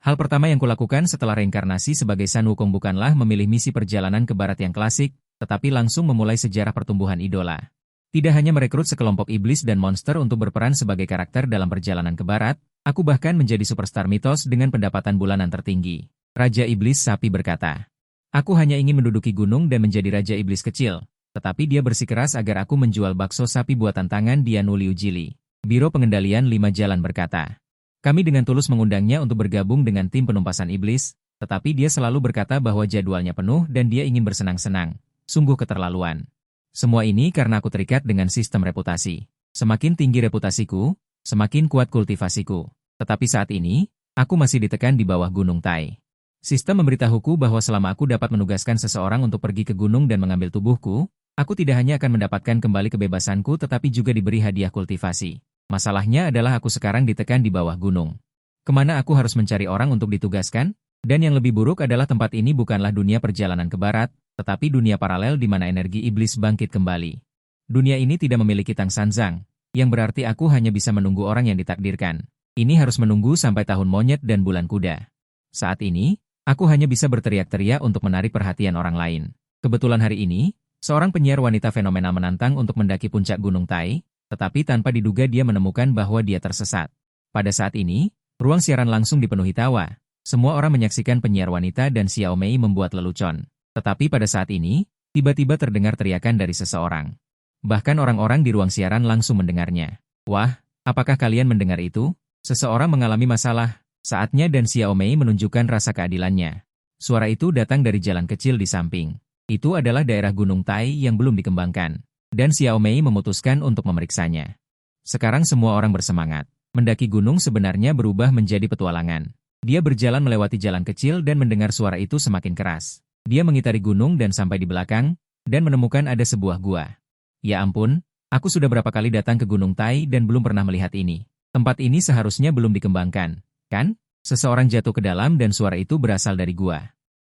Hal pertama yang kulakukan setelah reinkarnasi sebagai Sun Wukong bukanlah memilih misi perjalanan ke barat yang klasik, tetapi langsung memulai sejarah pertumbuhan idola. Tidak hanya merekrut sekelompok iblis dan monster untuk berperan sebagai karakter dalam perjalanan ke barat, aku bahkan menjadi superstar mitos dengan pendapatan bulanan tertinggi. Raja Iblis Sapi berkata, "Aku hanya ingin menduduki gunung dan menjadi Raja Iblis kecil, tetapi dia bersikeras agar aku menjual bakso sapi buatan tangan Dianu Liu Jili." Biro Pengendalian 5 Jalan berkata, "Kami dengan tulus mengundangnya untuk bergabung dengan tim penumpasan iblis, tetapi dia selalu berkata bahwa jadwalnya penuh dan dia ingin bersenang-senang. Sungguh keterlaluan. Semua ini karena aku terikat dengan sistem reputasi. Semakin tinggi reputasiku, semakin kuat kultivasiku. Tetapi saat ini, aku masih ditekan di bawah Gunung Tai. Sistem memberitahuku bahwa selama aku dapat menugaskan seseorang untuk pergi ke gunung dan mengambil tubuhku, aku tidak hanya akan mendapatkan kembali kebebasanku tetapi juga diberi hadiah kultivasi. Masalahnya adalah aku sekarang ditekan di bawah gunung. Kemana aku harus mencari orang untuk ditugaskan? Dan yang lebih buruk adalah tempat ini bukanlah dunia perjalanan ke barat, tetapi dunia paralel di mana energi iblis bangkit kembali. Dunia ini tidak memiliki Tang Sanzang, yang berarti aku hanya bisa menunggu orang yang ditakdirkan. Ini harus menunggu sampai tahun monyet dan bulan kuda. Saat ini, aku hanya bisa berteriak-teriak untuk menarik perhatian orang lain. Kebetulan hari ini, seorang penyiar wanita fenomenal menantang untuk mendaki puncak Gunung Tai, tetapi tanpa diduga dia menemukan bahwa dia tersesat. Pada saat ini, ruang siaran langsung dipenuhi tawa. Semua orang menyaksikan penyiar wanita dan Xiao Mei membuat lelucon. Tetapi pada saat ini, tiba-tiba terdengar teriakan dari seseorang. Bahkan orang-orang di ruang siaran langsung mendengarnya. "Wah, apakah kalian mendengar itu? Seseorang mengalami masalah." Saatnya dan Xiao Mei menunjukkan rasa keadilannya. Suara itu datang dari jalan kecil di samping. Itu adalah daerah Gunung Tai yang belum dikembangkan. Dan Xiao Mei memutuskan untuk memeriksanya. Sekarang semua orang bersemangat. Mendaki gunung sebenarnya berubah menjadi petualangan. Dia berjalan melewati jalan kecil dan mendengar suara itu semakin keras. Dia mengitari gunung dan sampai di belakang, dan menemukan ada sebuah gua. Ya ampun, aku sudah berapa kali datang ke Gunung Tai dan belum pernah melihat ini. Tempat ini seharusnya belum dikembangkan, kan? Seseorang jatuh ke dalam dan suara itu berasal dari gua.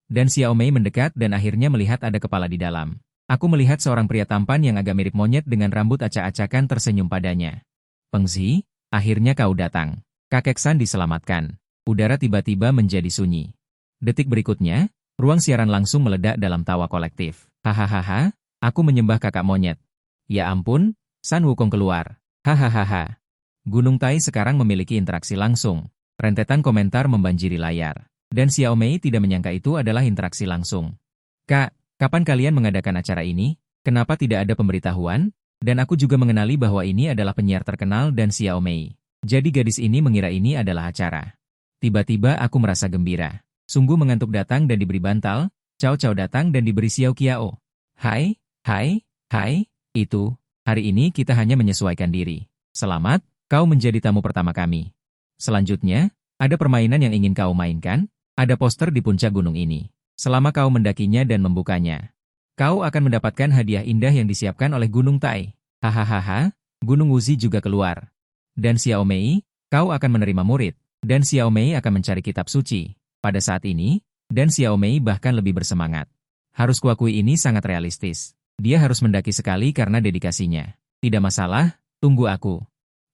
Dan Xiao Mei mendekat dan akhirnya melihat ada kepala di dalam. Aku melihat seorang pria tampan yang agak mirip monyet dengan rambut acak-acakan tersenyum padanya. "Pengzi, akhirnya kau datang." Kakek San diselamatkan. Udara tiba-tiba menjadi sunyi. Detik berikutnya, ruang siaran langsung meledak dalam tawa kolektif. "Hahaha, aku menyembah kakak monyet." "Ya ampun, Sun Wukong keluar." "Hahaha." Gunung Tai sekarang memiliki interaksi langsung. Rentetan komentar membanjiri layar. Dan Xiao Mei tidak menyangka itu adalah interaksi langsung. "Kak, kapan kalian mengadakan acara ini? Kenapa tidak ada pemberitahuan?" Dan aku juga mengenali bahwa ini adalah penyiar terkenal dan Xiao Mei. Jadi gadis ini mengira ini adalah acara. Tiba-tiba aku merasa gembira. Sungguh mengantuk datang dan diberi bantal, Cao Cao datang dan diberi Xiao Kiao. Hai, itu, hari ini kita hanya menyesuaikan diri. Selamat, kau menjadi tamu pertama kami. Selanjutnya, ada permainan yang ingin kau mainkan? Ada poster di puncak gunung ini. Selama kau mendakinya dan membukanya, kau akan mendapatkan hadiah indah yang disiapkan oleh Gunung Tai. Hahaha, Gunung Wuzi juga keluar. Dan Xiao Mei, kau akan menerima murid. Dan Xiao Mei akan mencari kitab suci. Pada saat ini, dan Xiao Mei bahkan lebih bersemangat. Harus kuakui ini sangat realistis. Dia harus mendaki sekali karena dedikasinya. Tidak masalah, tunggu aku.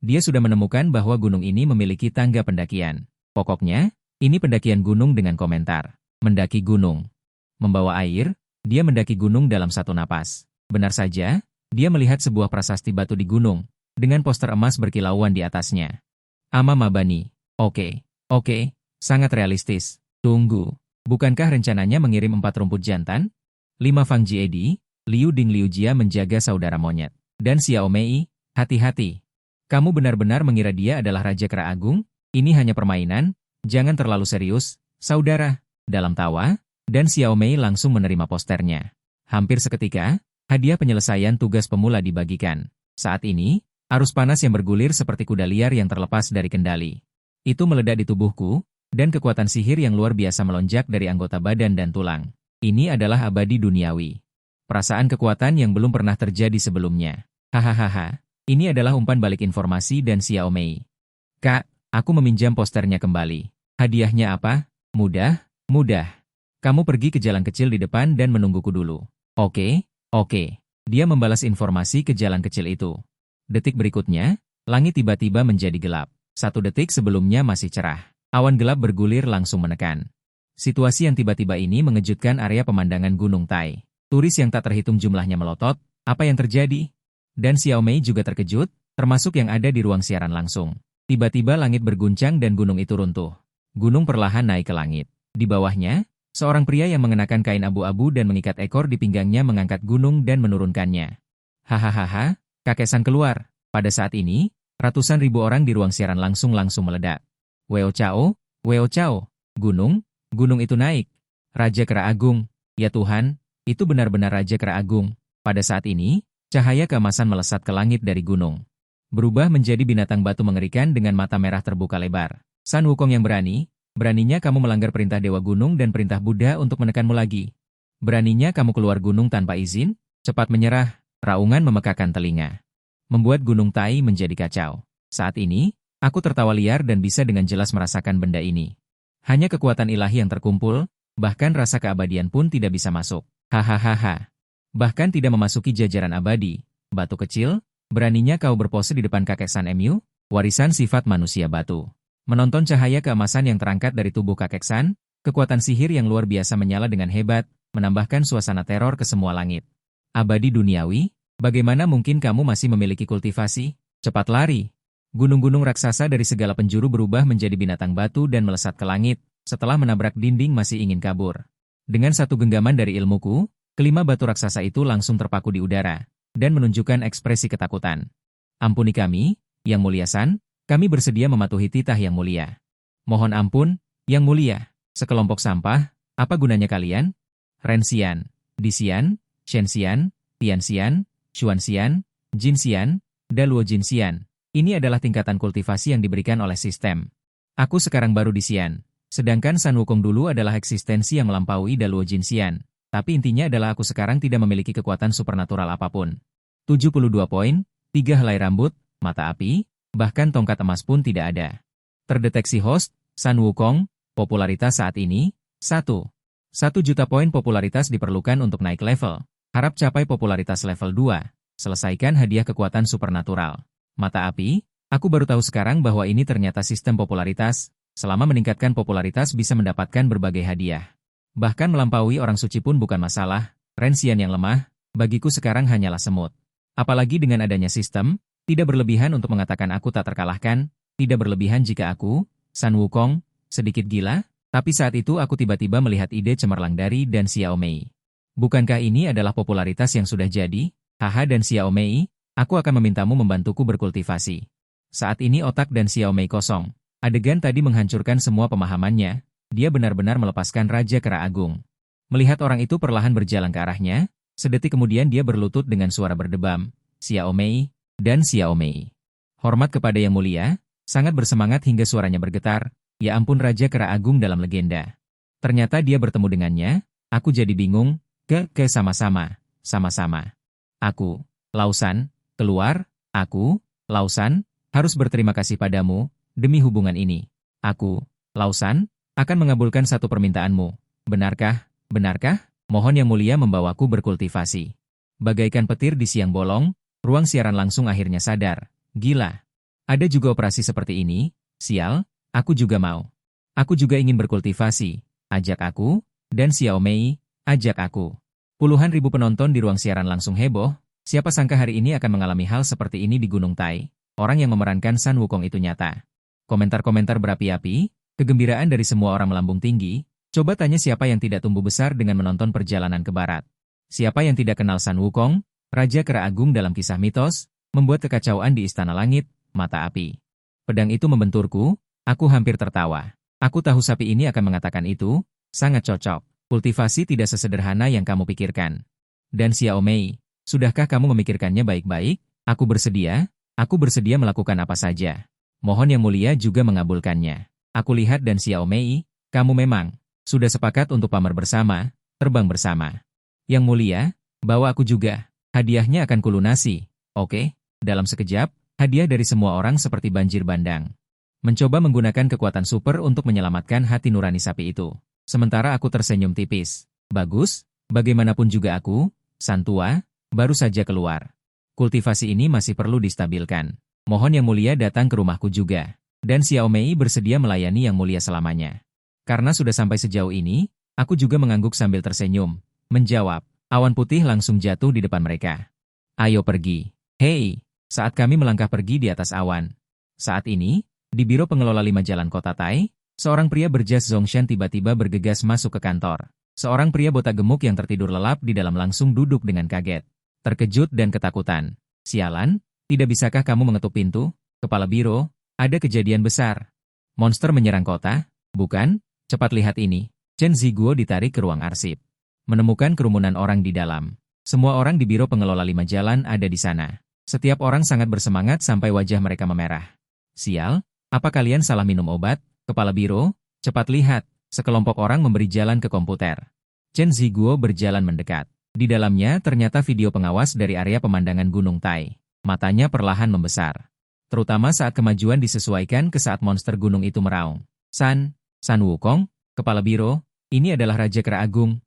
Dia sudah menemukan bahwa gunung ini memiliki tangga pendakian. Pokoknya, ini pendakian gunung dengan komentar. Mendaki gunung. Membawa air, dia mendaki gunung dalam satu napas. Benar saja, dia melihat sebuah prasasti batu di gunung, dengan poster emas berkilauan di atasnya. Ama Mabani. Oke, sangat realistis. Tunggu, bukankah rencananya mengirim 4 rumput jantan? 5 Fang Jiedi, Liu Ding Liu Jia menjaga saudara monyet. Dan Xiao Mei, hati-hati. Kamu benar-benar mengira dia adalah Raja Kera Agung? Ini hanya permainan, jangan terlalu serius, saudara. Dalam tawa, dan Xiao Mei langsung menerima posternya. Hampir seketika, hadiah penyelesaian tugas pemula dibagikan. Saat ini, arus panas yang bergulir seperti kuda liar yang terlepas dari kendali. Itu meledak di tubuhku, dan kekuatan sihir yang luar biasa melonjak dari anggota badan dan tulang. Ini adalah abadi duniawi. Perasaan kekuatan yang belum pernah terjadi sebelumnya. Hahaha, ini adalah umpan balik informasi dan Xiao Mei. Kak, aku meminjam posternya kembali. Hadiahnya apa? Mudah. Kamu pergi ke jalan kecil di depan dan menungguku dulu. Oke. Dia membalas informasi ke jalan kecil itu. Detik berikutnya, langit tiba-tiba menjadi gelap. 1 detik sebelumnya masih cerah. Awan gelap bergulir langsung menekan. Situasi yang tiba-tiba ini mengejutkan area pemandangan Gunung Tai. Turis yang tak terhitung jumlahnya melotot, apa yang terjadi? Dan Xiao Mei juga terkejut, termasuk yang ada di ruang siaran langsung. Tiba-tiba langit berguncang dan gunung itu runtuh. Gunung perlahan naik ke langit. Di bawahnya, seorang pria yang mengenakan kain abu-abu dan mengikat ekor di pinggangnya mengangkat gunung dan menurunkannya. Hahaha, Kakek San keluar. Pada saat ini, ratusan ribu orang di ruang siaran langsung meledak. Weo Chao, gunung itu naik. Raja Kera Agung, ya Tuhan, itu benar-benar Raja Kera Agung. Pada saat ini, cahaya keemasan melesat ke langit dari gunung. Berubah menjadi binatang batu mengerikan dengan mata merah terbuka lebar. San Wukong yang beraninya kamu melanggar perintah Dewa Gunung dan perintah Buddha untuk menekanmu lagi. Beraninya kamu keluar gunung tanpa izin, cepat menyerah, raungan memekakan telinga. Membuat Gunung Tai menjadi kacau. Saat ini, aku tertawa liar dan bisa dengan jelas merasakan benda ini. Hanya kekuatan ilahi yang terkumpul, bahkan rasa keabadian pun tidak bisa masuk. Hahaha. Bahkan tidak memasuki jajaran abadi. Batu kecil, beraninya kau berpose di depan kakek San Mu, warisan sifat manusia batu. Menonton cahaya keemasan yang terangkat dari tubuh kakek San, kekuatan sihir yang luar biasa menyala dengan hebat, menambahkan suasana teror ke semua langit. Abadi duniawi, bagaimana mungkin kamu masih memiliki kultivasi? Cepat lari. Gunung-gunung raksasa dari segala penjuru berubah menjadi binatang batu dan melesat ke langit, setelah menabrak dinding masih ingin kabur. Dengan satu genggaman dari ilmuku, kelima batu raksasa itu langsung terpaku di udara, dan menunjukkan ekspresi ketakutan. Ampuni kami, Yang Mulia San, kami bersedia mematuhi titah Yang Mulia. Mohon ampun, Yang Mulia, sekelompok sampah, apa gunanya kalian? Ren Xian, Di Xian, Shen Xian, Tian Xian, Xuan Xian, Jin Xian, Daluo Jin Xian. Ini adalah tingkatan kultivasi yang diberikan oleh sistem. Aku sekarang baru di Xian, sedangkan San Wukong dulu adalah eksistensi yang melampaui Daluo Jin Xian. Tapi intinya adalah aku sekarang tidak memiliki kekuatan supernatural apapun. 72 poin, 3 helai rambut, mata api, bahkan tongkat emas pun tidak ada. Terdeteksi host, San Wukong, popularitas saat ini, 1 juta poin popularitas diperlukan untuk naik level. Harap capai popularitas level 2, selesaikan hadiah kekuatan supernatural. Mata api, aku baru tahu sekarang bahwa ini ternyata sistem popularitas, selama meningkatkan popularitas bisa mendapatkan berbagai hadiah. Bahkan melampaui orang suci pun bukan masalah, Ren Xian yang lemah, bagiku sekarang hanyalah semut. Apalagi dengan adanya sistem, tidak berlebihan untuk mengatakan aku tak terkalahkan, tidak berlebihan jika aku, San Wukong, sedikit gila, tapi saat itu aku tiba-tiba melihat ide cemerlang dari dan Xiao Mei. Bukankah ini adalah popularitas yang sudah jadi? Haha dan Xiao Mei, aku akan memintamu membantuku berkultivasi. Saat ini otak dan Xiao Mei kosong. Adegan tadi menghancurkan semua pemahamannya, dia benar-benar melepaskan Raja Kera Agung. Melihat orang itu perlahan berjalan ke arahnya, sedetik kemudian dia berlutut dengan suara berdebam, Xiao Mei, dan Xiao Mei. Hormat kepada Yang Mulia, sangat bersemangat hingga suaranya bergetar, ya ampun Raja Kera Agung dalam legenda. Ternyata dia bertemu dengannya, aku jadi bingung, sama-sama. Aku, Lausan, keluar, aku, Lausan, harus berterima kasih padamu, demi hubungan ini. Aku, Lausan, akan mengabulkan satu permintaanmu. Benarkah? Mohon Yang Mulia membawaku berkultivasi. Bagaikan petir di siang bolong, ruang siaran langsung akhirnya sadar. Gila. Ada juga operasi seperti ini? Sial, aku juga mau. Aku juga ingin berkultivasi. Ajak aku, dan Xiao Mei, ajak aku. Puluhan ribu penonton di ruang siaran langsung heboh. Siapa sangka hari ini akan mengalami hal seperti ini di Gunung Tai. Orang yang memerankan San Wukong itu nyata. Komentar-komentar berapi-api, kegembiraan dari semua orang melambung tinggi. Coba tanya siapa yang tidak tumbuh besar dengan menonton perjalanan ke barat. Siapa yang tidak kenal San Wukong, Raja Kera Agung dalam kisah mitos, membuat kekacauan di Istana Langit, mata api. Pedang itu membenturku, aku hampir tertawa. Aku tahu sapi ini akan mengatakan itu, sangat cocok. Kultivasi tidak sesederhana yang kamu pikirkan. Dan Xiao Mei, sudahkah kamu memikirkannya baik-baik? Aku bersedia melakukan apa saja. Mohon Yang Mulia juga mengabulkannya. Aku lihat dan Xiao Mei, kamu memang sudah sepakat untuk pamer bersama, terbang bersama. Yang Mulia, bawa aku juga. Hadiahnya akan kulunasi. Oke, dalam sekejap, hadiah dari semua orang seperti banjir bandang. Mencoba menggunakan kekuatan super untuk menyelamatkan hati nurani sapi itu. Sementara aku tersenyum tipis. Bagus, bagaimanapun juga aku, San Tua, baru saja keluar. Kultivasi ini masih perlu distabilkan. Mohon Yang Mulia datang ke rumahku juga. Dan Xiao Mei bersedia melayani Yang Mulia selamanya. Karena sudah sampai sejauh ini, aku juga mengangguk sambil tersenyum. Menjawab, awan putih langsung jatuh di depan mereka. Ayo pergi. Hei, saat kami melangkah pergi di atas awan. Saat ini, di Biro Pengelola 5 Jalan Kota Tai, seorang pria berjas Zongshan tiba-tiba bergegas masuk ke kantor. Seorang pria botak gemuk yang tertidur lelap di dalam langsung duduk dengan kaget, terkejut dan ketakutan. Sialan, tidak bisakah kamu mengetuk pintu? Kepala biro, ada kejadian besar. Monster menyerang kota? Bukan? Cepat lihat ini. Chen Ziguo ditarik ke ruang arsip. Menemukan kerumunan orang di dalam. Semua orang di Biro Pengelola 5 Jalan ada di sana. Setiap orang sangat bersemangat sampai wajah mereka memerah. Sial, apa kalian salah minum obat? Kepala biro, cepat lihat. Sekelompok orang memberi jalan ke komputer. Chen Ziguo berjalan mendekat. Di dalamnya ternyata video pengawas dari area pemandangan Gunung Tai. Matanya perlahan membesar. Terutama saat kemajuan disesuaikan ke saat monster gunung itu meraung. San Wukong, kepala biro, ini adalah Raja Kera Agung.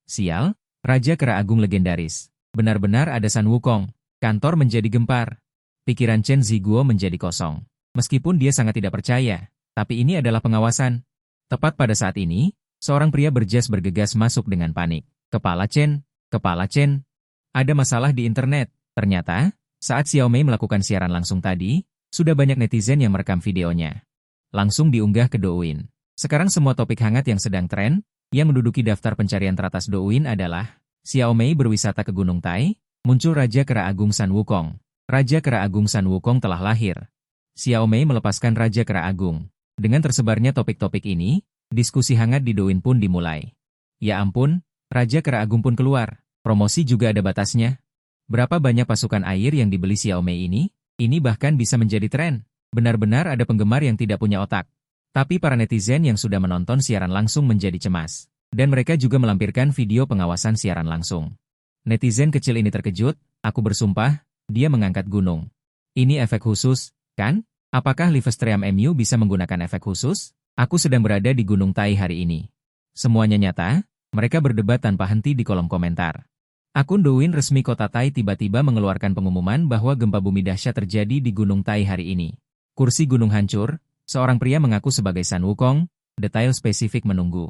Sial, Raja Kera Agung legendaris. Benar-benar ada San Wukong. Kantor menjadi gempar. Pikiran Chen Ziguo menjadi kosong. Meskipun dia sangat tidak percaya, tapi ini adalah pengawasan. Tepat pada saat ini, seorang pria berjas bergegas masuk dengan panik. Kepala Chen, ada masalah di internet. Ternyata, saat Xiao Mei melakukan siaran langsung tadi, sudah banyak netizen yang merekam videonya. Langsung diunggah ke Douyin. Sekarang semua topik hangat yang sedang tren, yang menduduki daftar pencarian teratas Douyin adalah Xiao Mei berwisata ke Gunung Tai, muncul Raja Kera Agung San Wukong. Raja Kera Agung San Wukong telah lahir. Xiao Mei melepaskan Raja Kera Agung. Dengan tersebarnya topik-topik ini, diskusi hangat di Douyin pun dimulai. Ya ampun, Raja Kera Agung pun keluar. Promosi juga ada batasnya. Berapa banyak pasukan air yang dibeli Xiao Mei ini? Ini bahkan bisa menjadi tren. Benar-benar ada penggemar yang tidak punya otak. Tapi para netizen yang sudah menonton siaran langsung menjadi cemas. Dan mereka juga melampirkan video pengawasan siaran langsung. Netizen kecil ini terkejut, aku bersumpah, dia mengangkat gunung. Ini efek khusus, kan? Apakah Livestream MU bisa menggunakan efek khusus? Aku sedang berada di Gunung Tai hari ini. Semuanya nyata, mereka berdebat tanpa henti di kolom komentar. Akun Douyin resmi Kota Tai tiba-tiba mengeluarkan pengumuman bahwa gempa bumi dahsyat terjadi di Gunung Tai hari ini. Kursi gunung hancur, seorang pria mengaku sebagai San Wukong, detail spesifik menunggu.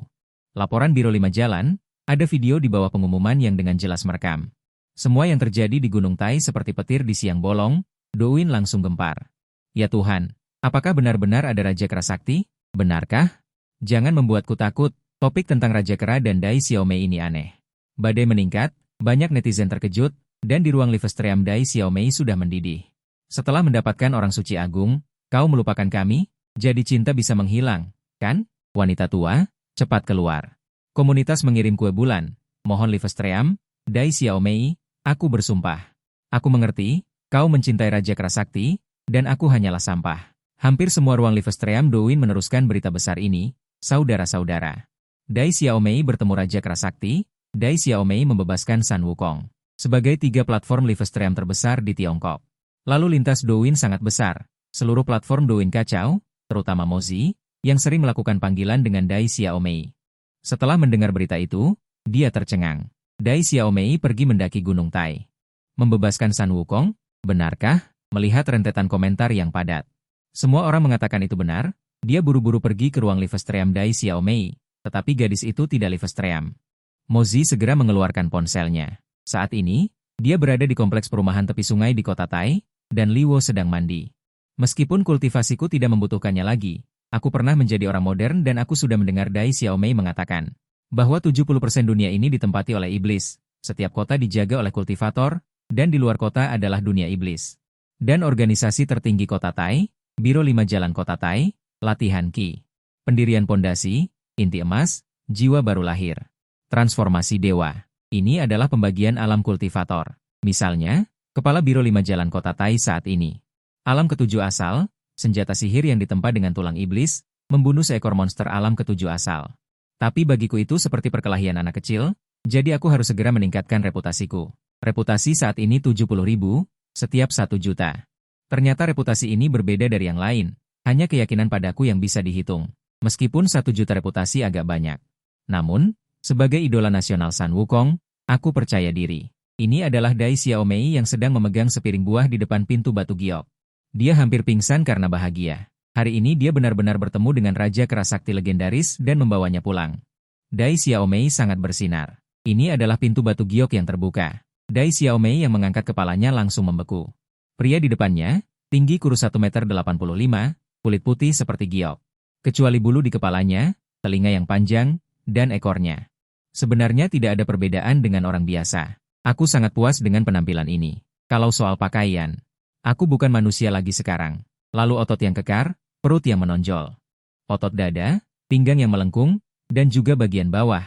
Laporan Biro 5 Jalan, ada video di bawah pengumuman yang dengan jelas merekam. Semua yang terjadi di Gunung Tai seperti petir di siang bolong, Douyin langsung gempar. Ya Tuhan, apakah benar-benar ada Raja Kera Sakti? Benarkah? Jangan membuatku takut, topik tentang Raja Kera dan Dai Xiao Mei ini aneh. Badai meningkat, banyak netizen terkejut, dan di ruang Livestream Dai Xiao Mei sudah mendidih. Setelah mendapatkan orang suci agung, kau melupakan kami? Jadi cinta bisa menghilang, kan? Wanita tua, cepat keluar. Komunitas mengirim kue bulan. Mohon Livestream, Dai Xiao Mei, aku bersumpah. Aku mengerti, kau mencintai Raja Kera Sakti, dan aku hanyalah sampah. Hampir semua ruang Livestream Douyin meneruskan berita besar ini, saudara-saudara. Dai Xiao Mei bertemu Raja Kera Sakti, Dai Xiao Mei membebaskan San Wukong. Sebagai 3 platform Livestream terbesar di Tiongkok. Lalu lintas Douyin sangat besar. Seluruh platform Douyin kacau, terutama Mozi, yang sering melakukan panggilan dengan Dai Xiao Mei. Setelah mendengar berita itu, dia tercengang. Dai Xiao Mei pergi mendaki Gunung Tai. Membebaskan San Wukong? Benarkah? Melihat rentetan komentar yang padat. Semua orang mengatakan itu benar, dia buru-buru pergi ke ruang Livestream Dai Xiao Mei, tetapi gadis itu tidak Livestream. Mozi segera mengeluarkan ponselnya. Saat ini, dia berada di kompleks perumahan tepi sungai di Kota Tai, dan Liwo sedang mandi. Meskipun kultivasiku tidak membutuhkannya lagi, aku pernah menjadi orang modern dan aku sudah mendengar Dai Xiao Mei mengatakan bahwa 70% dunia ini ditempati oleh iblis, setiap kota dijaga oleh kultivator, dan di luar kota adalah dunia iblis. Dan organisasi tertinggi Kota Tai, Biro 5 Jalan Kota Tai, latihan Ki. Pendirian pondasi, inti emas, jiwa baru lahir. Transformasi dewa. Ini adalah pembagian alam kultivator. Misalnya, Kepala Biro 5 Jalan Kota Tai saat ini. Alam ketujuh asal, senjata sihir yang ditempa dengan tulang iblis, membunuh seekor monster alam ketujuh asal. Tapi bagiku itu seperti perkelahian anak kecil, jadi aku harus segera meningkatkan reputasiku. Reputasi saat ini 70.000, setiap 1 juta. Ternyata reputasi ini berbeda dari yang lain, hanya keyakinan padaku yang bisa dihitung. Meskipun 1 juta reputasi agak banyak. Namun, sebagai idola nasional San Wukong, aku percaya diri. Ini adalah Dai Xiao Mei yang sedang memegang sepiring buah di depan pintu batu giok. Dia hampir pingsan karena bahagia. Hari ini dia benar-benar bertemu dengan Raja Kera Sakti legendaris dan membawanya pulang. Dai Xiaomei sangat bersinar. Ini adalah pintu batu giok yang terbuka. Dai Xiaomei yang mengangkat kepalanya langsung membeku. Pria di depannya, tinggi kurus 1,85 m, kulit putih seperti giok. Kecuali bulu di kepalanya, telinga yang panjang, dan ekornya. Sebenarnya tidak ada perbedaan dengan orang biasa. Aku sangat puas dengan penampilan ini. Kalau soal pakaian, aku bukan manusia lagi sekarang. Lalu otot yang kekar, perut yang menonjol. Otot dada, pinggang yang melengkung, dan juga bagian bawah.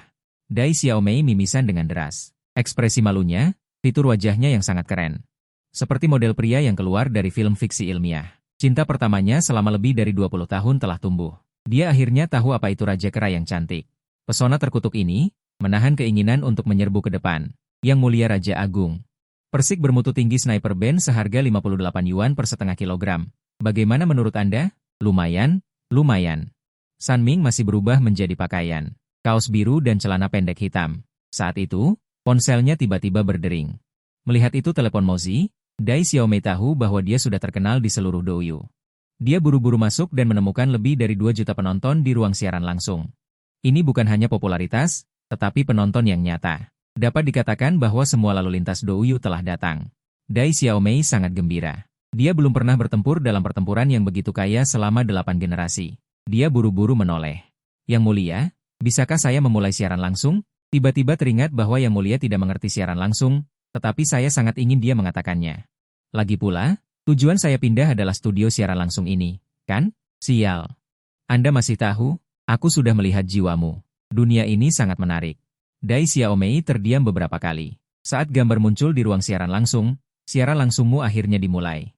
Dai Xiaomei mimisan dengan deras. Ekspresi malunya, fitur wajahnya yang sangat keren. Seperti model pria yang keluar dari film fiksi ilmiah. Cinta pertamanya selama lebih dari 20 tahun telah tumbuh. Dia akhirnya tahu apa itu Raja Kera yang cantik. Pesona terkutuk ini, menahan keinginan untuk menyerbu ke depan. Yang mulia Raja Agung. Persik bermutu tinggi sniper band seharga 58 yuan per setengah kilogram. Bagaimana menurut Anda? Lumayan, lumayan. San Ming masih berubah menjadi pakaian. Kaos biru dan celana pendek hitam. Saat itu, ponselnya tiba-tiba berdering. Melihat itu telepon Mozi, Dai Xiaomei tahu bahwa dia sudah terkenal di seluruh Douyu. Dia buru-buru masuk dan menemukan lebih dari 2 juta penonton di ruang siaran langsung. Ini bukan hanya popularitas, tetapi penonton yang nyata. Dapat dikatakan bahwa semua lalu lintas Douyu telah datang. Dai Xiaomei sangat gembira. Dia belum pernah bertempur dalam pertempuran yang begitu kaya selama 8 generasi. Dia buru-buru menoleh. Yang mulia, bisakah saya memulai siaran langsung? Tiba-tiba teringat bahwa Yang Mulia tidak mengerti siaran langsung, tetapi saya sangat ingin dia mengatakannya. Lagi pula, tujuan saya pindah adalah studio siaran langsung ini, kan? Sial. Anda masih tahu? Aku sudah melihat jiwamu. Dunia ini sangat menarik. Dai Xiaomei terdiam beberapa kali. Saat gambar muncul di ruang siaran langsungmu akhirnya dimulai.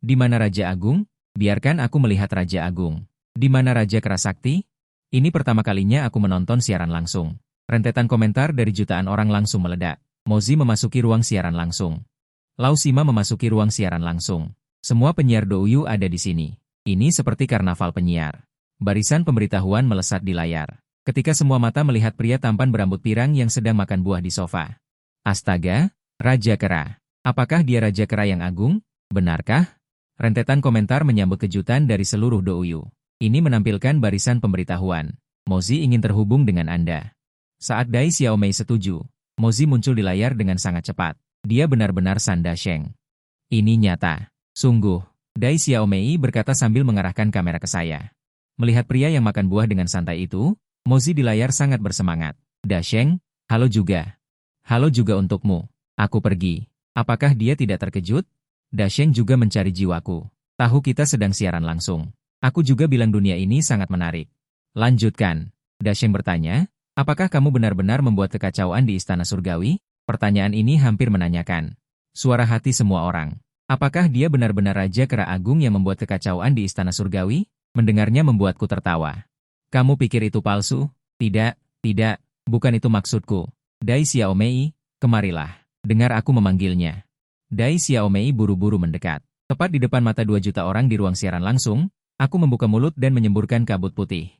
Di mana Raja Agung? Biarkan aku melihat Raja Agung. Di mana Raja Kera Sakti? Ini pertama kalinya aku menonton siaran langsung. Rentetan komentar dari jutaan orang langsung meledak. Mozi memasuki ruang siaran langsung. Lau Sima memasuki ruang siaran langsung. Semua penyiar Douyu ada di sini. Ini seperti karnaval penyiar. Barisan pemberitahuan melesat di layar. Ketika semua mata melihat pria tampan berambut pirang yang sedang makan buah di sofa. Astaga, Raja Kera. Apakah dia Raja Kera yang agung? Benarkah? Rentetan komentar menyambut kejutan dari seluruh Douyu. Ini menampilkan barisan pemberitahuan. Mozi ingin terhubung dengan Anda. Saat Dai Xiaomei setuju, Mozi muncul di layar dengan sangat cepat. Dia benar-benar Sanda Sheng. Ini nyata. Sungguh, Dai Xiaomei berkata sambil mengarahkan kamera ke saya. Melihat pria yang makan buah dengan santai itu, Mozi di layar sangat bersemangat. Da Sheng, halo juga. Halo juga untukmu. Aku pergi. Apakah dia tidak terkejut? Da Sheng juga mencari jiwaku. Tahu kita sedang siaran langsung. Aku juga bilang dunia ini sangat menarik. Lanjutkan. Da Sheng bertanya, apakah kamu benar-benar membuat kekacauan di Istana Surgawi? Pertanyaan ini hampir menanyakan suara hati semua orang. Apakah dia benar-benar Raja Kera Agung yang membuat kekacauan di Istana Surgawi? Mendengarnya membuatku tertawa. Kamu pikir itu palsu? Tidak, bukan itu maksudku. Dai Xiaomei, kemarilah. Dengar aku memanggilnya. Dai Xiaomei buru-buru mendekat. Tepat di depan mata 2 juta orang di ruang siaran langsung, aku membuka mulut dan menyemburkan kabut putih.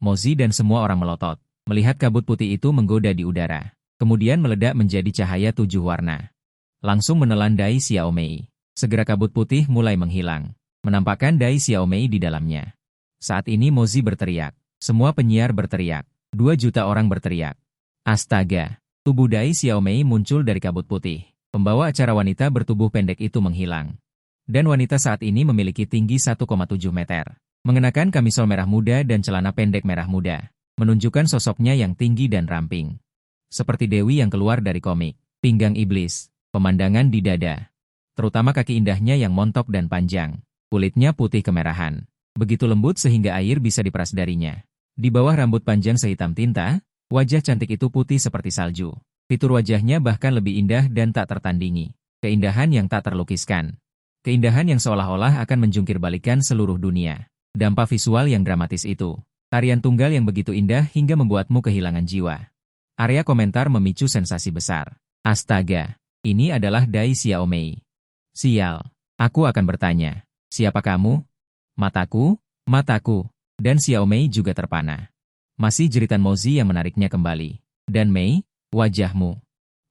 Mozi dan semua orang melotot. Melihat kabut putih itu menggoda di udara. Kemudian meledak menjadi cahaya 7 warna. Langsung menelan Dai Xiaomei. Segera kabut putih mulai menghilang. Menampakkan Dai Xiaomei di dalamnya. Saat ini Mozi berteriak. Semua penyiar berteriak. 2 juta orang berteriak. Astaga! Tubuh Dai Xiaomei muncul dari kabut putih. Pembawa acara wanita bertubuh pendek itu menghilang. Dan wanita saat ini memiliki tinggi 1,7 meter. Mengenakan kamisol merah muda dan celana pendek merah muda. Menunjukkan sosoknya yang tinggi dan ramping. Seperti dewi yang keluar dari komik. Pinggang iblis. Pemandangan di dada. Terutama kaki indahnya yang montok dan panjang. Kulitnya putih kemerahan. Begitu lembut sehingga air bisa diperas darinya. Di bawah rambut panjang sehitam tinta, wajah cantik itu putih seperti salju. Fitur wajahnya bahkan lebih indah dan tak tertandingi. Keindahan yang tak terlukiskan. Keindahan yang seolah-olah akan menjungkir balikan seluruh dunia. Dampak visual yang dramatis itu. Tarian tunggal yang begitu indah hingga membuatmu kehilangan jiwa. Area komentar memicu sensasi besar. Astaga, ini adalah Dai Xiaomei. Sial, aku akan bertanya. Siapa kamu? Mataku. Dan Xiaomei juga terpana. Masih jeritan Mozi yang menariknya kembali. Dan Mei, wajahmu.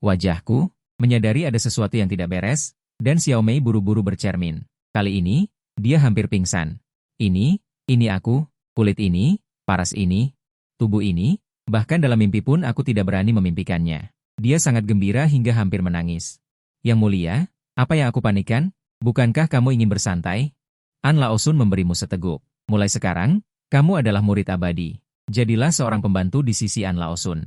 Wajahku, menyadari ada sesuatu yang tidak beres, dan Xiaomei buru-buru bercermin. Kali ini, dia hampir pingsan. Ini Ini aku, kulit ini, paras ini, tubuh ini, bahkan dalam mimpi pun aku tidak berani memimpikannya. Dia sangat gembira hingga hampir menangis. Yang mulia, apa yang aku panikkan? Bukankah kamu ingin bersantai? An Laosun memberimu seteguk. Mulai sekarang, kamu adalah murid abadi. Jadilah seorang pembantu di sisi An Laosun.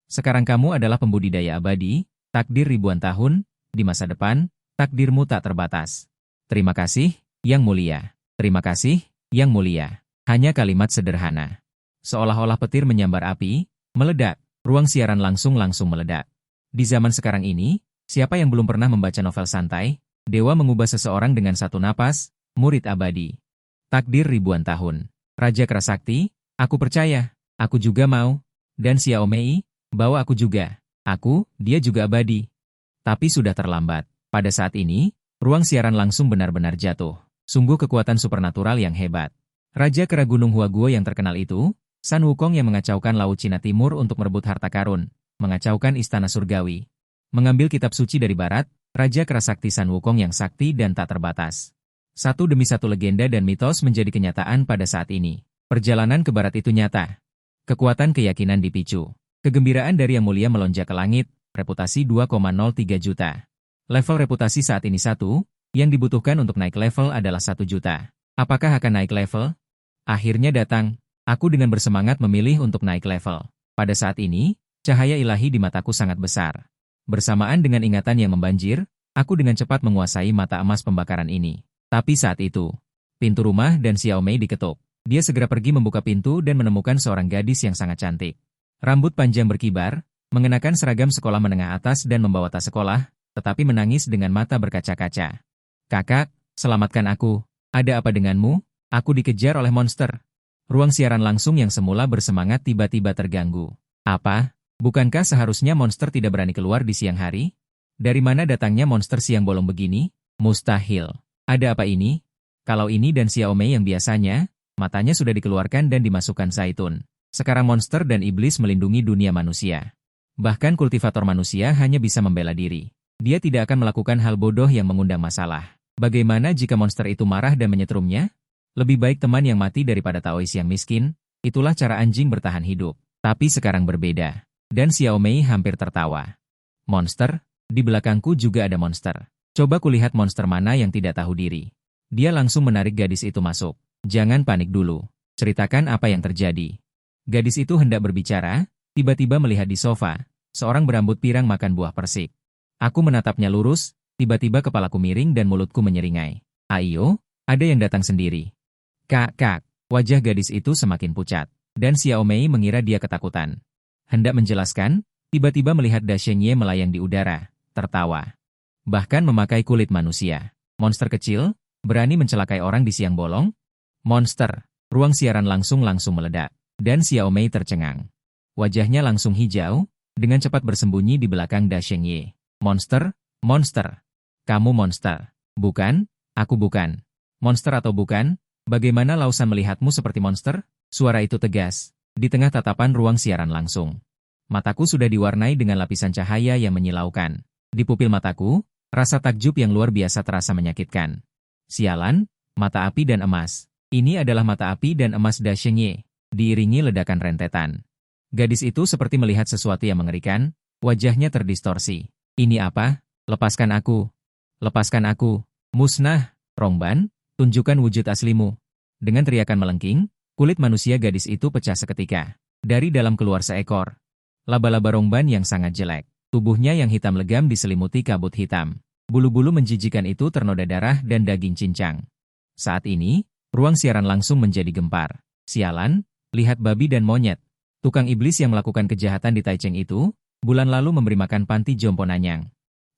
Sekarang kamu adalah pembudidaya abadi, takdir ribuan tahun, di masa depan, takdirmu tak terbatas. Terima kasih, Yang Mulia. Terima kasih, Yang Mulia. Hanya kalimat sederhana. Seolah-olah petir menyambar api, meledak, ruang siaran langsung meledak. Di zaman sekarang ini, siapa yang belum pernah membaca novel santai? Dewa mengubah seseorang dengan satu napas, murid abadi. Takdir ribuan tahun. Raja Kerasakti, aku percaya, aku juga mau. Dan Xiao Mei, bawa aku juga. Aku, dia juga abadi. Tapi sudah terlambat. Pada saat ini, ruang siaran langsung benar-benar jatuh. Sungguh kekuatan supernatural yang hebat. Raja Kera Gunung Huaguo yang terkenal itu, San Wukong yang mengacaukan Laut Cina Timur untuk merebut harta karun, mengacaukan istana surgawi. Mengambil kitab suci dari barat, Raja Kerasakti San Wukong yang sakti dan tak terbatas. Satu demi satu legenda dan mitos menjadi kenyataan pada saat ini. Perjalanan ke barat itu nyata. Kekuatan keyakinan dipicu. Kegembiraan dari Yang Mulia melonjak ke langit, reputasi 2,03 juta. Level reputasi saat ini 1, yang dibutuhkan untuk naik level adalah 1 juta. Apakah akan naik level? Akhirnya datang, aku dengan bersemangat memilih untuk naik level. Pada saat ini, cahaya ilahi di mataku sangat besar. Bersamaan dengan ingatan yang membanjir, aku dengan cepat menguasai mata emas pembakaran ini. Tapi saat itu, pintu rumah dan Xiao Mei diketuk. Dia segera pergi membuka pintu dan menemukan seorang gadis yang sangat cantik. Rambut panjang berkibar, mengenakan seragam sekolah menengah atas dan membawa tas sekolah, tetapi menangis dengan mata berkaca-kaca. Kakak, selamatkan aku. Ada apa denganmu? Aku dikejar oleh monster. Ruang siaran langsung yang semula bersemangat tiba-tiba terganggu. Apa? Bukankah seharusnya monster tidak berani keluar di siang hari? Dari mana datangnya monster siang bolong begini? Mustahil. Ada apa ini? Kalau ini dan Xiao Mei yang biasanya, matanya sudah dikeluarkan dan dimasukkan zaitun. Sekarang monster dan iblis melindungi dunia manusia. Bahkan kultivator manusia hanya bisa membela diri. Dia tidak akan melakukan hal bodoh yang mengundang masalah. Bagaimana jika monster itu marah dan menyetrumnya? Lebih baik teman yang mati daripada Taois yang miskin. Itulah cara anjing bertahan hidup. Tapi sekarang berbeda. Dan Xiao Mei hampir tertawa. Monster? Di belakangku juga ada monster. Coba kulihat monster mana yang tidak tahu diri. Dia langsung menarik gadis itu masuk. Jangan panik dulu. Ceritakan apa yang terjadi. Gadis itu hendak berbicara, tiba-tiba melihat di sofa, seorang berambut pirang makan buah persik. Aku menatapnya lurus, tiba-tiba kepalaku miring dan mulutku menyeringai. Ayo, ada yang datang sendiri. Kak, wajah gadis itu semakin pucat, dan Xiao Mei mengira dia ketakutan. Hendak menjelaskan, tiba-tiba melihat Da Shengye melayang di udara, tertawa. Bahkan memakai kulit manusia. Monster kecil, berani mencelakai orang di siang bolong? Monster, ruang siaran langsung meledak, dan Xiao Mei tercengang. Wajahnya langsung hijau, dengan cepat bersembunyi di belakang Da Shengye. Monster, monster. Kamu monster. Bukan, aku bukan. Monster atau bukan? Bagaimana Lausan melihatmu seperti monster? Suara itu tegas, di tengah tatapan ruang siaran langsung. Mataku sudah diwarnai dengan lapisan cahaya yang menyilaukan. Di pupil mataku, rasa takjub yang luar biasa terasa menyakitkan. Sialan, mata api dan emas. Ini adalah mata api dan emas Da Shengye, diiringi ledakan rentetan. Gadis itu seperti melihat sesuatu yang mengerikan, wajahnya terdistorsi. Ini apa? Lepaskan aku. Lepaskan aku. Musnah, Rongban. Tunjukkan wujud aslimu. Dengan teriakan melengking, kulit manusia gadis itu pecah seketika. Dari dalam keluar seekor laba-laba Rongban yang sangat jelek. Tubuhnya yang hitam legam diselimuti kabut hitam. Bulu-bulu menjijikan itu ternoda darah dan daging cincang. Saat ini, ruang siaran langsung menjadi gempar. Sialan, lihat babi dan monyet. Tukang iblis yang melakukan kejahatan di Taicheng itu, bulan lalu memberi makan panti jompo nanyang.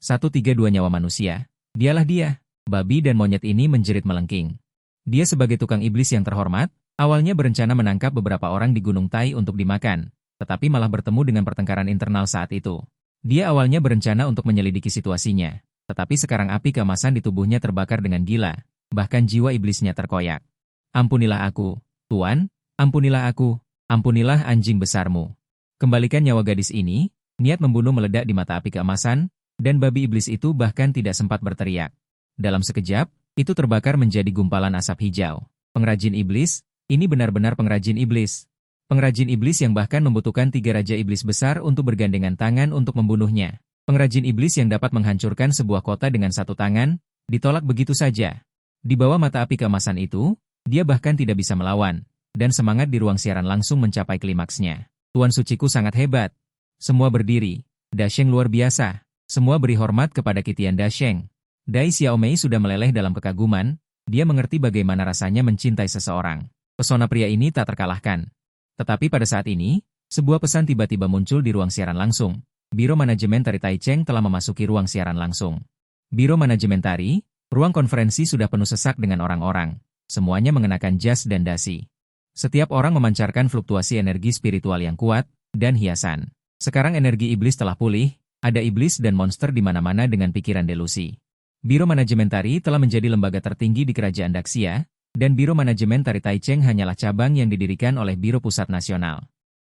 132 nyawa manusia. Dialah dia. Babi dan monyet ini menjerit melengking. Dia sebagai tukang iblis yang terhormat, awalnya berencana menangkap beberapa orang di Gunung Tai untuk dimakan, tetapi malah bertemu dengan pertengkaran internal saat itu. Dia awalnya berencana untuk menyelidiki situasinya, tetapi sekarang api keemasan di tubuhnya terbakar dengan gila, bahkan jiwa iblisnya terkoyak. Ampunilah aku, Tuan, ampunilah aku, ampunilah anjing besarmu. Kembalikan nyawa gadis ini, niat membunuh meledak di mata api keemasan, dan babi iblis itu bahkan tidak sempat berteriak. Dalam sekejap, itu terbakar menjadi gumpalan asap hijau. Pengrajin iblis, Ini benar-benar pengrajin iblis. Pengrajin iblis yang bahkan membutuhkan 3 raja iblis besar untuk bergandengan tangan untuk membunuhnya. Pengrajin iblis yang dapat menghancurkan sebuah kota dengan satu tangan, ditolak begitu saja. Di bawah mata api keemasan itu, dia bahkan tidak bisa melawan, dan semangat di ruang siaran langsung mencapai klimaksnya. Tuan Suciku sangat hebat. Semua berdiri. Dasheng luar biasa. Semua beri hormat kepada Qitian Dasheng. Dai Xiaomei sudah meleleh dalam kekaguman, dia mengerti bagaimana rasanya mencintai seseorang. Pesona pria ini tak terkalahkan. Tetapi pada saat ini, sebuah pesan tiba-tiba muncul di ruang siaran langsung. Biro Manajemen Tari Taicheng telah memasuki ruang siaran langsung. Biro Manajemen Tari, ruang konferensi sudah penuh sesak dengan orang-orang. Semuanya mengenakan jas dan dasi. Setiap orang memancarkan fluktuasi energi spiritual yang kuat, dan hiasan. Sekarang energi iblis telah pulih, ada iblis dan monster di mana-mana dengan pikiran delusi. Biro Manajemen Tari telah menjadi lembaga tertinggi di Kerajaan Daxia, dan Biro Manajemen Tari Taicheng hanyalah cabang yang didirikan oleh Biro Pusat Nasional.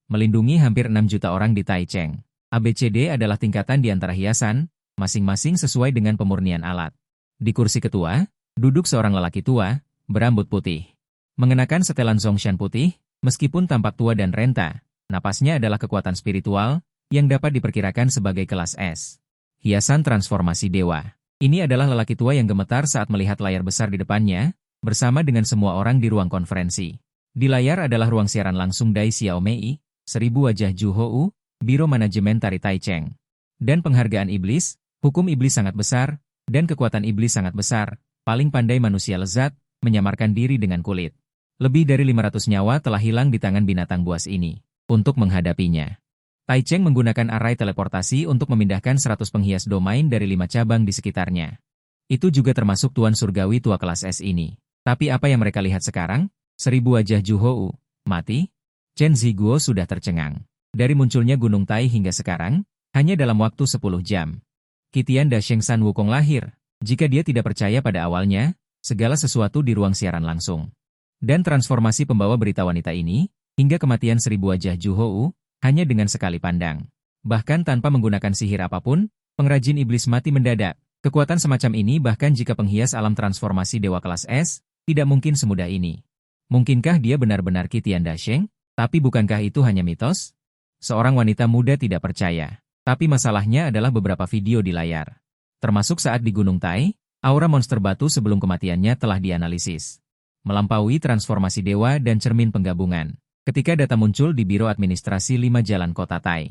Melindungi hampir 6 juta orang di Taicheng. ABCD adalah tingkatan di antara hiasan, masing-masing sesuai dengan pemurnian alat. Di kursi ketua, duduk seorang lelaki tua, berambut putih. Mengenakan setelan Zongshan putih, meskipun tampak tua dan renta, napasnya adalah kekuatan spiritual, yang dapat diperkirakan sebagai kelas S. Hiasan transformasi dewa. Ini adalah lelaki tua yang gemetar saat melihat layar besar di depannya, bersama dengan semua orang di ruang konferensi. Di layar adalah ruang siaran langsung Dai Xiaomei, 1000 wajah Zhu Hou, Biro Manajemen Tari Taicheng. Dan penghargaan iblis, hukum iblis sangat besar, dan kekuatan iblis sangat besar, paling pandai manusia lezat, menyamarkan diri dengan kulit. Lebih dari 500 nyawa telah hilang di tangan binatang buas ini. Untuk menghadapinya, Taicheng menggunakan arai teleportasi untuk memindahkan 100 penghias domain dari 5 cabang di sekitarnya. Itu juga termasuk Tuan Surgawi tua kelas S ini. Tapi apa yang mereka lihat sekarang? 1000 wajah Zhu Hou mati? Chen Ziguo sudah tercengang. Dari munculnya Gunung Tai hingga sekarang, hanya dalam waktu 10 jam. Qitian Dasheng San Wukong lahir. Jika dia tidak percaya pada awalnya, segala sesuatu di ruang siaran langsung. Dan transformasi pembawa berita wanita ini, hingga kematian 1000 wajah Zhu Hou, hanya dengan sekali pandang. Bahkan tanpa menggunakan sihir apapun, pengrajin iblis mati mendadak. Kekuatan semacam ini bahkan jika penghias alam transformasi dewa kelas S, tidak mungkin semudah ini. Mungkinkah dia benar-benar Qitian Dasheng? Tapi bukankah itu hanya mitos? Seorang wanita muda tidak percaya. Tapi masalahnya adalah beberapa video di layar. Termasuk saat di Gunung Tai, aura monster batu sebelum kematiannya telah dianalisis. Melampaui transformasi dewa dan cermin penggabungan. Ketika data muncul di Biro Administrasi 5 Jalan Kota Tai.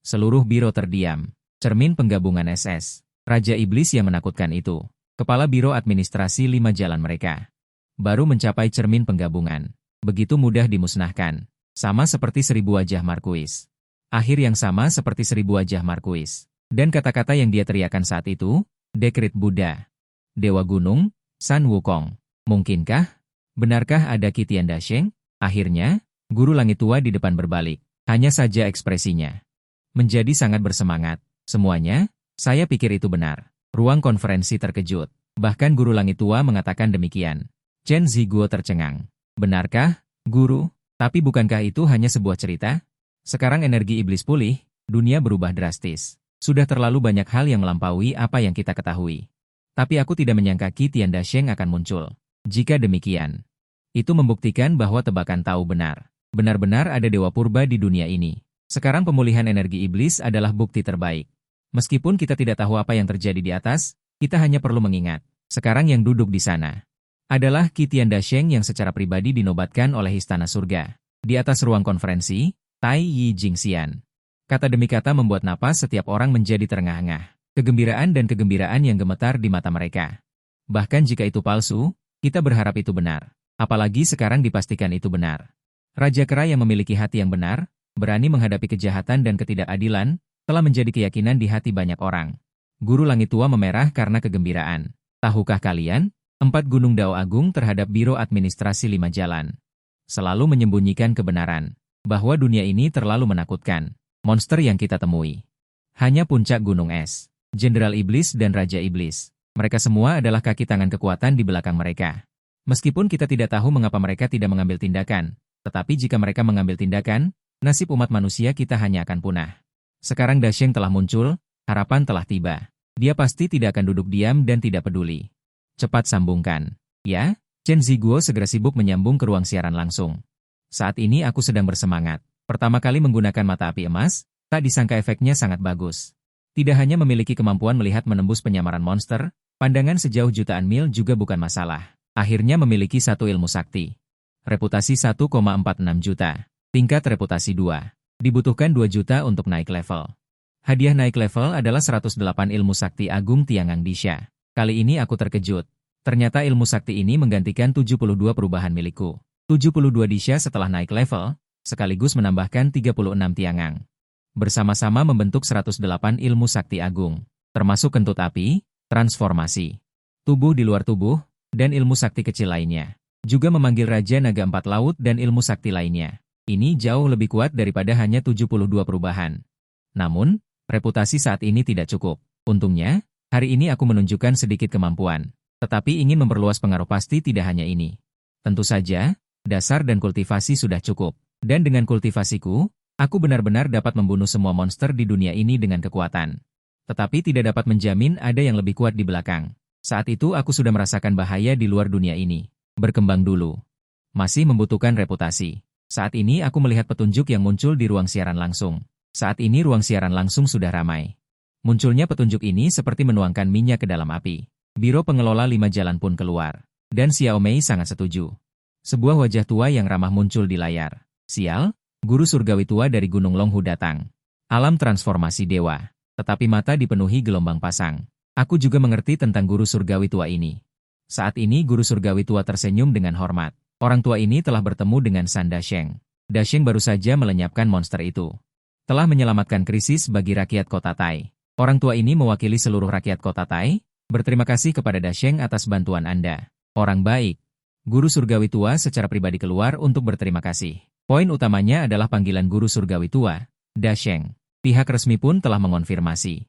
Seluruh biro terdiam. Cermin penggabungan SS. Raja Iblis yang menakutkan itu. Kepala Biro Administrasi 5 Jalan mereka. Baru mencapai cermin penggabungan. Begitu mudah dimusnahkan. Sama seperti 1000 wajah Marquis. Akhir yang sama seperti 1000 wajah Marquis. Dan kata-kata yang dia teriakan saat itu, Dekrit Buddha. Dewa Gunung, San Wukong. Mungkinkah? Benarkah ada Qitian Dasheng? Akhirnya, Guru Langit Tua di depan berbalik. Hanya saja ekspresinya menjadi sangat bersemangat. Semuanya, saya pikir itu benar. Ruang konferensi terkejut. Bahkan Guru Langit Tua mengatakan demikian. Chen Ziguo tercengang. Benarkah, Guru? Tapi bukankah itu hanya sebuah cerita? Sekarang energi iblis pulih, dunia berubah drastis. Sudah terlalu banyak hal yang melampaui apa yang kita ketahui. Tapi aku tidak menyangka Qitian Dasheng akan muncul. Jika demikian, itu membuktikan bahwa tebakan tahu benar. Benar-benar ada dewa purba di dunia ini. Sekarang pemulihan energi iblis adalah bukti terbaik. Meskipun kita tidak tahu apa yang terjadi di atas, kita hanya perlu mengingat. Sekarang yang duduk di sana adalah Qitian Dasheng yang secara pribadi dinobatkan oleh Istana Surga. Di atas ruang konferensi, Tai Yi Jingxian. Kata demi kata membuat napas setiap orang menjadi terengah-engah. Kegembiraan dan kegembiraan yang gemetar di mata mereka. Bahkan jika itu palsu, kita berharap itu benar. Apalagi sekarang dipastikan itu benar. Raja Kera yang memiliki hati yang benar, berani menghadapi kejahatan dan ketidakadilan, telah menjadi keyakinan di hati banyak orang. Guru Langit Tua memerah karena kegembiraan. Tahukah kalian, 4 gunung Dao Agung terhadap Biro Administrasi 5 Jalan. Selalu menyembunyikan kebenaran. Bahwa dunia ini terlalu menakutkan. Monster yang kita temui. Hanya puncak gunung es. Jenderal Iblis dan Raja Iblis. Mereka semua adalah kaki tangan kekuatan di belakang mereka. Meskipun kita tidak tahu mengapa mereka tidak mengambil tindakan, tetapi jika mereka mengambil tindakan, nasib umat manusia kita hanya akan punah. Sekarang Dasheng telah muncul, harapan telah tiba. Dia pasti tidak akan duduk diam dan tidak peduli. Cepat sambungkan. Ya, Chen Ziguo segera sibuk menyambung ke ruang siaran langsung. Saat ini aku sedang bersemangat. Pertama kali menggunakan mata api emas, tak disangka efeknya sangat bagus. Tidak hanya memiliki kemampuan melihat menembus penyamaran monster, pandangan sejauh jutaan mil juga bukan masalah. Akhirnya memiliki satu ilmu sakti. Reputasi 1,46 juta. Tingkat reputasi 2. Dibutuhkan 2 juta untuk naik level. Hadiah naik level adalah 108 ilmu sakti agung Tiangang Disha. Kali ini aku terkejut. Ternyata ilmu sakti ini menggantikan 72 perubahan milikku. 72 Disha setelah naik level, sekaligus menambahkan 36 Tiangang. Bersama-sama membentuk 108 ilmu sakti agung, termasuk kentut api, transformasi, tubuh di luar tubuh, dan ilmu sakti kecil lainnya. Juga memanggil Raja Naga Empat Laut dan ilmu sakti lainnya. Ini jauh lebih kuat daripada hanya 72 perubahan. Namun, reputasi saat ini tidak cukup. Untungnya, hari ini aku menunjukkan sedikit kemampuan. Tetapi ingin memperluas pengaruh pasti tidak hanya ini. Tentu saja, dasar dan kultivasi sudah cukup. Dan dengan kultivasiku, aku benar-benar dapat membunuh semua monster di dunia ini dengan kekuatan. Tetapi tidak dapat menjamin ada yang lebih kuat di belakang. Saat itu aku sudah merasakan bahaya di luar dunia ini. Berkembang dulu. Masih membutuhkan reputasi. Saat ini aku melihat petunjuk yang muncul di ruang siaran langsung. Saat ini ruang siaran langsung sudah ramai. Munculnya petunjuk ini seperti menuangkan minyak ke dalam api. Biro pengelola 5 jalan pun keluar. Dan Xiao Mei sangat setuju. Sebuah wajah tua yang ramah muncul di layar. Sial, guru surgawi tua dari Gunung Longhu datang. Alam transformasi dewa. Tetapi mata dipenuhi gelombang pasang. Aku juga mengerti tentang guru surgawi tua ini. Saat ini guru surgawi tua tersenyum dengan hormat. Orang tua ini telah bertemu dengan San Dasheng. Dasheng baru saja melenyapkan monster itu. Telah menyelamatkan krisis bagi rakyat kota Tai. Orang tua ini mewakili seluruh rakyat kota Tai. Berterima kasih kepada Dasheng atas bantuan Anda. Orang baik. Guru surgawi tua secara pribadi keluar untuk berterima kasih. Poin utamanya adalah panggilan guru surgawi tua, Dasheng. Pihak resmi pun telah mengonfirmasi.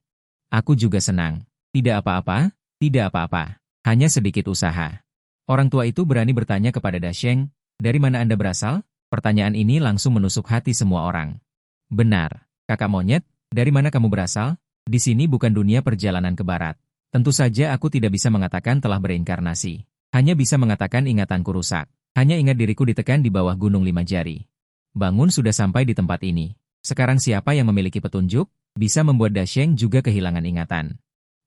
Aku juga senang. Tidak apa-apa, tidak apa-apa. Hanya sedikit usaha. Orang tua itu berani bertanya kepada Dasheng, dari mana Anda berasal? Pertanyaan ini langsung menusuk hati semua orang. Benar, kakak monyet, dari mana kamu berasal? Di sini bukan dunia perjalanan ke barat. Tentu saja aku tidak bisa mengatakan telah bereinkarnasi. Hanya bisa mengatakan ingatanku rusak. Hanya ingat diriku ditekan di bawah gunung 5 jari. Bangun sudah sampai di tempat ini. Sekarang siapa yang memiliki petunjuk, bisa membuat Dasheng juga kehilangan ingatan.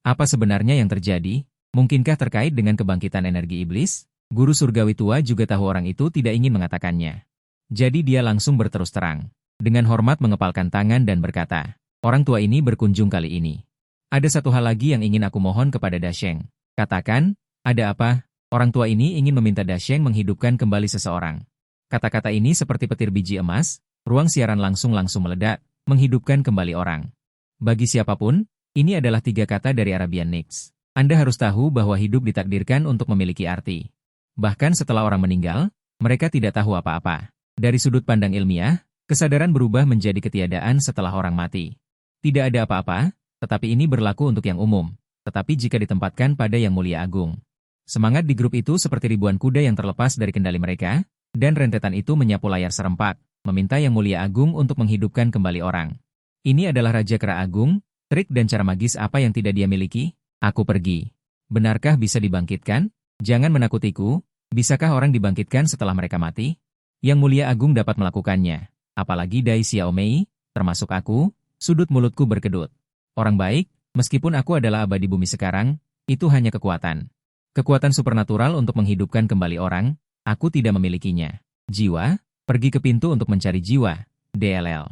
Apa sebenarnya yang terjadi? Mungkinkah terkait dengan kebangkitan energi iblis? Guru surgawi tua juga tahu orang itu tidak ingin mengatakannya. Jadi dia langsung berterus terang. Dengan hormat mengepalkan tangan dan berkata, orang tua ini berkunjung kali ini. Ada satu hal lagi yang ingin aku mohon kepada Dasheng. Katakan, ada apa? Orang tua ini ingin meminta Dasheng menghidupkan kembali seseorang. Kata-kata ini seperti petir biji emas, ruang siaran langsung meledak, menghidupkan kembali orang. Bagi siapapun, ini adalah 3 kata dari Arabian Nights. Anda harus tahu bahwa hidup ditakdirkan untuk memiliki arti. Bahkan setelah orang meninggal, mereka tidak tahu apa-apa. Dari sudut pandang ilmiah, kesadaran berubah menjadi ketiadaan setelah orang mati. Tidak ada apa-apa, tetapi ini berlaku untuk yang umum. Tetapi jika ditempatkan pada yang mulia agung. Semangat di grup itu seperti ribuan kuda yang terlepas dari kendali mereka, dan rentetan itu menyapu layar serempak, meminta yang mulia agung untuk menghidupkan kembali orang. Ini adalah Raja Kera Agung, trik dan cara magis apa yang tidak dia miliki? Aku pergi. Benarkah bisa dibangkitkan? Jangan menakutiku, bisakah orang dibangkitkan setelah mereka mati? Yang mulia agung dapat melakukannya, apalagi Dai Xiao Mei, termasuk aku, sudut mulutku berkedut. Orang baik, meskipun aku adalah abadi bumi sekarang, itu hanya kekuatan. Kekuatan supernatural untuk menghidupkan kembali orang, aku tidak memilikinya. Jiwa, pergi ke pintu untuk mencari jiwa. DLL.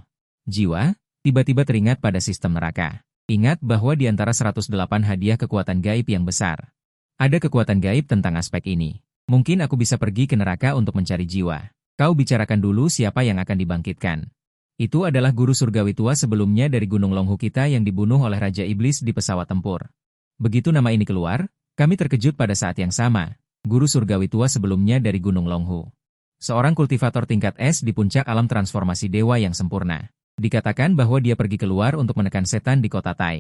Jiwa, tiba-tiba teringat pada sistem neraka. Ingat bahwa di antara 108 hadiah kekuatan gaib yang besar, ada kekuatan gaib tentang aspek ini. Mungkin aku bisa pergi ke neraka untuk mencari jiwa. Kau bicarakan dulu siapa yang akan dibangkitkan. Itu adalah guru surgawi tua sebelumnya dari Gunung Longhu kita yang dibunuh oleh Raja Iblis di pesawat tempur. Begitu nama ini keluar, kami terkejut pada saat yang sama. Guru surgawi tua sebelumnya dari Gunung Longhu. Seorang kultivator tingkat S di puncak alam transformasi dewa yang sempurna. Dikatakan bahwa dia pergi keluar untuk menekan setan di kota Tai.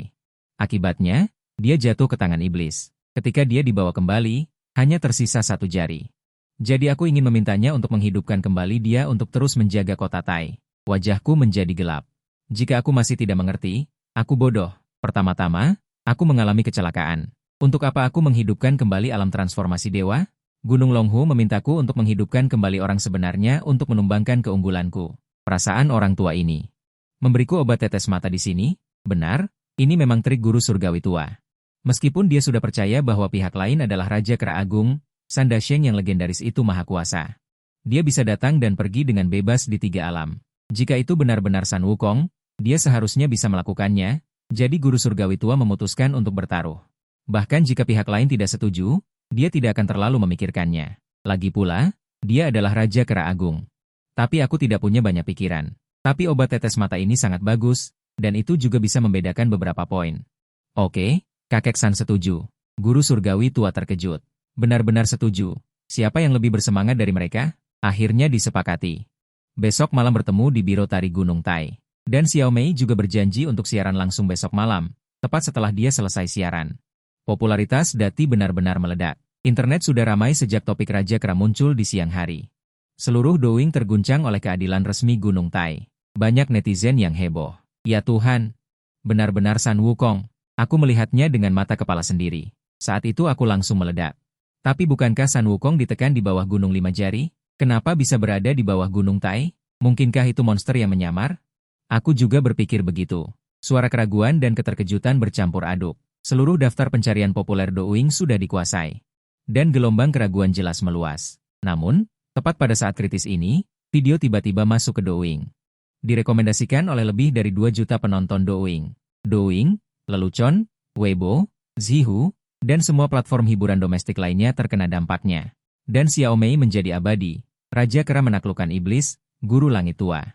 Akibatnya, dia jatuh ke tangan iblis. Ketika dia dibawa kembali, hanya tersisa 1 jari. Jadi aku ingin memintanya untuk menghidupkan kembali dia untuk terus menjaga kota Tai. Wajahku menjadi gelap. Jika aku masih tidak mengerti, aku bodoh. Pertama-tama, aku mengalami kecelakaan. Untuk apa aku menghidupkan kembali alam transformasi dewa? Gunung Longhu memintaku untuk menghidupkan kembali orang sebenarnya untuk menumbangkan keunggulanku. Perasaan orang tua ini. Memberiku obat tetes mata di sini? Benar, ini memang trik guru surgawi tua. Meskipun dia sudah percaya bahwa pihak lain adalah Raja Kera Agung, San Dasheng yang legendaris itu maha kuasa. Dia bisa datang dan pergi dengan bebas di 3 alam. Jika itu benar-benar San Wukong, dia seharusnya bisa melakukannya, jadi guru surgawi tua memutuskan untuk bertaruh. Bahkan jika pihak lain tidak setuju, dia tidak akan terlalu memikirkannya. Lagi pula, dia adalah Raja Kera Agung. Tapi aku tidak punya banyak pikiran. Tapi obat tetes mata ini sangat bagus, dan itu juga bisa membedakan beberapa poin. Oke, kakek San setuju. Guru surgawi tua terkejut. Benar-benar setuju. Siapa yang lebih bersemangat dari mereka? Akhirnya disepakati. Besok malam bertemu di Biro Tari Gunung Tai. Dan Xiao Mei juga berjanji untuk siaran langsung besok malam, tepat setelah dia selesai siaran. Popularitas Dati benar-benar meledak. Internet sudah ramai sejak topik Raja Kera muncul di siang hari. Seluruh Doing terguncang oleh keadilan resmi Gunung Tai. Banyak netizen yang heboh. Ya Tuhan, benar-benar San Wukong. Aku melihatnya dengan mata kepala sendiri. Saat itu aku langsung meledak. Tapi bukankah San Wukong ditekan di bawah Gunung Lima Jari? Kenapa bisa berada di bawah Gunung Tai? Mungkinkah itu monster yang menyamar? Aku juga berpikir begitu. Suara keraguan dan keterkejutan bercampur aduk. Seluruh daftar pencarian populer Doing sudah dikuasai. Dan gelombang keraguan jelas meluas. Namun, tepat pada saat kritis ini, video tiba-tiba masuk ke Doing. Direkomendasikan oleh lebih dari 2 juta penonton Doing. Doing, Lelucon, Weibo, Zhihu, dan semua platform hiburan domestik lainnya terkena dampaknya. Dan Xiao Mei menjadi abadi. Raja Kera menaklukkan iblis, guru langit tua.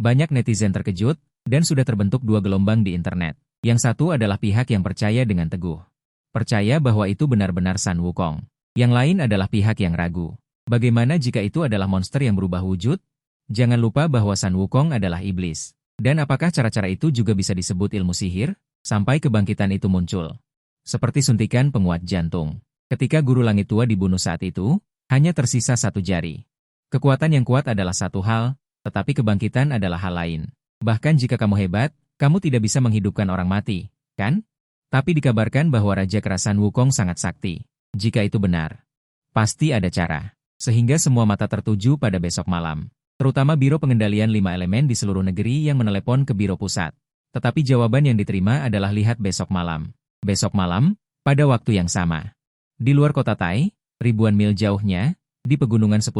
Banyak netizen terkejut, dan sudah terbentuk 2 gelombang di internet. Yang satu adalah pihak yang percaya dengan teguh. Percaya bahwa itu benar-benar San Wukong. Yang lain adalah pihak yang ragu. Bagaimana jika itu adalah monster yang berubah wujud? Jangan lupa bahwa San Wukong adalah iblis. Dan apakah cara-cara itu juga bisa disebut ilmu sihir? Sampai kebangkitan itu muncul. Seperti suntikan penguat jantung. Ketika guru langit tua dibunuh saat itu, hanya tersisa 1 jari. Kekuatan yang kuat adalah satu hal, tetapi kebangkitan adalah hal lain. Bahkan jika kamu hebat, kamu tidak bisa menghidupkan orang mati, kan? Tapi dikabarkan bahwa Raja Kera San Wukong sangat sakti. Jika itu benar, pasti ada cara. Sehingga semua mata tertuju pada besok malam. Terutama Biro Pengendalian 5 Elemen di seluruh negeri yang menelepon ke Biro Pusat. Tetapi jawaban yang diterima adalah lihat besok malam. Besok malam, pada waktu yang sama. Di luar kota Tai, ribuan mil jauhnya, di pegunungan 10.000,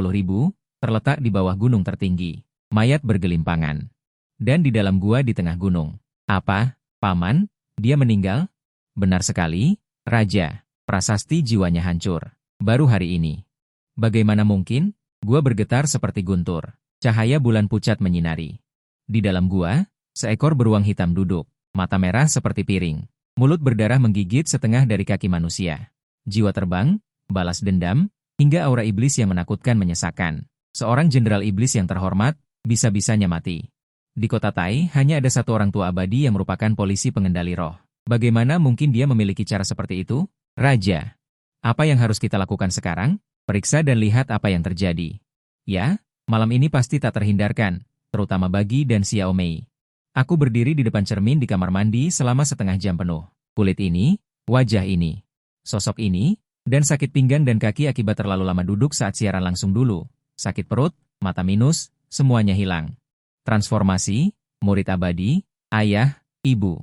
terletak di bawah gunung tertinggi. Mayat bergelimpangan. Dan di dalam gua di tengah gunung. Apa, Paman? Dia meninggal? Benar sekali, Raja. Prasasti jiwanya hancur. Baru hari ini. Bagaimana mungkin? Gua bergetar seperti guntur. Cahaya bulan pucat menyinari. Di dalam gua, seekor beruang hitam duduk. Mata merah seperti piring. Mulut berdarah menggigit setengah dari kaki manusia. Jiwa terbang, balas dendam, hingga aura iblis yang menakutkan menyesakkan. Seorang jenderal iblis yang terhormat, bisa-bisanya mati. Di kota Tai, hanya ada 1 orang tua abadi yang merupakan polisi pengendali roh. Bagaimana mungkin dia memiliki cara seperti itu? Raja, apa yang harus kita lakukan sekarang? Periksa dan lihat apa yang terjadi. Ya, malam ini pasti tak terhindarkan, terutama bagi dan Xiao Mei. Aku berdiri di depan cermin di kamar mandi selama setengah jam penuh. Kulit ini, wajah ini, sosok ini, dan sakit pinggang dan kaki akibat terlalu lama duduk saat siaran langsung dulu. Sakit perut, mata minus, semuanya hilang. Transformasi, murid abadi, ayah, ibu.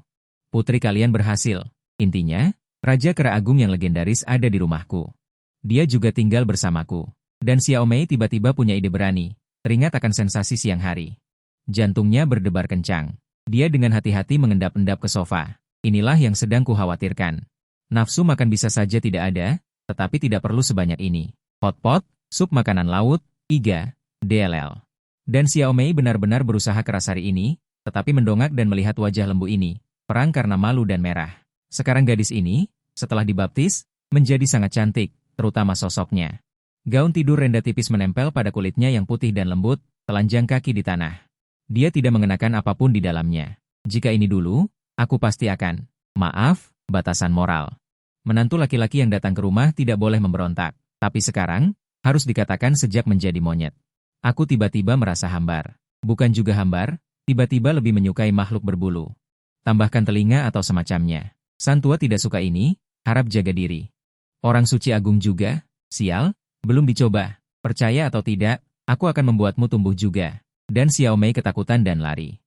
Putri kalian berhasil. Intinya, Raja Kera Agung yang legendaris ada di rumahku. Dia juga tinggal bersamaku. Dan Xiao Mei tiba-tiba punya ide berani. Teringat akan sensasi siang hari. Jantungnya berdebar kencang. Dia dengan hati-hati mengendap-endap ke sofa. Inilah yang sedang kukhawatirkan. Nafsu makan bisa saja tidak ada, tetapi tidak perlu sebanyak ini. Hotpot, sup makanan laut, iga, DLL. Dan Xiao Mei benar-benar berusaha keras hari ini, tetapi mendongak dan melihat wajah lembu ini, perang karena malu dan merah. Sekarang gadis ini, setelah dibaptis, menjadi sangat cantik, terutama sosoknya. Gaun tidur renda tipis menempel pada kulitnya yang putih dan lembut, telanjang kaki di tanah. Dia tidak mengenakan apapun di dalamnya. Jika ini dulu, aku pasti akan. Maaf, batasan moral. Menantu laki-laki yang datang ke rumah tidak boleh memberontak. Tapi sekarang, harus dikatakan sejak menjadi monyet. Aku tiba-tiba merasa hambar. Bukan juga hambar, tiba-tiba lebih menyukai makhluk berbulu. Tambahkan telinga atau semacamnya. Sang tua tidak suka ini, harap jaga diri. Orang suci agung juga, sial, Belum dicoba. Percaya atau tidak, aku akan membuatmu tumbuh juga. Dan Xiao Mei ketakutan dan lari.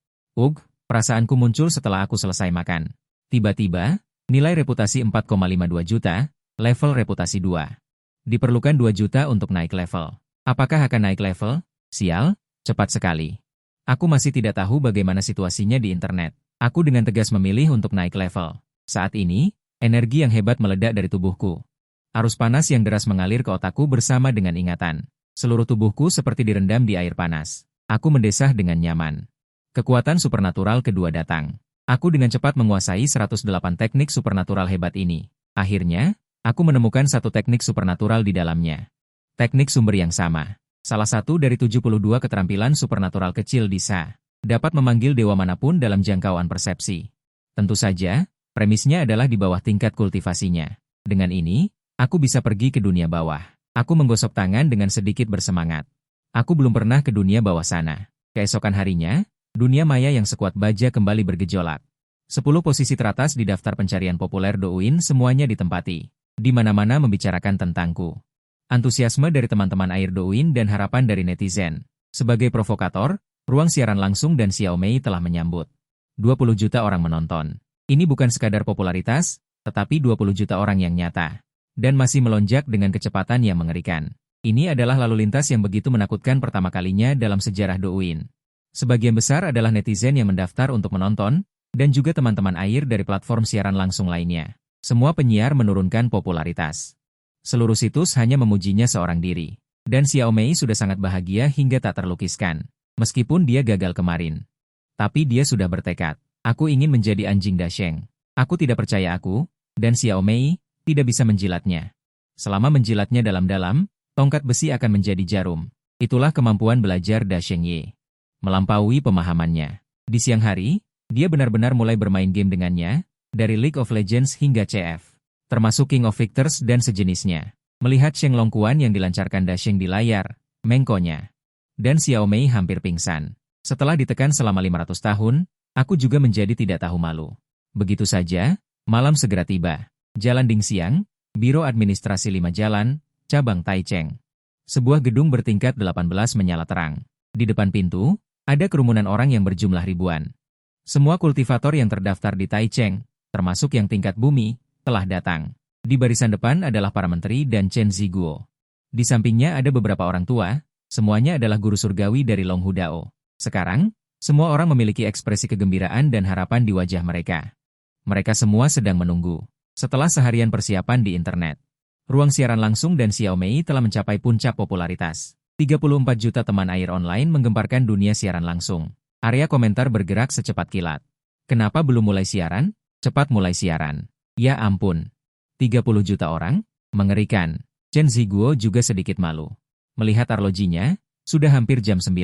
Perasaanku muncul setelah aku selesai makan. Tiba-tiba, nilai reputasi 4,52 juta, level reputasi 2. Diperlukan 2 juta untuk naik level. Apakah akan naik level? Sial, cepat sekali. Aku masih tidak tahu bagaimana situasinya di internet. Aku dengan tegas memilih untuk naik level. Saat ini, energi yang hebat meledak dari tubuhku. Arus panas yang deras mengalir ke otakku bersama dengan ingatan. Seluruh tubuhku seperti direndam di air panas. Aku mendesah dengan nyaman. Kekuatan supernatural kedua datang. Aku dengan cepat menguasai 108 teknik supernatural hebat ini. Akhirnya, aku menemukan satu teknik supernatural di dalamnya. Teknik sumber yang sama. Salah satu dari 72 keterampilan supernatural kecil di Sa. Dapat memanggil dewa manapun dalam jangkauan persepsi. Tentu saja, premisnya adalah di bawah tingkat kultivasinya. Dengan ini, aku bisa pergi ke dunia bawah. Aku menggosok tangan dengan sedikit bersemangat. Aku belum pernah ke dunia bawah sana. Keesokan harinya, dunia maya yang sekuat baja kembali bergejolak. 10 posisi teratas di daftar pencarian populer Douyin semuanya ditempati. Di mana-mana membicarakan tentangku. Antusiasme dari teman-teman air Douyin dan harapan dari netizen. Sebagai provokator, ruang siaran langsung dan Xiao Mei telah menyambut. 20 juta orang menonton. Ini bukan sekadar popularitas, tetapi 20 juta orang yang nyata. Dan masih melonjak dengan kecepatan yang mengerikan. Ini adalah lalu lintas yang begitu menakutkan pertama kalinya dalam sejarah Douyin. Sebagian besar adalah netizen yang mendaftar untuk menonton, dan juga teman-teman air dari platform siaran langsung lainnya. Semua penyiar menurunkan popularitas. Seluruh situs hanya memujinya seorang diri. Dan Xiao Mei sudah sangat bahagia hingga tak terlukiskan. Meskipun dia gagal kemarin. Tapi dia sudah bertekad. Aku ingin menjadi anjing Dasheng. Aku tidak percaya dan Xiao Mei, tidak bisa menjilatnya. Selama menjilatnya dalam-dalam, tongkat besi akan menjadi jarum. Itulah kemampuan belajar Dasheng Ye. Melampaui pemahamannya. Di siang hari, dia benar-benar mulai bermain game dengannya, dari League of Legends hingga CF, termasuk King of Fighters dan sejenisnya. Melihat Sheng Longquan yang dilancarkan Dasheng di layar, mengkonya. Dan Xiao Mei hampir pingsan. Setelah ditekan selama 500 tahun, aku juga menjadi tidak tahu malu. Begitu saja, malam segera tiba. Jalan Dingxiang, Biro Administrasi 5 Jalan, Cabang Taicheng. Sebuah gedung bertingkat 18 menyala terang. Di depan pintu, ada kerumunan orang yang berjumlah ribuan. Semua kultivator yang terdaftar di Taicheng, termasuk yang tingkat bumi, telah datang. Di barisan depan adalah para menteri dan Chen Ziguo. Di sampingnya ada beberapa orang tua, semuanya adalah guru surgawi dari Long Hudao. Sekarang, semua orang memiliki ekspresi kegembiraan dan harapan di wajah mereka. Mereka semua sedang menunggu. Setelah seharian persiapan di internet, ruang siaran langsung dan Xiao Mei telah mencapai puncak popularitas. 34 juta teman air online menggemparkan dunia siaran langsung. Area komentar bergerak secepat kilat. Kenapa belum mulai siaran? Cepat mulai siaran. Ya ampun. 30 juta orang? Mengerikan. Chen Ziguo juga sedikit malu. Melihat arlojinya, sudah hampir jam 9.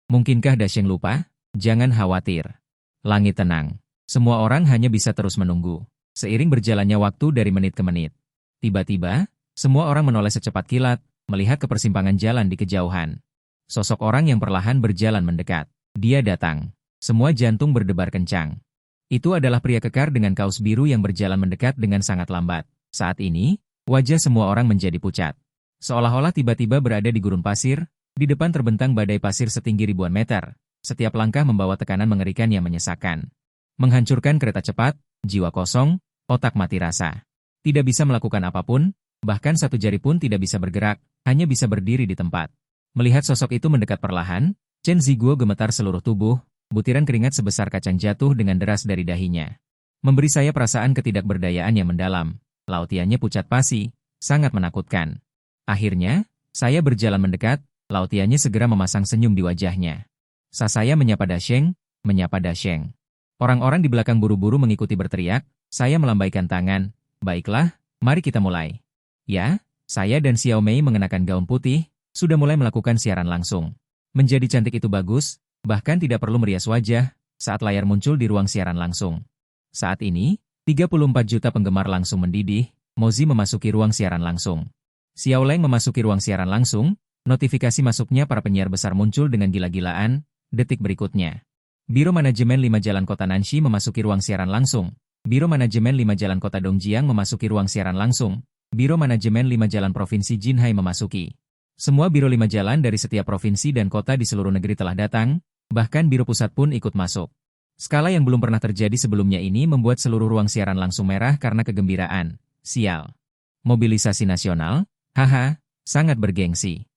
Mungkinkah Dasheng lupa? Jangan khawatir. Langit tenang. Semua orang hanya bisa terus menunggu. Seiring berjalannya waktu dari menit ke menit. Tiba-tiba, semua orang menoleh secepat kilat, melihat ke persimpangan jalan di kejauhan. Sosok orang yang perlahan berjalan mendekat. Dia datang. Semua jantung berdebar kencang. Itu adalah pria kekar dengan kaos biru yang berjalan mendekat dengan sangat lambat. Saat ini, wajah semua orang menjadi pucat. Seolah-olah tiba-tiba berada di gurun pasir, di depan terbentang badai pasir setinggi ribuan meter. Setiap langkah membawa tekanan mengerikan yang menyesakkan. Menghancurkan kereta cepat, jiwa kosong, otak mati rasa. Tidak bisa melakukan apapun, bahkan satu jari pun tidak bisa bergerak, hanya bisa berdiri di tempat. Melihat sosok itu mendekat perlahan, Chen Ziguo gemetar seluruh tubuh, butiran keringat sebesar kacang jatuh dengan deras dari dahinya. Memberi saya perasaan ketidakberdayaan yang mendalam. Lautiannya pucat pasi, sangat menakutkan. Akhirnya, saya berjalan mendekat, lautiannya segera memasang senyum di wajahnya. Saya menyapa Dasheng, menyapa Dasheng. Orang-orang di belakang buru-buru mengikuti berteriak, saya melambaikan tangan, baiklah, mari kita mulai. Ya, saya dan Xiao Mei mengenakan gaun putih, sudah mulai melakukan siaran langsung. Menjadi cantik itu bagus, bahkan tidak perlu merias wajah, saat layar muncul di ruang siaran langsung. Saat ini, 34 juta penggemar langsung mendidih, Mozi memasuki ruang siaran langsung. Xiao Leng memasuki ruang siaran langsung, notifikasi masuknya para penyiar besar muncul dengan gila-gilaan, detik berikutnya. Biro Manajemen 5 Jalan Kota Nanxi memasuki ruang siaran langsung. Biro Manajemen 5 Jalan Kota Dongjiang memasuki ruang siaran langsung. Biro Manajemen 5 Jalan Provinsi Jinhai memasuki. Semua biro 5 jalan dari setiap provinsi dan kota di seluruh negeri telah datang, bahkan biro pusat pun ikut masuk. Skala yang belum pernah terjadi sebelumnya ini membuat seluruh ruang siaran langsung merah karena kegembiraan. Sial. Mobilisasi nasional? Haha, sangat bergengsi.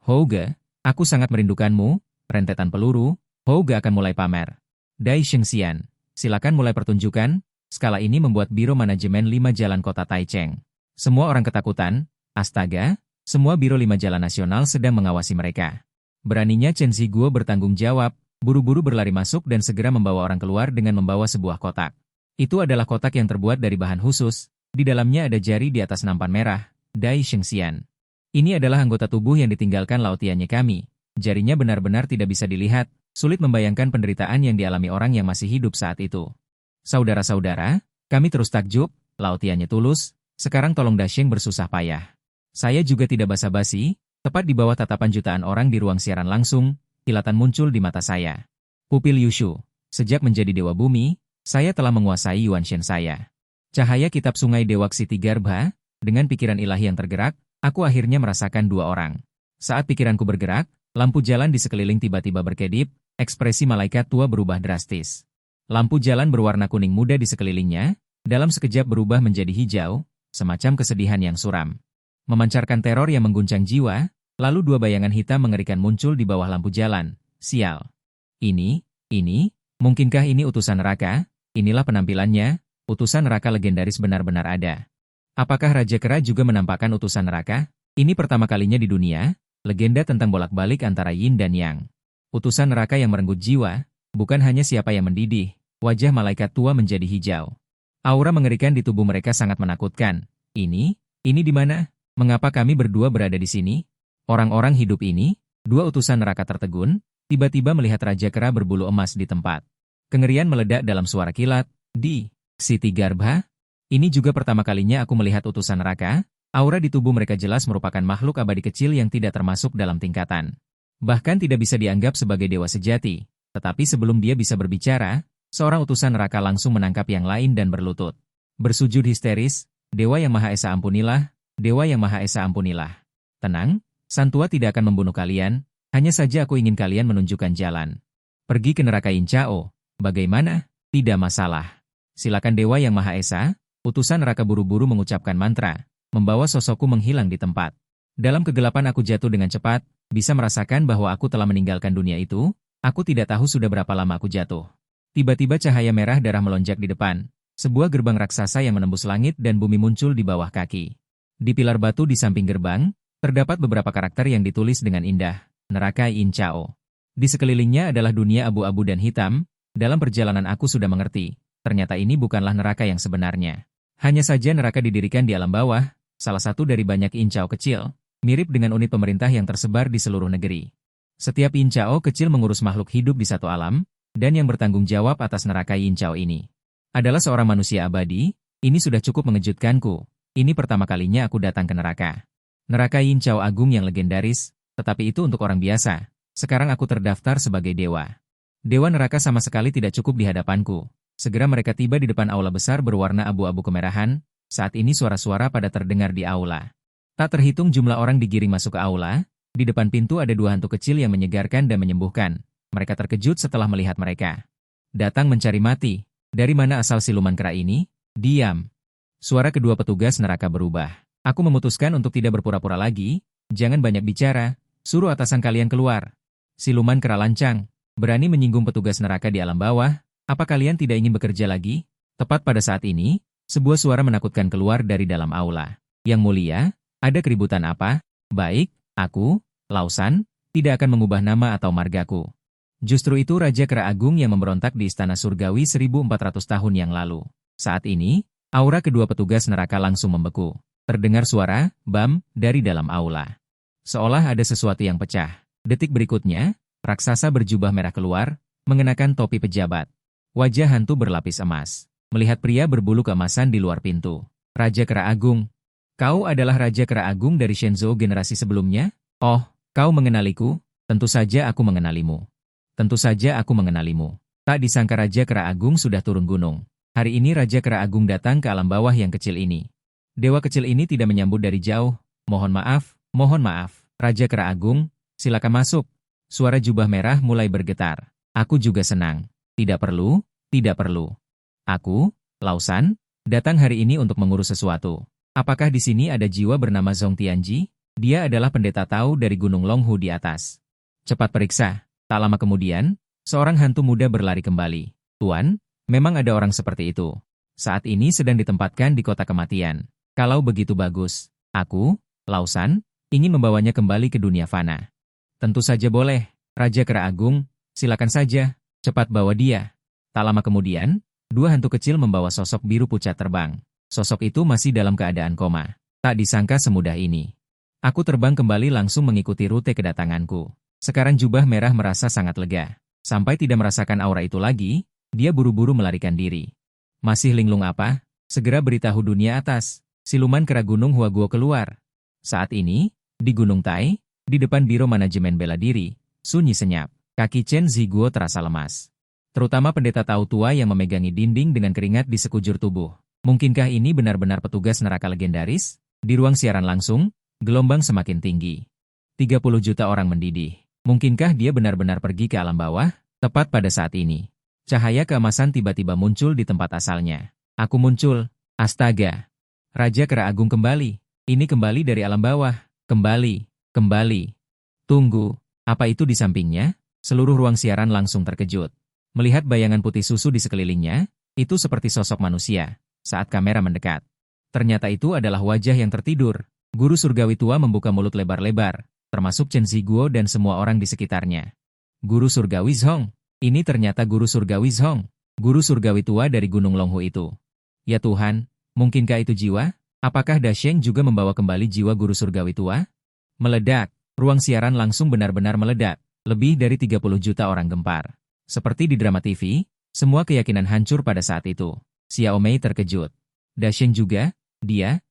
Houge, aku sangat merindukanmu, rentetan peluru, Houge akan mulai pamer. Dai Shengxian, silakan mulai pertunjukan. Skala ini membuat Biro Manajemen 5 Jalan Kota Taichung. Semua orang ketakutan, astaga, semua Biro 5 Jalan Nasional sedang mengawasi mereka. Beraninya Chen Ziguo bertanggung jawab, buru-buru berlari masuk dan segera membawa orang keluar dengan membawa sebuah kotak. Itu adalah kotak yang terbuat dari bahan khusus, di dalamnya ada jari di atas nampan merah, Dai Shengxian. Ini adalah anggota tubuh yang ditinggalkan lautiannya kami. Jarinya benar-benar tidak bisa dilihat, sulit membayangkan penderitaan yang dialami orang yang masih hidup saat itu. Saudara-saudara, kami terus takjub, lautiannya tulus, sekarang tolong Dasheng bersusah payah. Saya juga tidak basa-basi, tepat di bawah tatapan jutaan orang di ruang siaran langsung, kilatan muncul di mata saya. Pupil Yushu, sejak menjadi Dewa Bumi, saya telah menguasai Yuan Shen saya. Cahaya kitab sungai Dewa Ksiti Garbha, dengan pikiran ilahi yang tergerak, aku akhirnya merasakan dua orang. Saat pikiranku bergerak, lampu jalan di sekeliling tiba-tiba berkedip, ekspresi malaikat tua berubah drastis. Lampu jalan berwarna kuning muda di sekelilingnya, dalam sekejap berubah menjadi hijau, semacam kesedihan yang suram. Memancarkan teror yang mengguncang jiwa, lalu dua bayangan hitam mengerikan muncul di bawah lampu jalan. Sial. Ini, mungkinkah ini utusan neraka? Inilah penampilannya, utusan neraka legendaris benar-benar ada. Apakah Raja Kera juga menampakkan utusan neraka? Ini pertama kalinya di dunia, legenda tentang bolak-balik antara Yin dan Yang. Utusan neraka yang merenggut jiwa, bukan hanya siapa yang mendidih, wajah malaikat tua menjadi hijau. Aura mengerikan di tubuh mereka sangat menakutkan. Ini di mana? Mengapa kami berdua berada di sini? Orang-orang hidup ini, dua utusan neraka tertegun, tiba-tiba melihat Raja Kera berbulu emas di tempat. Kengerian meledak dalam suara kilat, di Ksiti Garbha. Ini juga pertama kalinya aku melihat utusan neraka, aura di tubuh mereka jelas merupakan makhluk abadi kecil yang tidak termasuk dalam tingkatan. Bahkan tidak bisa dianggap sebagai dewa sejati, tetapi sebelum dia bisa berbicara, seorang utusan neraka langsung menangkap yang lain dan berlutut. Bersujud histeris, Dewa Yang Maha Esa ampunilah, Dewa Yang Maha Esa ampunilah. Tenang, Sang Tua tidak akan membunuh kalian, hanya saja aku ingin kalian menunjukkan jalan. Pergi ke neraka Yin Chao, bagaimana? Tidak masalah. Silakan Dewa Yang Maha Esa. Utusan neraka buru-buru mengucapkan mantra, membawa sosokku menghilang di tempat. Dalam kegelapan aku jatuh dengan cepat, bisa merasakan bahwa aku telah meninggalkan dunia itu, aku tidak tahu sudah berapa lama aku jatuh. Tiba-tiba cahaya merah darah melonjak di depan, sebuah gerbang raksasa yang menembus langit dan bumi muncul di bawah kaki. Di pilar batu di samping gerbang, terdapat beberapa karakter yang ditulis dengan indah, Neraka Yin Chao. Di sekelilingnya adalah dunia abu-abu dan hitam, dalam perjalanan aku sudah mengerti, ternyata ini bukanlah neraka yang sebenarnya. Hanya saja neraka didirikan di alam bawah, salah satu dari banyak Yin Chao kecil, mirip dengan unit pemerintah yang tersebar di seluruh negeri. Setiap Yin Chao kecil mengurus makhluk hidup di satu alam, dan yang bertanggung jawab atas neraka Yin Chao ini adalah seorang manusia abadi. Ini sudah cukup mengejutkanku. Ini pertama kalinya aku datang ke neraka. Neraka Yin Chao agung yang legendaris, tetapi itu untuk orang biasa. Sekarang aku terdaftar sebagai dewa. Dewa neraka sama sekali tidak cukup di hadapanku. Segera mereka tiba di depan aula besar berwarna abu-abu kemerahan. Saat ini suara-suara pada terdengar di aula. Tak terhitung jumlah orang digiring masuk ke aula. Di depan pintu ada dua hantu kecil yang menyegarkan dan menyembuhkan. Mereka terkejut setelah melihat mereka. Datang mencari mati. Dari mana asal siluman kera ini? Diam. Suara kedua petugas neraka berubah. Aku memutuskan untuk tidak berpura-pura lagi. Jangan banyak bicara. Suruh atasan kalian keluar. Siluman kera lancang. Berani menyinggung petugas neraka di alam bawah. Apa kalian tidak ingin bekerja lagi? Tepat pada saat ini, sebuah suara menakutkan keluar dari dalam aula. Yang mulia, ada keributan apa? Baik, aku, Lausan, tidak akan mengubah nama atau margaku. Justru itu Raja Kera Agung yang memberontak di Istana Surgawi 1400 tahun yang lalu. Saat ini, aura kedua petugas neraka langsung membeku. Terdengar suara, bam, dari dalam aula. Seolah ada sesuatu yang pecah. Detik berikutnya, raksasa berjubah merah keluar, mengenakan topi pejabat. Wajah hantu berlapis emas. Melihat pria berbulu keemasan di luar pintu. Raja Kera Agung. Kau adalah Raja Kera Agung dari Shenzhou generasi sebelumnya? Oh, kau mengenaliku? Tentu saja aku mengenalimu. Tentu saja aku mengenalimu. Tak disangka Raja Kera Agung sudah turun gunung. Hari ini Raja Kera Agung datang ke alam bawah yang kecil ini. Dewa kecil ini tidak menyambut dari jauh. Mohon maaf, Raja Kera Agung, silakan masuk. Suara jubah merah mulai bergetar. Aku juga senang. Tidak perlu. Aku, Lausan, datang hari ini untuk mengurus sesuatu. Apakah di sini ada jiwa bernama Zhong Tianji? Dia adalah pendeta Tao dari Gunung Longhu di atas. Cepat periksa. Tak lama kemudian, seorang hantu muda berlari kembali. Tuan, memang ada orang seperti itu. Saat ini sedang ditempatkan di kota kematian. Kalau begitu bagus, aku, Lausan, ingin membawanya kembali ke dunia fana. Tentu saja boleh, Raja Kera Agung, silakan saja, cepat bawa dia. Tak lama kemudian, dua hantu kecil membawa sosok biru pucat terbang. Sosok itu masih dalam keadaan koma. Tak disangka semudah ini. Aku terbang kembali langsung mengikuti rute kedatanganku. Sekarang jubah merah merasa sangat lega. Sampai tidak merasakan aura itu lagi, dia buru-buru melarikan diri. Masih linglung apa? Segera beritahu dunia atas. Siluman kera Gunung Huaguo keluar. Saat ini, di Gunung Tai, di depan Biro Manajemen Bela Diri, sunyi senyap. Kaki Chen Ziguo terasa lemas. Terutama pendeta Tao tua yang memegangi dinding dengan keringat di sekujur tubuh. Mungkinkah ini benar-benar petugas neraka legendaris? Di ruang siaran langsung, gelombang semakin tinggi. 30 juta orang mendidih. Mungkinkah dia benar-benar pergi ke alam bawah? Tepat pada saat ini. Cahaya keemasan tiba-tiba muncul di tempat asalnya. Aku muncul. Astaga. Raja Kera Agung kembali. Ini kembali dari alam bawah. Kembali. Tunggu. Apa itu di sampingnya? Seluruh ruang siaran langsung terkejut. Melihat bayangan putih susu di sekelilingnya, itu seperti sosok manusia. Saat kamera mendekat. Ternyata itu adalah wajah yang tertidur. Guru surgawi tua membuka mulut lebar-lebar, termasuk Chen Ziguo dan semua orang di sekitarnya. Guru surgawi Zhong. Ini ternyata guru surgawi Zhong. Guru surgawi tua dari Gunung Longhu itu. Ya Tuhan, mungkinkah itu jiwa? Apakah Dasheng juga membawa kembali jiwa guru surgawi tua? Meledak. Ruang siaran langsung benar-benar meledak. Lebih dari 30 juta orang gempar. Seperti di drama TV, semua keyakinan hancur pada saat itu. Xiao Mei terkejut. Dasheng juga? Dia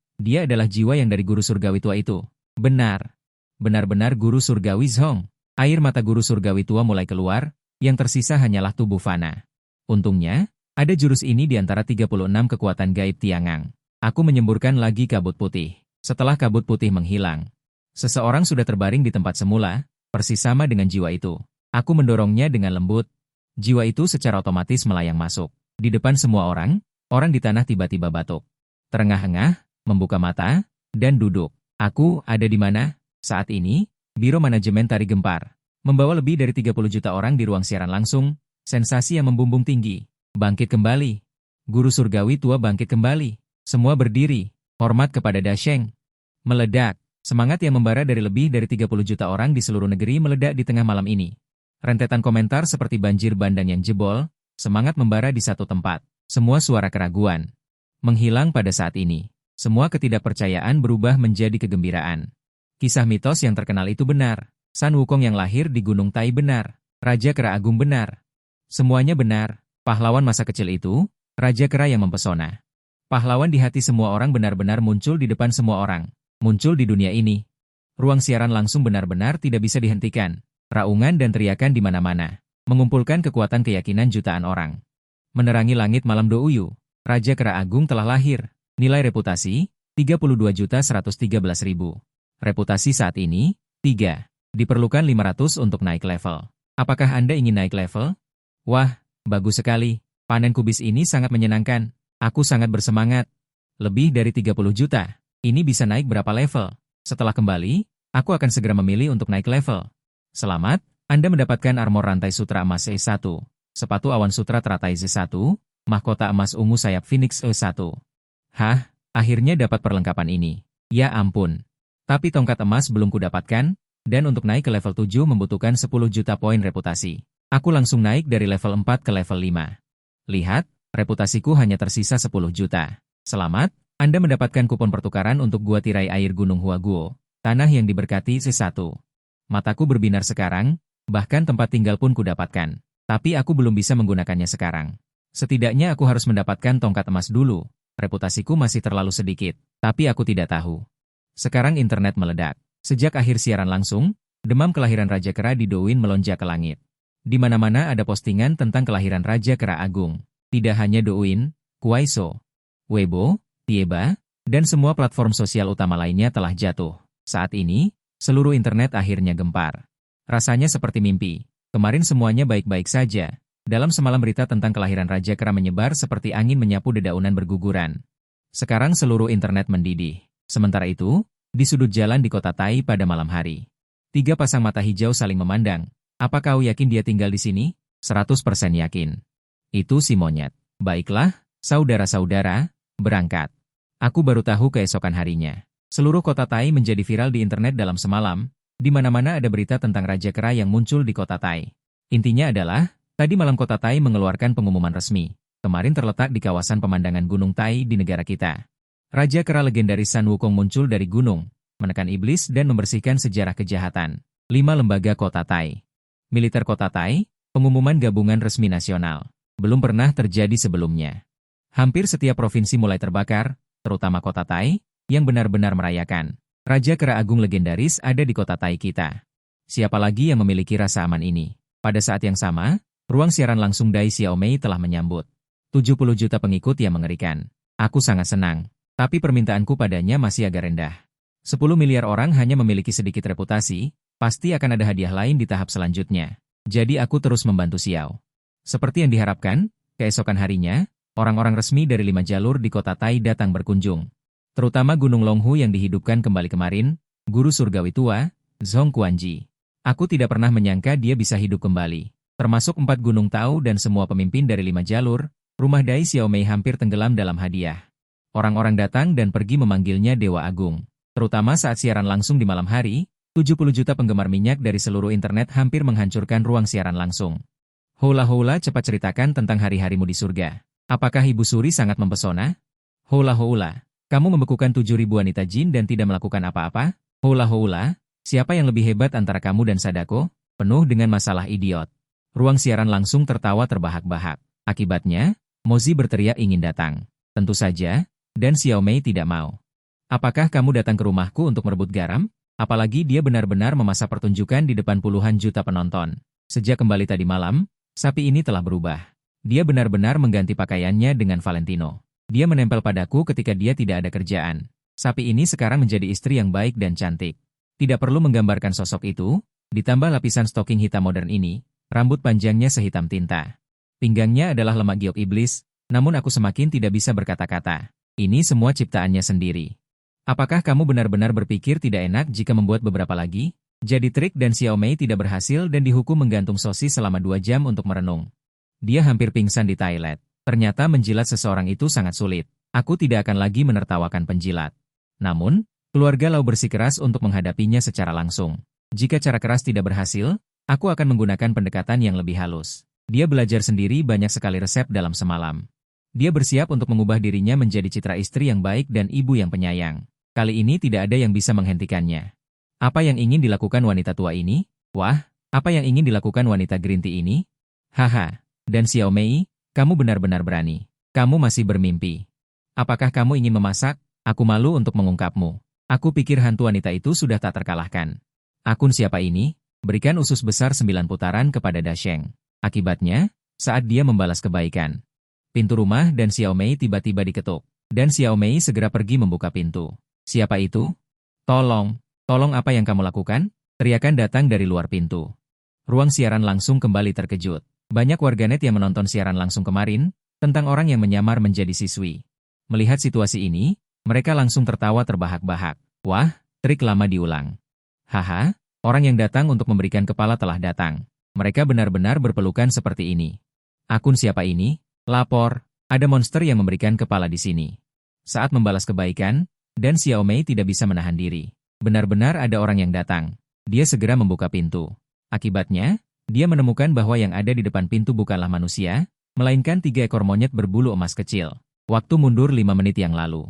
adalah jiwa yang dari guru surgawi tua itu. Benar-benar guru surgawi Zhong. Air mata guru surgawi tua mulai keluar, yang tersisa hanyalah tubuh fana. Untungnya, ada jurus ini di antara 36 kekuatan gaib Tiangang. Aku menyemburkan lagi kabut putih. Setelah kabut putih menghilang, seseorang sudah terbaring di tempat semula, persis sama dengan jiwa itu. Aku mendorongnya dengan lembut. Jiwa itu secara otomatis melayang masuk. Di depan semua orang di tanah tiba-tiba batuk. Terengah-engah, membuka mata, dan duduk. Aku ada di mana? Saat ini, Biro Manajemen Tari gempar. Membawa lebih dari 30 juta orang di ruang siaran langsung, sensasi yang membumbung tinggi. Bangkit kembali. Guru surgawi tua bangkit kembali. Semua berdiri, hormat kepada Dasheng. Meledak, semangat yang membara dari lebih dari 30 juta orang di seluruh negeri meledak di tengah malam ini. Rentetan komentar seperti banjir bandang yang jebol, semangat membara di satu tempat. Semua suara keraguan menghilang pada saat ini. Semua ketidakpercayaan berubah menjadi kegembiraan. Kisah mitos yang terkenal itu benar. San Wukong yang lahir di Gunung Tai benar. Raja Kera Agung benar. Semuanya benar. Pahlawan masa kecil itu, Raja Kera yang mempesona. Pahlawan di hati semua orang benar-benar muncul di depan semua orang. Muncul di dunia ini. Ruang siaran langsung benar-benar tidak bisa dihentikan. Raungan dan teriakan di mana-mana. Mengumpulkan kekuatan keyakinan jutaan orang. Menerangi langit malam Douyu. Raja Kera Agung telah lahir. Nilai reputasi, 32.113.000. Reputasi saat ini, 3. Diperlukan 500 untuk naik level. Apakah Anda ingin naik level? Wah, bagus sekali. Panen kubis ini sangat menyenangkan. Aku sangat bersemangat. Lebih dari 30 juta. Ini bisa naik berapa level? Setelah kembali, aku akan segera memilih untuk naik level. Selamat, Anda mendapatkan armor rantai sutra emas E1, sepatu awan sutra teratai Z1, mahkota emas ungu sayap Phoenix E1. Hah, akhirnya dapat perlengkapan ini. Ya ampun. Tapi tongkat emas belum kudapatkan, dan untuk naik ke level 7 membutuhkan 10 juta poin reputasi. Aku langsung naik dari level 4 ke level 5. Lihat, reputasiku hanya tersisa 10 juta. Selamat, Anda mendapatkan kupon pertukaran untuk gua tirai air Gunung Huaguo, tanah yang diberkati C1. Mataku berbinar sekarang, bahkan tempat tinggal pun kudapatkan. Tapi aku belum bisa menggunakannya sekarang. Setidaknya aku harus mendapatkan tongkat emas dulu. Reputasiku masih terlalu sedikit, tapi aku tidak tahu. Sekarang internet meledak. Sejak akhir siaran langsung, demam kelahiran Raja Kera di Douyin melonjak ke langit. Di mana-mana ada postingan tentang kelahiran Raja Kera Agung. Tidak hanya Douyin, Kuaiso, Weibo, Tieba, Dan semua platform sosial utama lainnya telah jatuh. Saat ini, seluruh internet akhirnya gempar. Rasanya seperti mimpi. Kemarin semuanya baik-baik saja. Dalam semalam berita tentang kelahiran Raja Kera menyebar seperti angin menyapu dedaunan berguguran. Sekarang seluruh internet mendidih. Sementara itu, di sudut jalan di kota Tai pada malam hari, 3 pasang mata hijau saling memandang. Apa kau yakin dia tinggal di sini? 100% yakin. Itu si monyet. Baiklah, saudara-saudara, berangkat. Aku baru tahu keesokan harinya. Seluruh kota Tai menjadi viral di internet dalam semalam. Di mana-mana ada berita tentang Raja Kera yang muncul di kota Tai. Intinya adalah, tadi malam kota Tai mengeluarkan pengumuman resmi. Kemarin terletak di kawasan pemandangan Gunung Tai di negara kita. Raja Kera legendaris Sun Wukong muncul dari gunung, menekan iblis dan membersihkan sejarah kejahatan. 5 lembaga kota Tai. Militer kota Tai, pengumuman gabungan resmi nasional. Belum pernah terjadi sebelumnya. Hampir setiap provinsi mulai terbakar, terutama kota Tai, yang benar-benar merayakan. Raja Kera Agung legendaris ada di kota Tai kita. Siapa lagi yang memiliki rasa aman ini? Pada saat yang sama, ruang siaran langsung Dai Xiaomei telah menyambut. 70 juta pengikut yang mengerikan. Aku sangat senang, tapi permintaanku padanya masih agak rendah. 10 miliar orang hanya memiliki sedikit reputasi, pasti akan ada hadiah lain di tahap selanjutnya. Jadi aku terus membantu Xiao. Seperti yang diharapkan, keesokan harinya, orang-orang resmi dari 5 jalur di kota Tai datang berkunjung. Terutama Gunung Longhu yang dihidupkan kembali kemarin, guru surgawi tua, Zhong Quanji. Aku tidak pernah menyangka dia bisa hidup kembali. Termasuk 4 gunung Tao dan semua pemimpin dari 5 jalur, rumah Dai Xiaomei hampir tenggelam dalam hadiah. Orang-orang datang dan pergi memanggilnya Dewa Agung. Terutama saat siaran langsung di malam hari, 70 juta penggemar minyak dari seluruh internet hampir menghancurkan ruang siaran langsung. Hola-hola, cepat ceritakan tentang hari-harimu di surga. Apakah Ibu Suri sangat mempesona? Hola-hola. Kamu membekukan 7.000 wanita jin dan tidak melakukan apa-apa? Hola-hola, siapa yang lebih hebat antara kamu dan Sadako? Penuh dengan masalah idiot. Ruang siaran langsung tertawa terbahak-bahak. Akibatnya, Mozi berteriak ingin datang. Tentu saja, dan Xiaomei tidak mau. Apakah kamu datang ke rumahku untuk merebut garam? Apalagi dia benar-benar memasak pertunjukan di depan puluhan juta penonton. Sejak kembali tadi malam, sapi ini telah berubah. Dia benar-benar mengganti pakaiannya dengan Valentino. Dia menempel padaku ketika dia tidak ada kerjaan. Sapi ini sekarang menjadi istri yang baik dan cantik. Tidak perlu menggambarkan sosok itu, ditambah lapisan stoking hitam modern ini, rambut panjangnya sehitam tinta. Pinggangnya adalah lemak giok iblis, namun aku semakin tidak bisa berkata-kata. Ini semua ciptaannya sendiri. Apakah kamu benar-benar berpikir tidak enak jika membuat beberapa lagi? Jadi trik dan Xiaomei tidak berhasil dan dihukum menggantung sosis selama 2 jam untuk merenung. Dia hampir pingsan di toilet. Ternyata menjilat seseorang itu sangat sulit. Aku tidak akan lagi menertawakan penjilat. Namun, keluarga Lau bersikeras untuk menghadapinya secara langsung. Jika cara keras tidak berhasil, aku akan menggunakan pendekatan yang lebih halus. Dia belajar sendiri banyak sekali resep dalam semalam. Dia bersiap untuk mengubah dirinya menjadi citra istri yang baik dan ibu yang penyayang. Kali ini tidak ada yang bisa menghentikannya. Apa yang ingin dilakukan wanita tua ini? Wah, apa yang ingin dilakukan wanita green tea ini? Haha, dan Xiaomei, kamu benar-benar berani. Kamu masih bermimpi. Apakah kamu ingin memasak? Aku malu untuk mengungkapmu. Aku pikir hantu wanita itu sudah tak terkalahkan. Akun siapa ini? Berikan usus besar 9 putaran kepada Dasheng. Akibatnya, saat dia membalas kebaikan, pintu rumah dan Xiaomei tiba-tiba diketuk. Dan Xiaomei segera pergi membuka pintu. Siapa itu? Tolong, tolong apa yang kamu lakukan? Teriakan datang dari luar pintu. Ruang siaran langsung kembali terkejut. Banyak warganet yang menonton siaran langsung kemarin, tentang orang yang menyamar menjadi siswi. Melihat situasi ini, mereka langsung tertawa terbahak-bahak. Wah, trik lama diulang. Haha, orang yang datang untuk memberikan kepala telah datang. Mereka benar-benar berpelukan seperti ini. Akun siapa ini? Lapor, ada monster yang memberikan kepala di sini. Saat membalas kebaikan, dan Xiaomei tidak bisa menahan diri. Benar-benar ada orang yang datang. Dia segera membuka pintu. Akibatnya, dia menemukan bahwa yang ada di depan pintu bukanlah manusia, melainkan 3 ekor monyet berbulu emas kecil. Waktu mundur 5 menit yang lalu.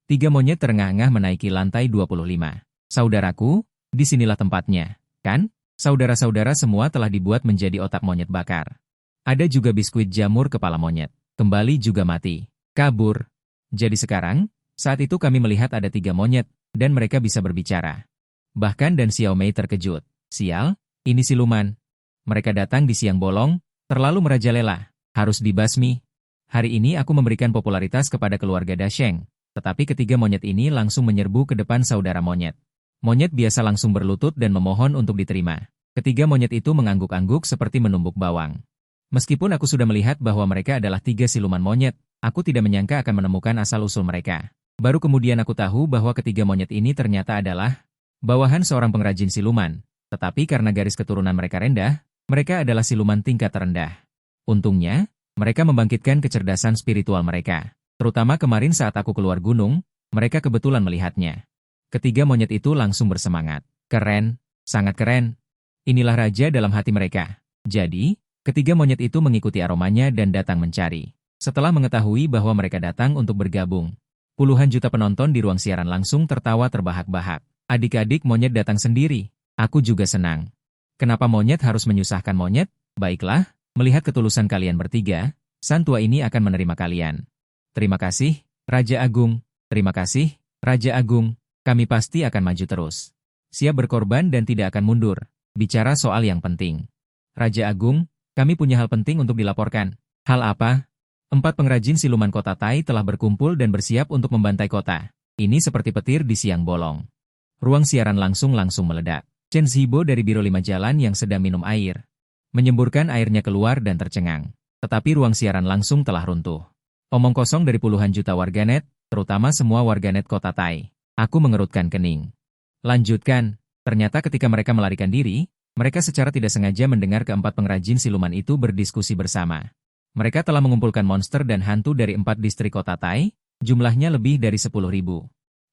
3 monyet terengah-engah menaiki lantai 25. Saudaraku, disinilah tempatnya, kan? Saudara-saudara semua telah dibuat menjadi otak monyet bakar. Ada juga biskuit jamur kepala monyet. Kembali juga mati. Kabur. Jadi sekarang, saat itu kami melihat ada 3 monyet, dan mereka bisa berbicara. Bahkan dan Xiaomei terkejut. Sial, ini siluman. Mereka datang di siang bolong, terlalu merajalela, harus dibasmi. Hari ini aku memberikan popularitas kepada keluarga Dasheng. Tetapi ketiga monyet ini langsung menyerbu ke depan saudara monyet. Monyet biasa langsung berlutut dan memohon untuk diterima. Ketiga monyet itu mengangguk-angguk seperti menumbuk bawang. Meskipun aku sudah melihat bahwa mereka adalah 3 siluman monyet, aku tidak menyangka akan menemukan asal-usul mereka. Baru kemudian aku tahu bahwa ketiga monyet ini ternyata adalah bawahan seorang pengrajin siluman. Tetapi karena garis keturunan mereka rendah, mereka adalah siluman tingkat terendah. Untungnya, mereka membangkitkan kecerdasan spiritual mereka. Terutama kemarin saat aku keluar gunung, mereka kebetulan melihatnya. Ketiga monyet itu langsung bersemangat. Keren, sangat keren. Inilah raja dalam hati mereka. Jadi, ketiga monyet itu mengikuti aromanya dan datang mencari. Setelah mengetahui bahwa mereka datang untuk bergabung, puluhan juta penonton di ruang siaran langsung tertawa terbahak-bahak. Adik-adik monyet datang sendiri. Aku juga senang. Kenapa monyet harus menyusahkan monyet? Baiklah, melihat ketulusan kalian bertiga, sang tua ini akan menerima kalian. Terima kasih, Raja Agung. Terima kasih, Raja Agung. Kami pasti akan maju terus. Siap berkorban dan tidak akan mundur. Bicara soal yang penting. Raja Agung, kami punya hal penting untuk dilaporkan. Hal apa? 4 pengrajin siluman kota Tai telah berkumpul dan bersiap untuk membantai kota. Ini seperti petir di siang bolong. Ruang siaran langsung meledak. Chen Zibo dari Biro 5 Jalan yang sedang minum air menyemburkan airnya keluar dan tercengang. Tetapi ruang siaran langsung telah runtuh. Omong kosong dari puluhan juta warganet, terutama semua warganet kota Tai. Aku mengerutkan kening. Lanjutkan. Ternyata ketika mereka melarikan diri, mereka secara tidak sengaja mendengar keempat pengrajin siluman itu berdiskusi bersama. Mereka telah mengumpulkan monster dan hantu dari 4 distrik kota Tai, jumlahnya lebih dari 10.000.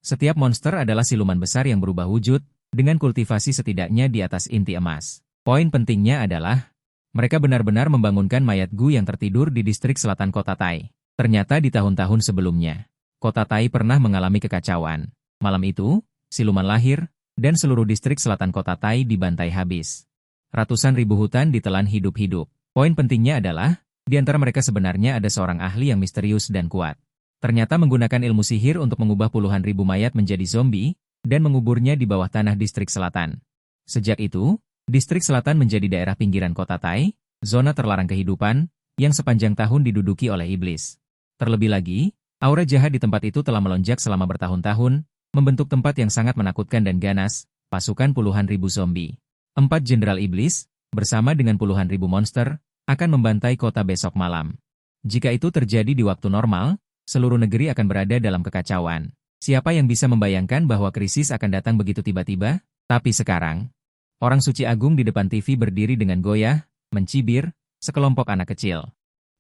Setiap monster adalah siluman besar yang berubah wujud, dengan kultivasi setidaknya di atas inti emas. Poin pentingnya adalah, mereka benar-benar membangunkan mayat Gu yang tertidur di distrik selatan kota Tai. Ternyata di tahun-tahun sebelumnya, kota Tai pernah mengalami kekacauan. Malam itu, siluman lahir, dan seluruh distrik selatan kota Tai dibantai habis. Ratusan ribu hutan ditelan hidup-hidup. Poin pentingnya adalah, di antara mereka sebenarnya ada seorang ahli yang misterius dan kuat. Ternyata menggunakan ilmu sihir untuk mengubah puluhan ribu mayat menjadi zombie, dan menguburnya di bawah tanah distrik selatan. Sejak itu, distrik selatan menjadi daerah pinggiran kota Tai, zona terlarang kehidupan, yang sepanjang tahun diduduki oleh iblis. Terlebih lagi, aura jahat di tempat itu telah melonjak selama bertahun-tahun, membentuk tempat yang sangat menakutkan dan ganas, pasukan puluhan ribu zombie. 4 jenderal iblis, bersama dengan puluhan ribu monster, akan membantai kota besok malam. Jika itu terjadi di waktu normal, seluruh negeri akan berada dalam kekacauan. Siapa yang bisa membayangkan bahwa krisis akan datang begitu tiba-tiba? Tapi sekarang, orang suci agung di depan TV berdiri dengan goyah, mencibir, sekelompok anak kecil.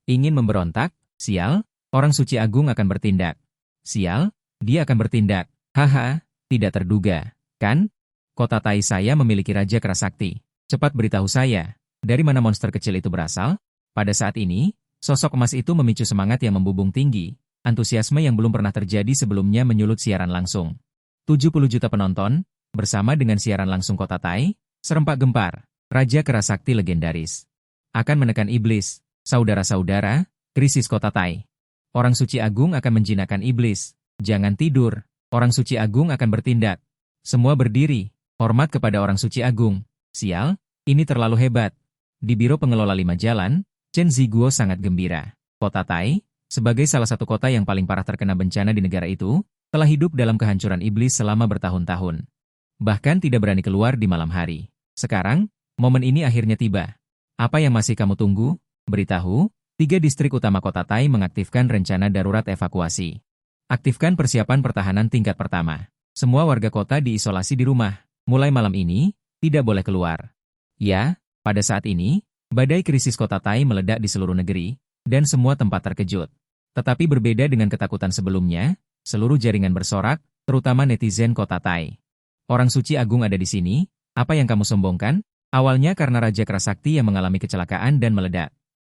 Ingin memberontak? Sial, orang suci agung akan bertindak. Sial, dia akan bertindak. Haha, tidak terduga, kan? Kota Tai saya memiliki Raja Kerasakti. Cepat beritahu saya, dari mana monster kecil itu berasal? Pada saat ini, sosok emas itu memicu semangat yang membubung tinggi, antusiasme yang belum pernah terjadi sebelumnya menyulut siaran langsung. 70 juta penonton, bersama dengan siaran langsung kota Tai, serempak gempar, Raja Kerasakti legendaris. Akan menekan iblis, saudara-saudara, krisis kota Tai. Orang suci agung akan menjinakkan iblis. Jangan tidur, orang suci agung akan bertindak. Semua berdiri, hormat kepada orang suci agung. Sial, ini terlalu hebat. Di Biro Pengelola 5 Jalan, Chen Ziguo sangat gembira. Kota Tai, sebagai salah satu kota yang paling parah terkena bencana di negara itu, telah hidup dalam kehancuran iblis selama bertahun-tahun. Bahkan tidak berani keluar di malam hari. Sekarang, momen ini akhirnya tiba. Apa yang masih kamu tunggu? Beritahu, 3 distrik utama kota Tai mengaktifkan rencana darurat evakuasi. Aktifkan persiapan pertahanan tingkat pertama. Semua warga kota diisolasi di rumah. Mulai malam ini, tidak boleh keluar. Ya, pada saat ini, badai krisis kota Tai meledak di seluruh negeri, dan semua tempat terkejut. Tetapi berbeda dengan ketakutan sebelumnya, seluruh jaringan bersorak, terutama netizen kota Tai. Orang suci agung ada di sini, apa yang kamu sombongkan? Awalnya karena Raja Kerasakti yang mengalami kecelakaan dan meledak.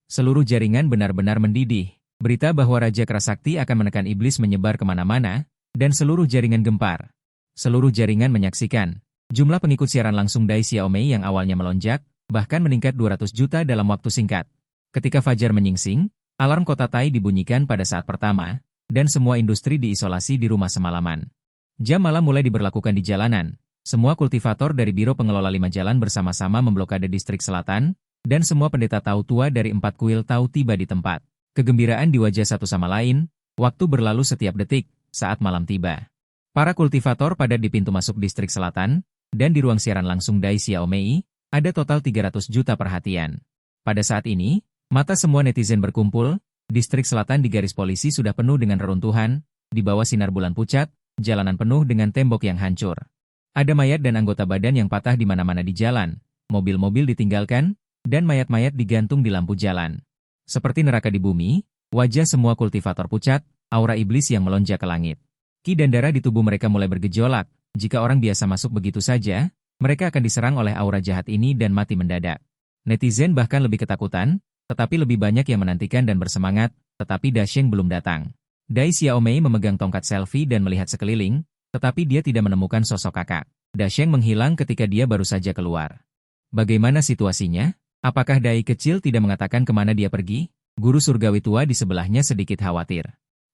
Seluruh jaringan benar-benar mendidih. Berita bahwa Raja Kerasakti akan menekan iblis menyebar kemana-mana, dan seluruh jaringan gempar. Seluruh jaringan menyaksikan. Jumlah pengikut siaran langsung Dai Xiaomei yang awalnya melonjak, bahkan meningkat 200 juta dalam waktu singkat. Ketika fajar menyingsing, alarm kota Tai dibunyikan pada saat pertama, dan semua industri diisolasi di rumah semalaman. Jam malam mulai diberlakukan di jalanan. Semua kultivator dari Biro Pengelola 5 Jalan bersama-sama memblokade distrik selatan, dan semua pendeta Tao tua dari 4 kuil Tao tiba di tempat. Kegembiraan di wajah satu sama lain, waktu berlalu setiap detik, saat malam tiba. Para kultivator padat di pintu masuk distrik selatan, dan di ruang siaran langsung Dai Xiaomei, ada total 300 juta perhatian. Pada saat ini, mata semua netizen berkumpul, distrik selatan di garis polisi sudah penuh dengan reruntuhan, di bawah sinar bulan pucat, jalanan penuh dengan tembok yang hancur. Ada mayat dan anggota badan yang patah di mana-mana di jalan, mobil-mobil ditinggalkan, dan mayat-mayat digantung di lampu jalan. Seperti neraka di bumi, wajah semua kultivator pucat, aura iblis yang melonjak ke langit. Ki dan darah di tubuh mereka mulai bergejolak. Jika orang biasa masuk begitu saja, mereka akan diserang oleh aura jahat ini dan mati mendadak. Netizen bahkan lebih ketakutan, tetapi lebih banyak yang menantikan dan bersemangat, tetapi Dasheng belum datang. Dai Xiaomei memegang tongkat selfie dan melihat sekeliling, tetapi dia tidak menemukan sosok kakak. Dasheng menghilang ketika dia baru saja keluar. Bagaimana situasinya? Apakah Dai kecil tidak mengatakan kemana dia pergi? Guru surgawi tua di sebelahnya sedikit khawatir.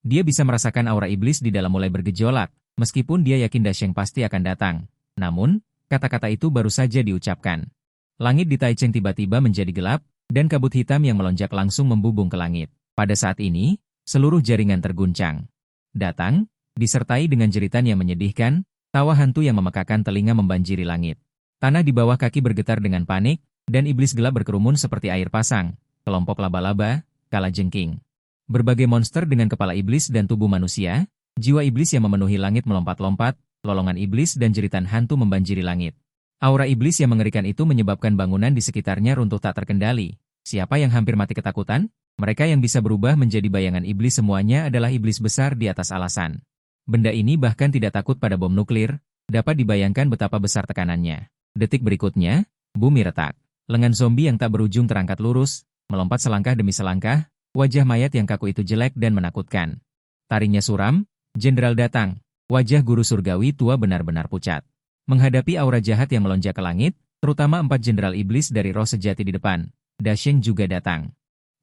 Dia bisa merasakan aura iblis di dalam mulai bergejolak, meskipun dia yakin Dasheng pasti akan datang. Namun, kata-kata itu baru saja diucapkan. Langit di Taicheng tiba-tiba menjadi gelap, dan kabut hitam yang melonjak langsung membubung ke langit. Pada saat ini, seluruh jaringan terguncang. Datang, disertai dengan jeritan yang menyedihkan, tawa hantu yang memekakan telinga membanjiri langit. Tanah di bawah kaki bergetar dengan panik, dan iblis gelap berkerumun seperti air pasang, kelompok laba-laba, kalajengking. Berbagai monster dengan kepala iblis dan tubuh manusia, jiwa iblis yang memenuhi langit melompat-lompat, lolongan iblis dan jeritan hantu membanjiri langit. Aura iblis yang mengerikan itu menyebabkan bangunan di sekitarnya runtuh tak terkendali. Siapa yang hampir mati ketakutan? Mereka yang bisa berubah menjadi bayangan iblis semuanya adalah iblis besar di atas alasan. Benda ini bahkan tidak takut pada bom nuklir, dapat dibayangkan betapa besar tekanannya. Detik berikutnya, bumi retak. Lengan zombie yang tak berujung terangkat lurus, melompat selangkah demi selangkah, wajah mayat yang kaku itu jelek dan menakutkan. Taringnya suram, jenderal datang. Wajah guru surgawi tua benar-benar pucat. Menghadapi aura jahat yang melonjak ke langit, terutama 4 jenderal iblis dari roh sejati di depan, Dasheng juga datang.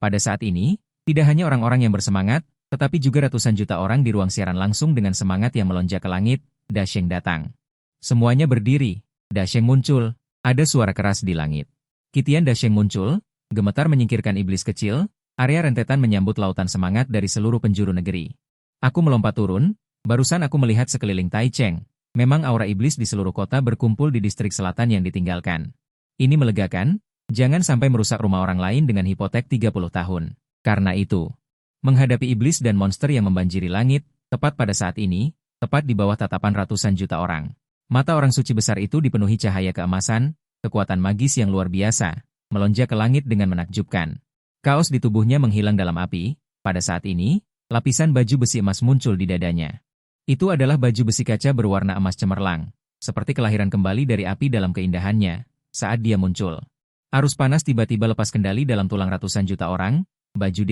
Pada saat ini, tidak hanya orang-orang yang bersemangat, tetapi juga ratusan juta orang di ruang siaran langsung dengan semangat yang melonjak ke langit, Dasheng datang. Semuanya berdiri, Dasheng muncul, ada suara keras di langit. Kitian Dasheng muncul, gemetar menyingkirkan iblis kecil, area rentetan menyambut lautan semangat dari seluruh penjuru negeri. Aku melompat turun, barusan aku melihat sekeliling Taicheng. Memang aura iblis di seluruh kota berkumpul di distrik selatan yang ditinggalkan. Ini melegakan, jangan sampai merusak rumah orang lain dengan hipotek 30 tahun. Karena itu, menghadapi iblis dan monster yang membanjiri langit, tepat pada saat ini, tepat di bawah tatapan ratusan juta orang. Mata orang suci besar itu dipenuhi cahaya keemasan, kekuatan magis yang luar biasa, melonjak ke langit dengan menakjubkan. Kaos di tubuhnya menghilang dalam api, pada saat ini, lapisan baju besi emas muncul di dadanya. Itu adalah baju besi kaca berwarna emas cemerlang, seperti kelahiran kembali dari api dalam keindahannya, saat dia muncul. Arus panas tiba-tiba lepas kendali dalam tulang ratusan juta orang, baju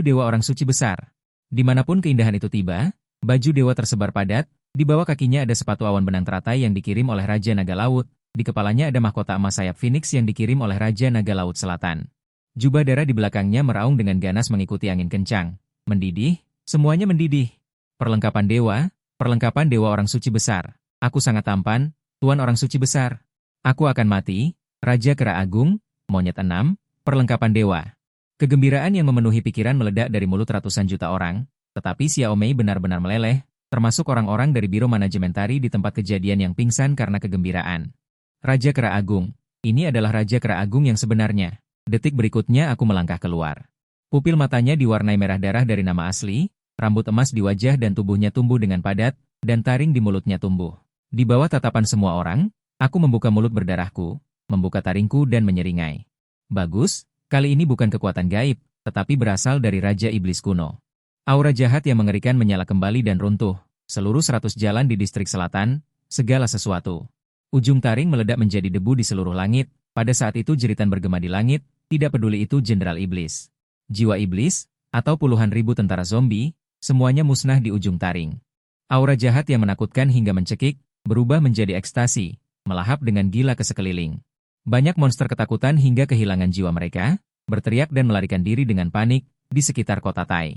dewa orang suci besar. Dimanapun keindahan itu tiba, baju dewa tersebar padat, di bawah kakinya ada sepatu awan benang teratai yang dikirim oleh Raja Naga Laut, di kepalanya ada mahkota emas sayap Phoenix yang dikirim oleh Raja Naga Laut Selatan. Jubah darah di belakangnya meraung dengan ganas mengikuti angin kencang. Mendidih, semuanya mendidih. Perlengkapan dewa orang suci besar. Aku sangat tampan, tuan orang suci besar. Aku akan mati, Raja Kera Agung, monyet 6, perlengkapan dewa. Kegembiraan yang memenuhi pikiran meledak dari mulut ratusan juta orang, tetapi Xiaomei benar-benar meleleh, termasuk orang-orang dari biro manajemen tari di tempat kejadian yang pingsan karena kegembiraan. Raja Kera Agung, ini adalah Raja Kera Agung yang sebenarnya. Detik berikutnya aku melangkah keluar. Pupil matanya diwarnai merah darah dari nama asli, rambut emas di wajah dan tubuhnya tumbuh dengan padat, dan taring di mulutnya tumbuh. Di bawah tatapan semua orang, aku membuka mulut berdarahku, membuka taringku dan menyeringai. Bagus, kali ini bukan kekuatan gaib, tetapi berasal dari Raja Iblis kuno. Aura jahat yang mengerikan menyala kembali dan runtuh, seluruh 100 jalan di distrik selatan, segala sesuatu. Ujung taring meledak menjadi debu di seluruh langit, pada saat itu jeritan bergema di langit, tidak peduli itu jenderal iblis. Jiwa iblis, atau puluhan ribu tentara zombie, semuanya musnah di ujung taring. Aura jahat yang menakutkan hingga mencekik, berubah menjadi ekstasi, melahap dengan gila ke sekeliling. Banyak monster ketakutan hingga kehilangan jiwa mereka, berteriak dan melarikan diri dengan panik, di sekitar kota Tai.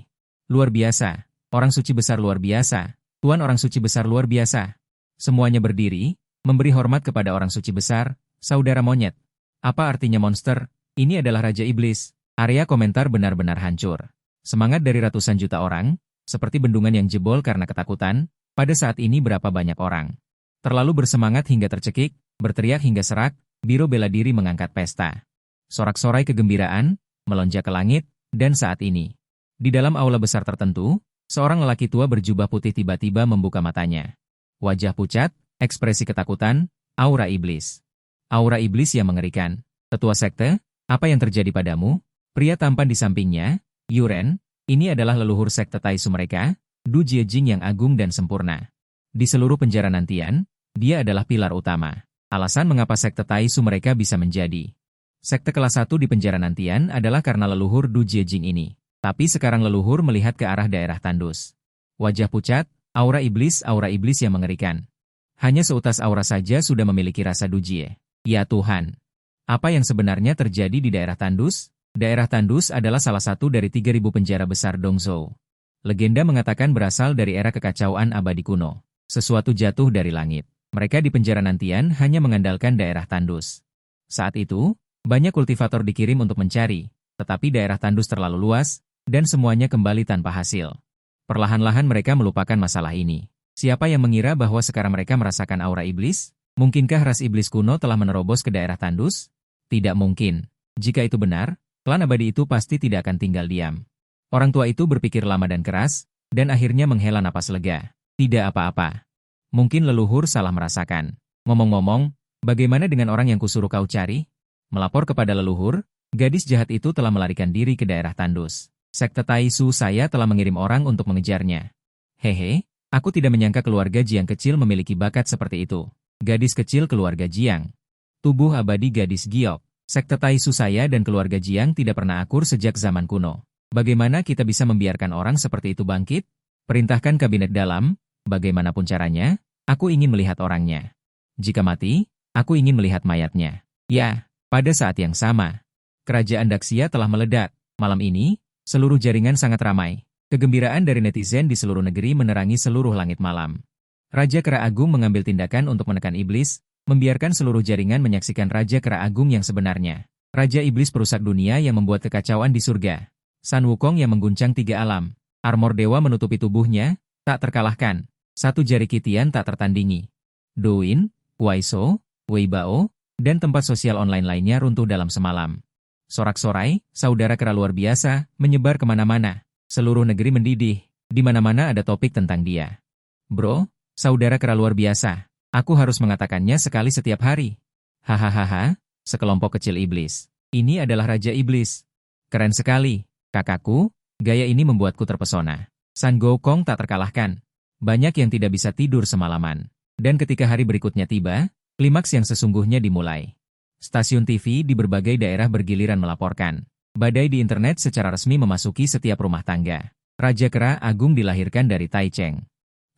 Luar biasa, orang suci besar luar biasa, tuan orang suci besar luar biasa. Semuanya berdiri, memberi hormat kepada orang suci besar, saudara monyet. Apa artinya monster? Ini adalah Raja Iblis. Area komentar benar-benar hancur. Semangat dari ratusan juta orang, Seperti bendungan yang jebol karena ketakutan, pada saat ini berapa banyak orang. Terlalu bersemangat hingga tercekik, berteriak hingga serak, biro bela diri mengangkat pesta. Sorak-sorai kegembiraan, melonjak ke langit, dan saat ini. Di dalam aula besar tertentu, seorang lelaki tua berjubah putih tiba-tiba membuka matanya. Wajah pucat, ekspresi ketakutan, aura iblis. Aura iblis yang mengerikan. Tetua sekte, apa yang terjadi padamu? Pria tampan di sampingnya, Yuren, ini adalah leluhur sekte Taisu mereka, Du Jiejing yang agung dan sempurna. Di seluruh penjara nantian, dia adalah pilar utama. Alasan mengapa sekte Taisu mereka bisa menjadi sekte kelas 1 di penjara nantian adalah karena leluhur Du Jiejing ini. Tapi sekarang leluhur melihat ke arah daerah tandus. Wajah pucat, aura iblis yang mengerikan. Hanya seutas aura saja sudah memiliki rasa dujie. Ya Tuhan! Apa yang sebenarnya terjadi di daerah tandus? Daerah tandus adalah salah satu dari 3.000 penjara besar Dongzhou. Legenda mengatakan berasal dari era kekacauan abadi kuno. Sesuatu jatuh dari langit. Mereka di penjara nantian hanya mengandalkan daerah tandus. Saat itu, banyak kultivator dikirim untuk mencari, tetapi daerah tandus terlalu luas, dan semuanya kembali tanpa hasil. Perlahan-lahan mereka melupakan masalah ini. Siapa yang mengira bahwa sekarang mereka merasakan aura iblis? Mungkinkah ras iblis kuno telah menerobos ke daerah tandus? Tidak mungkin. Jika itu benar, klan abadi itu pasti tidak akan tinggal diam. Orang tua itu berpikir lama dan keras, dan akhirnya menghela napas lega. Tidak apa-apa. Mungkin leluhur salah merasakan. Ngomong-ngomong, bagaimana dengan orang yang kusuruh kau cari? Melapor kepada leluhur, gadis jahat itu telah melarikan diri ke daerah tandus. Sekte Taisu saya telah mengirim orang untuk mengejarnya. Hehe, aku tidak menyangka keluarga Jiang kecil memiliki bakat seperti itu. Gadis kecil keluarga Jiang. Tubuh abadi gadis giok. Sekte Taisu saya dan keluarga Jiang tidak pernah akur sejak zaman kuno. Bagaimana kita bisa membiarkan orang seperti itu bangkit? Perintahkan kabinet dalam, bagaimanapun caranya, aku ingin melihat orangnya. Jika mati, aku ingin melihat mayatnya. Ya, pada saat yang sama, kerajaan Daxia telah meledak. Malam ini, seluruh jaringan sangat ramai. Kegembiraan dari netizen di seluruh negeri menerangi seluruh langit malam. Raja Kera Agung mengambil tindakan untuk menekan iblis, membiarkan seluruh jaringan menyaksikan Raja Kera Agung yang sebenarnya. Raja Iblis perusak dunia yang membuat kekacauan di surga. Sun Wukong yang mengguncang 3 alam. Armor dewa menutupi tubuhnya, tak terkalahkan. Satu jari Kitian tak tertandingi. Douyin, Waiso, Weibao, dan tempat sosial online lainnya runtuh dalam semalam. Sorak-sorai, saudara kera luar biasa, menyebar kemana-mana. Seluruh negeri mendidih. Di mana-mana ada topik tentang dia. Bro, saudara kera luar biasa. Aku harus mengatakannya sekali setiap hari. Hahaha, sekelompok kecil iblis. Ini adalah Raja Iblis. Keren sekali, kakakku, gaya ini membuatku terpesona. Sun Gokong tak terkalahkan. Banyak yang tidak bisa tidur semalaman. Dan ketika hari berikutnya tiba, klimaks yang sesungguhnya dimulai. Stasiun TV di berbagai daerah bergiliran melaporkan. Badai di internet secara resmi memasuki setiap rumah tangga. Raja Kera Agung dilahirkan dari Taicheng.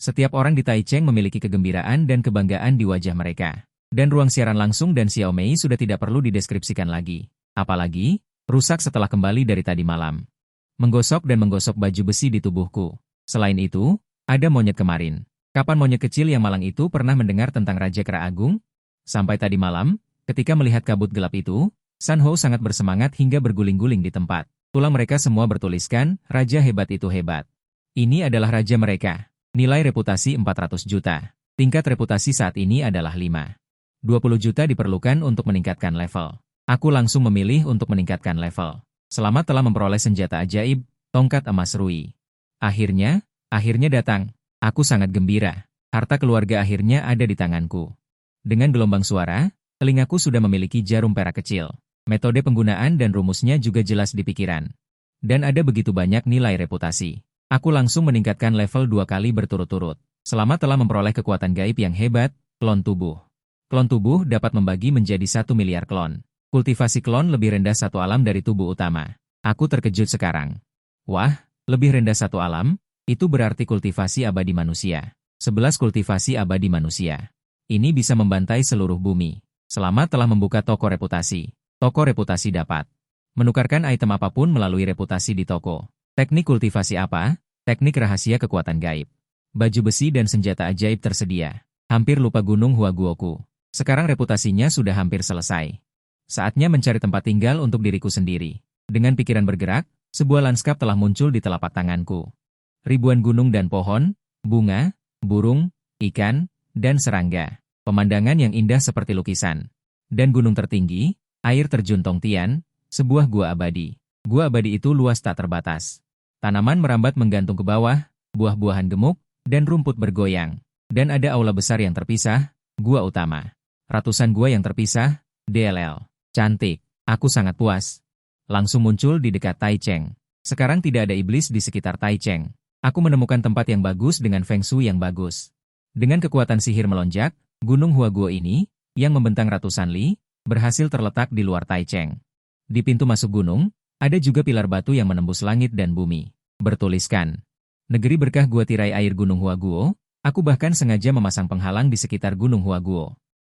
Setiap orang di Taicheng memiliki kegembiraan dan kebanggaan di wajah mereka. Dan ruang siaran langsung dan Xiaomei sudah tidak perlu dideskripsikan lagi. Apalagi, rusak setelah kembali dari tadi malam. Menggosok dan menggosok baju besi di tubuhku. Selain itu, ada monyet kemarin. Kapan monyet kecil yang malang itu pernah mendengar tentang Raja Kera Agung? Sampai tadi malam, ketika melihat kabut gelap itu, Sun Hou sangat bersemangat hingga berguling-guling di tempat. Tulang mereka semua bertuliskan, Raja hebat itu hebat. Ini adalah raja mereka. Nilai reputasi 400 juta. Tingkat reputasi saat ini adalah 5. 20 juta diperlukan untuk meningkatkan level. Aku langsung memilih untuk meningkatkan level. Selamat telah memperoleh senjata ajaib, tongkat emas Rui. Akhirnya datang. Aku sangat gembira. Harta keluarga akhirnya ada di tanganku. Dengan gelombang suara, telingaku sudah memiliki jarum perak kecil. Metode penggunaan dan rumusnya juga jelas di pikiran. Dan ada begitu banyak nilai reputasi. Aku langsung meningkatkan level 2 kali berturut-turut. Selamat telah memperoleh kekuatan gaib yang hebat, klon tubuh. Klon tubuh dapat membagi menjadi 1 miliar klon. Kultivasi klon lebih rendah 1 alam dari tubuh utama. Aku terkejut sekarang. Wah, lebih rendah 1 alam? Itu berarti kultivasi abadi manusia. 11 kultivasi abadi manusia. Ini bisa membantai seluruh bumi. Selamat telah membuka toko reputasi. Toko reputasi dapat menukarkan item apapun melalui reputasi di toko. Teknik kultivasi apa? Teknik rahasia kekuatan gaib. Baju besi dan senjata ajaib tersedia. Hampir lupa gunung Huaguoku. Sekarang reputasinya sudah hampir selesai. Saatnya mencari tempat tinggal untuk diriku sendiri. Dengan pikiran bergerak, sebuah lanskap telah muncul di telapak tanganku. Ribuan gunung dan pohon, bunga, burung, ikan, dan serangga. Pemandangan yang indah seperti lukisan. Dan gunung tertinggi, air terjun Tongtian, sebuah gua abadi. Gua abadi itu luas tak terbatas. Tanaman merambat menggantung ke bawah, buah-buahan gemuk, dan rumput bergoyang. Dan ada aula besar yang terpisah, gua utama. Ratusan gua yang terpisah, DLL. Cantik, aku sangat puas. Langsung muncul di dekat Taicheng. Sekarang tidak ada iblis di sekitar Taicheng. Aku menemukan tempat yang bagus dengan feng shui yang bagus. Dengan kekuatan sihir melonjak, Gunung Huaguo ini, yang membentang ratusan li, berhasil terletak di luar Taicheng. Di pintu masuk gunung, ada juga pilar batu yang menembus langit dan bumi. Bertuliskan, Negeri Berkah Gua Tirai Air Gunung Huaguo. Aku bahkan sengaja memasang penghalang di sekitar Gunung Huaguo.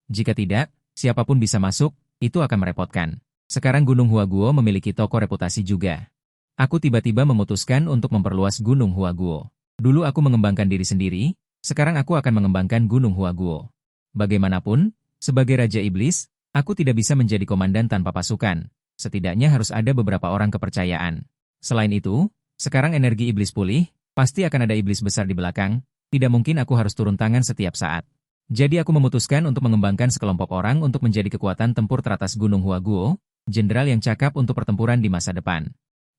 Jika tidak, siapapun bisa masuk, itu akan merepotkan. Sekarang Gunung Huaguo memiliki toko reputasi juga. Aku tiba-tiba memutuskan untuk memperluas Gunung Huaguo. Dulu aku mengembangkan diri sendiri, sekarang aku akan mengembangkan Gunung Huaguo. Bagaimanapun, sebagai Raja Iblis, aku tidak bisa menjadi komandan tanpa pasukan. Setidaknya harus ada beberapa orang kepercayaan. Selain itu, sekarang energi iblis pulih, pasti akan ada iblis besar di belakang, tidak mungkin aku harus turun tangan setiap saat. Jadi aku memutuskan untuk mengembangkan sekelompok orang untuk menjadi kekuatan tempur teratas Gunung Huaguo, jenderal yang cakap untuk pertempuran di masa depan.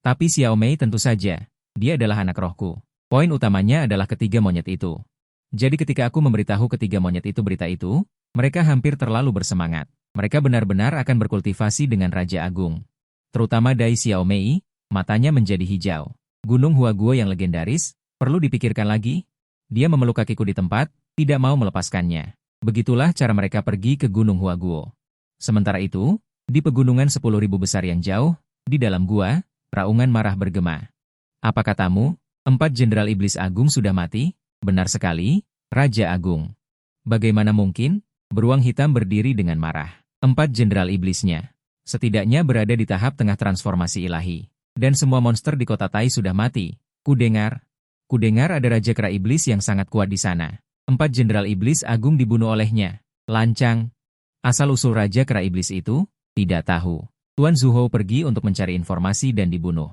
Tapi Xiao Mei tentu saja, dia adalah anak rohku. Poin utamanya adalah ketiga monyet itu. Jadi ketika aku memberitahu ketiga monyet itu berita itu, mereka hampir terlalu bersemangat. Mereka benar-benar akan berkultivasi dengan Raja Agung. Terutama Dai Xiao Mei, matanya menjadi hijau. Gunung Huaguo yang legendaris, perlu dipikirkan lagi? Dia memeluk kakiku di tempat, tidak mau melepaskannya. Begitulah cara mereka pergi ke Gunung Huaguo. Sementara itu, di pegunungan 10.000 besar yang jauh, di dalam gua, raungan marah bergema. Apa katamu? 4 Jenderal Iblis Agung sudah mati? Benar sekali, Raja Agung. Bagaimana mungkin? Beruang hitam berdiri dengan marah. 4 Jenderal Iblisnya. Setidaknya berada di tahap tengah transformasi ilahi. Dan semua monster di kota Tai sudah mati. Kudengar ada Raja Kera Iblis yang sangat kuat di sana. 4 Jenderal Iblis Agung dibunuh olehnya. Lancang. Asal-usul Raja Kera Iblis itu, tidak tahu. Tuan Zuhou pergi untuk mencari informasi dan dibunuh.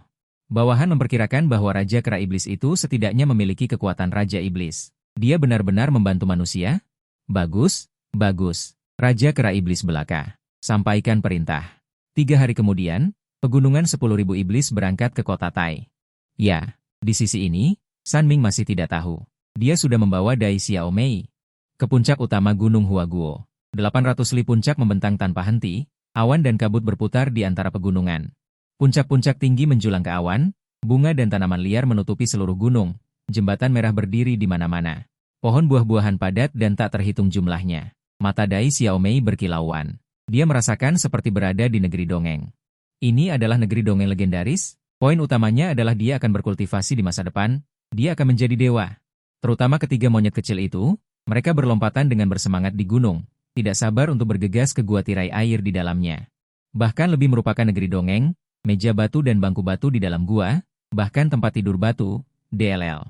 Bawahan memperkirakan bahwa Raja Kera Iblis itu setidaknya memiliki kekuatan Raja Iblis. Dia benar-benar membantu manusia? Bagus, bagus. Raja Kera Iblis belaka. Sampaikan perintah. 3 hari kemudian, pegunungan 10.000 iblis berangkat ke kota Tai. Ya, di sisi ini, San Ming masih tidak tahu. Dia sudah membawa Dai Xiao Mei ke puncak utama Gunung Huaguo. 800 li puncak membentang tanpa henti, awan dan kabut berputar di antara pegunungan. Puncak-puncak tinggi menjulang ke awan, bunga dan tanaman liar menutupi seluruh gunung, jembatan merah berdiri di mana-mana. Pohon buah-buahan padat dan tak terhitung jumlahnya. Mata Dai Xiao Mei berkilauan. Dia merasakan seperti berada di negeri dongeng. Ini adalah negeri dongeng legendaris. Poin utamanya adalah dia akan berkultivasi di masa depan, dia akan menjadi dewa. Terutama ketiga monyet kecil itu, mereka berlompatan dengan bersemangat di gunung, tidak sabar untuk bergegas ke gua tirai air di dalamnya. Bahkan lebih merupakan negeri dongeng, meja batu dan bangku batu di dalam gua, bahkan tempat tidur batu, DLL.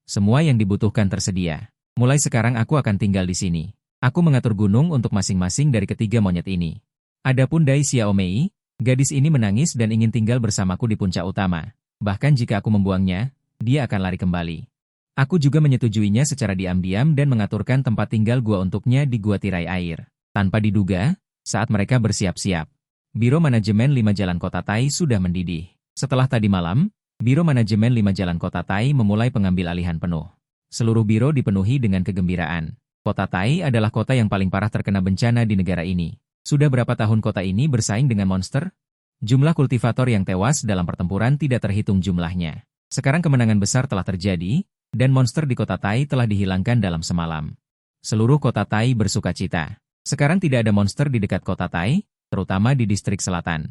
Semua yang dibutuhkan tersedia. Mulai sekarang aku akan tinggal di sini. Aku mengatur gunung untuk masing-masing dari ketiga monyet ini. Adapun Dai Xiao Mei, gadis ini menangis dan ingin tinggal bersamaku di puncak utama. Bahkan jika aku membuangnya, dia akan lari kembali. Aku juga menyetujuinya secara diam-diam dan mengaturkan tempat tinggal gua untuknya di gua tirai air. Tanpa diduga, saat mereka bersiap-siap, Biro Manajemen 5 Jalan Kota Tai sudah mendidih. Setelah tadi malam, Biro Manajemen 5 Jalan Kota Tai memulai pengambil alihan penuh. Seluruh biro dipenuhi dengan kegembiraan. Kota Tai adalah kota yang paling parah terkena bencana di negara ini. Sudah berapa tahun kota ini bersaing dengan monster? Jumlah kultivator yang tewas dalam pertempuran tidak terhitung jumlahnya. Sekarang kemenangan besar telah terjadi, dan monster di kota Tai telah dihilangkan dalam semalam. Seluruh kota Tai bersukacita. Sekarang tidak ada monster di dekat kota Tai, terutama di distrik selatan.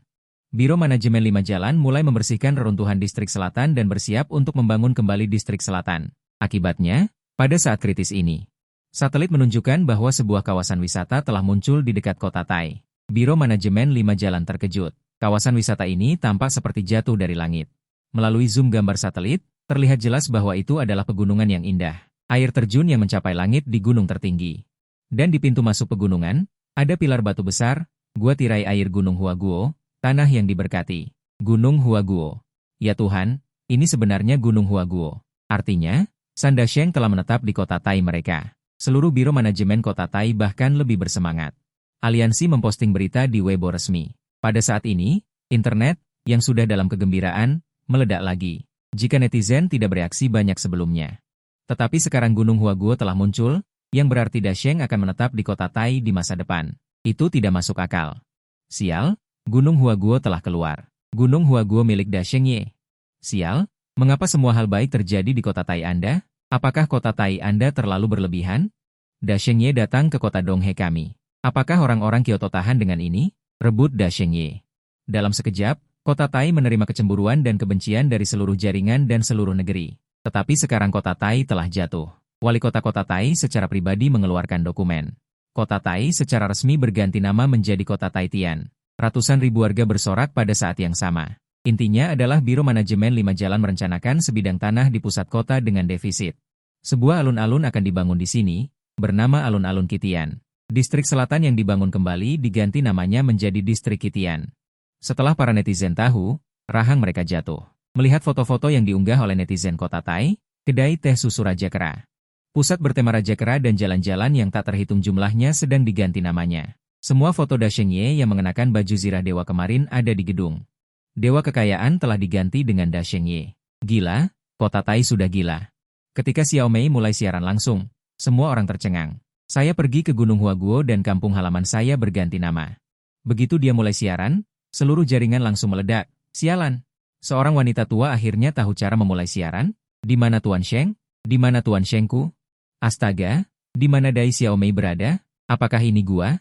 Biro Manajemen 5 Jalan mulai membersihkan reruntuhan distrik selatan dan bersiap untuk membangun kembali distrik selatan. Akibatnya, pada saat kritis ini, satelit menunjukkan bahwa sebuah kawasan wisata telah muncul di dekat kota Tai. Biro Manajemen 5 Jalan terkejut. Kawasan wisata ini tampak seperti jatuh dari langit. Melalui zoom gambar satelit, terlihat jelas bahwa itu adalah pegunungan yang indah. Air terjun yang mencapai langit di gunung tertinggi. Dan di pintu masuk pegunungan, ada pilar batu besar, gua tirai air Gunung Huaguo, tanah yang diberkati. Gunung Huaguo. Ya Tuhan, ini sebenarnya Gunung Huaguo. Artinya, San Dasheng telah menetap di kota Tai mereka. Seluruh biro manajemen kota Tai bahkan lebih bersemangat. Aliansi memposting berita di Weibo resmi. Pada saat ini, internet, yang sudah dalam kegembiraan, meledak lagi. Jika netizen tidak bereaksi banyak sebelumnya. Tetapi sekarang Gunung Huaguo telah muncul, yang berarti Dasheng akan menetap di kota Tai di masa depan. Itu tidak masuk akal. Sial, Gunung Huaguo telah keluar. Gunung Huaguo milik Dasheng Ye. Sial, mengapa semua hal baik terjadi di kota Tai Anda? Apakah kota Tai Anda terlalu berlebihan? Dasheng Ye datang ke kota Donghe kami. Apakah orang-orang Kyoto tahan dengan ini? Rebut Dasheng Ye. Dalam sekejap, kota Tai menerima kecemburuan dan kebencian dari seluruh jaringan dan seluruh negeri. Tetapi sekarang kota Tai telah jatuh. Wali kota kota Tai secara pribadi mengeluarkan dokumen. Kota Tai secara resmi berganti nama menjadi kota Taitian. Ratusan ribu warga bersorak pada saat yang sama. Intinya adalah Biro Manajemen 5 Jalan merencanakan sebidang tanah di pusat kota dengan defisit. Sebuah alun-alun akan dibangun di sini, bernama Alun-Alun Kitian. Distrik selatan yang dibangun kembali diganti namanya menjadi Distrik Kitian. Setelah para netizen tahu, rahang mereka jatuh. Melihat foto-foto yang diunggah oleh netizen kota Tai, kedai teh susu Raja Kera. Pusat bertema Raja Kera dan jalan-jalan yang tak terhitung jumlahnya sedang diganti namanya. Semua foto Dasheng Ye yang mengenakan baju zirah dewa kemarin ada di gedung. Dewa kekayaan telah diganti dengan Dasheng Ye. Gila, kota Tai sudah gila. Ketika Xiao Mei mulai siaran langsung, semua orang tercengang. Saya pergi ke Gunung Huaguo dan kampung halaman saya berganti nama. Begitu dia mulai siaran, seluruh jaringan langsung meledak. Sialan. Seorang wanita tua akhirnya tahu cara memulai siaran. Di mana Tuan Sheng? Di mana Tuan Shengku? Astaga, di mana Dai Xiao Mei berada? Apakah ini gua?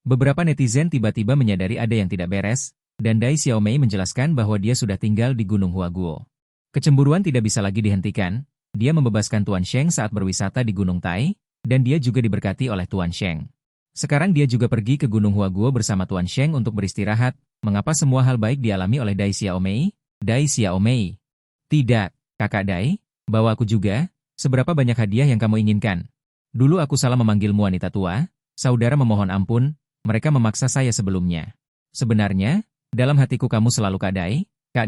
Beberapa netizen tiba-tiba menyadari ada yang tidak beres, dan Dai Xiao Mei menjelaskan bahwa dia sudah tinggal di Gunung Huaguo. Kecemburuan tidak bisa lagi dihentikan, dia membebaskan Tuan Sheng saat berwisata di Gunung Tai, dan dia juga diberkati oleh Tuan Sheng. Sekarang dia juga pergi ke Gunung Huaguo bersama Tuan Sheng untuk beristirahat. Mengapa semua hal baik dialami oleh Dai Xiao Mei? Dai Xiao Mei. Tidak, kakak Dai, bawa aku juga. Seberapa banyak hadiah yang kamu inginkan? Dulu aku salah memanggilmu wanita tua, saudara memohon ampun, mereka memaksa saya sebelumnya. Sebenarnya, dalam hatiku kamu selalu Kak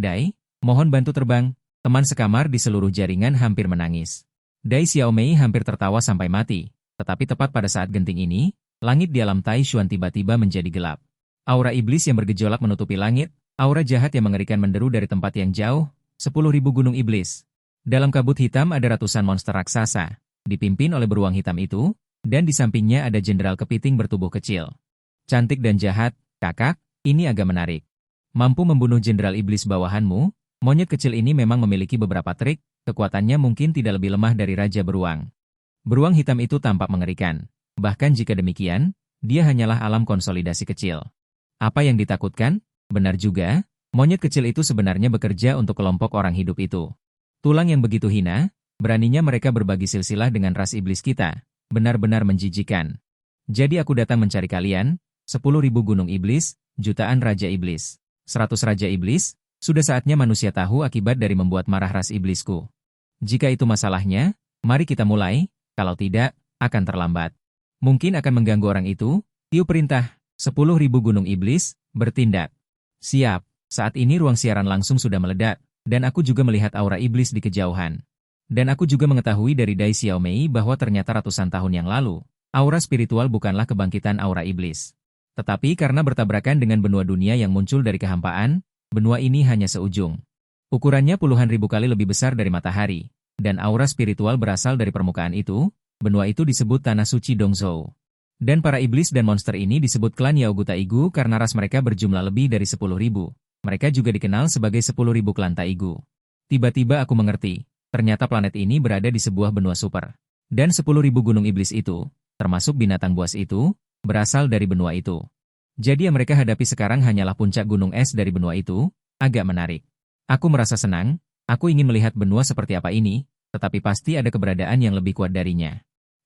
Dai, mohon bantu terbang. Teman sekamar di seluruh jaringan hampir menangis. Dai Xiao Mei hampir tertawa sampai mati, tetapi tepat pada saat genting ini, langit di alam Taishuan tiba-tiba menjadi gelap. Aura iblis yang bergejolak menutupi langit, aura jahat yang mengerikan menderu dari tempat yang jauh, 10.000 gunung iblis. Dalam kabut hitam ada ratusan monster raksasa, dipimpin oleh beruang hitam itu, dan di sampingnya ada jenderal kepiting bertubuh kecil. Cantik dan jahat, kakak, ini agak menarik. Mampu membunuh jenderal iblis bawahanmu, monyet kecil ini memang memiliki beberapa trik, kekuatannya mungkin tidak lebih lemah dari Raja Beruang. Beruang hitam itu tampak mengerikan, bahkan jika demikian, dia hanyalah alam konsolidasi kecil. Apa yang ditakutkan? Benar juga, monyet kecil itu sebenarnya bekerja untuk kelompok orang hidup itu. Tulang yang begitu hina, beraninya mereka berbagi silsilah dengan ras iblis kita, benar-benar menjijikan. Jadi aku datang mencari kalian, 10.000 gunung iblis, jutaan raja iblis, 100 raja iblis, sudah saatnya manusia tahu akibat dari membuat marah ras iblisku. Jika itu masalahnya, mari kita mulai, kalau tidak, akan terlambat. Mungkin akan mengganggu orang itu, tiup perintah, 10.000 gunung iblis, bertindak. Siap, saat ini ruang siaran langsung sudah meledak. Dan aku juga melihat aura iblis di kejauhan. Dan aku juga mengetahui dari Dai Xiao Mei bahwa ternyata ratusan tahun yang lalu, aura spiritual bukanlah kebangkitan aura iblis. Tetapi karena bertabrakan dengan benua dunia yang muncul dari kehampaan, benua ini hanya seujung. Ukurannya puluhan ribu kali lebih besar dari matahari, dan aura spiritual berasal dari permukaan itu, benua itu disebut Tanah Suci Dongzhou. Dan para iblis dan monster ini disebut klan Yaogu Taigu karena ras mereka berjumlah lebih dari 10.000. Mereka juga dikenal sebagai 10.000 klan Taigu. Tiba-tiba aku mengerti, ternyata planet ini berada di sebuah benua super. Dan 10.000 gunung iblis itu, termasuk binatang buas itu, berasal dari benua itu. Jadi yang mereka hadapi sekarang hanyalah puncak gunung es dari benua itu, agak menarik. Aku merasa senang, aku ingin melihat benua seperti apa ini, tetapi pasti ada keberadaan yang lebih kuat darinya.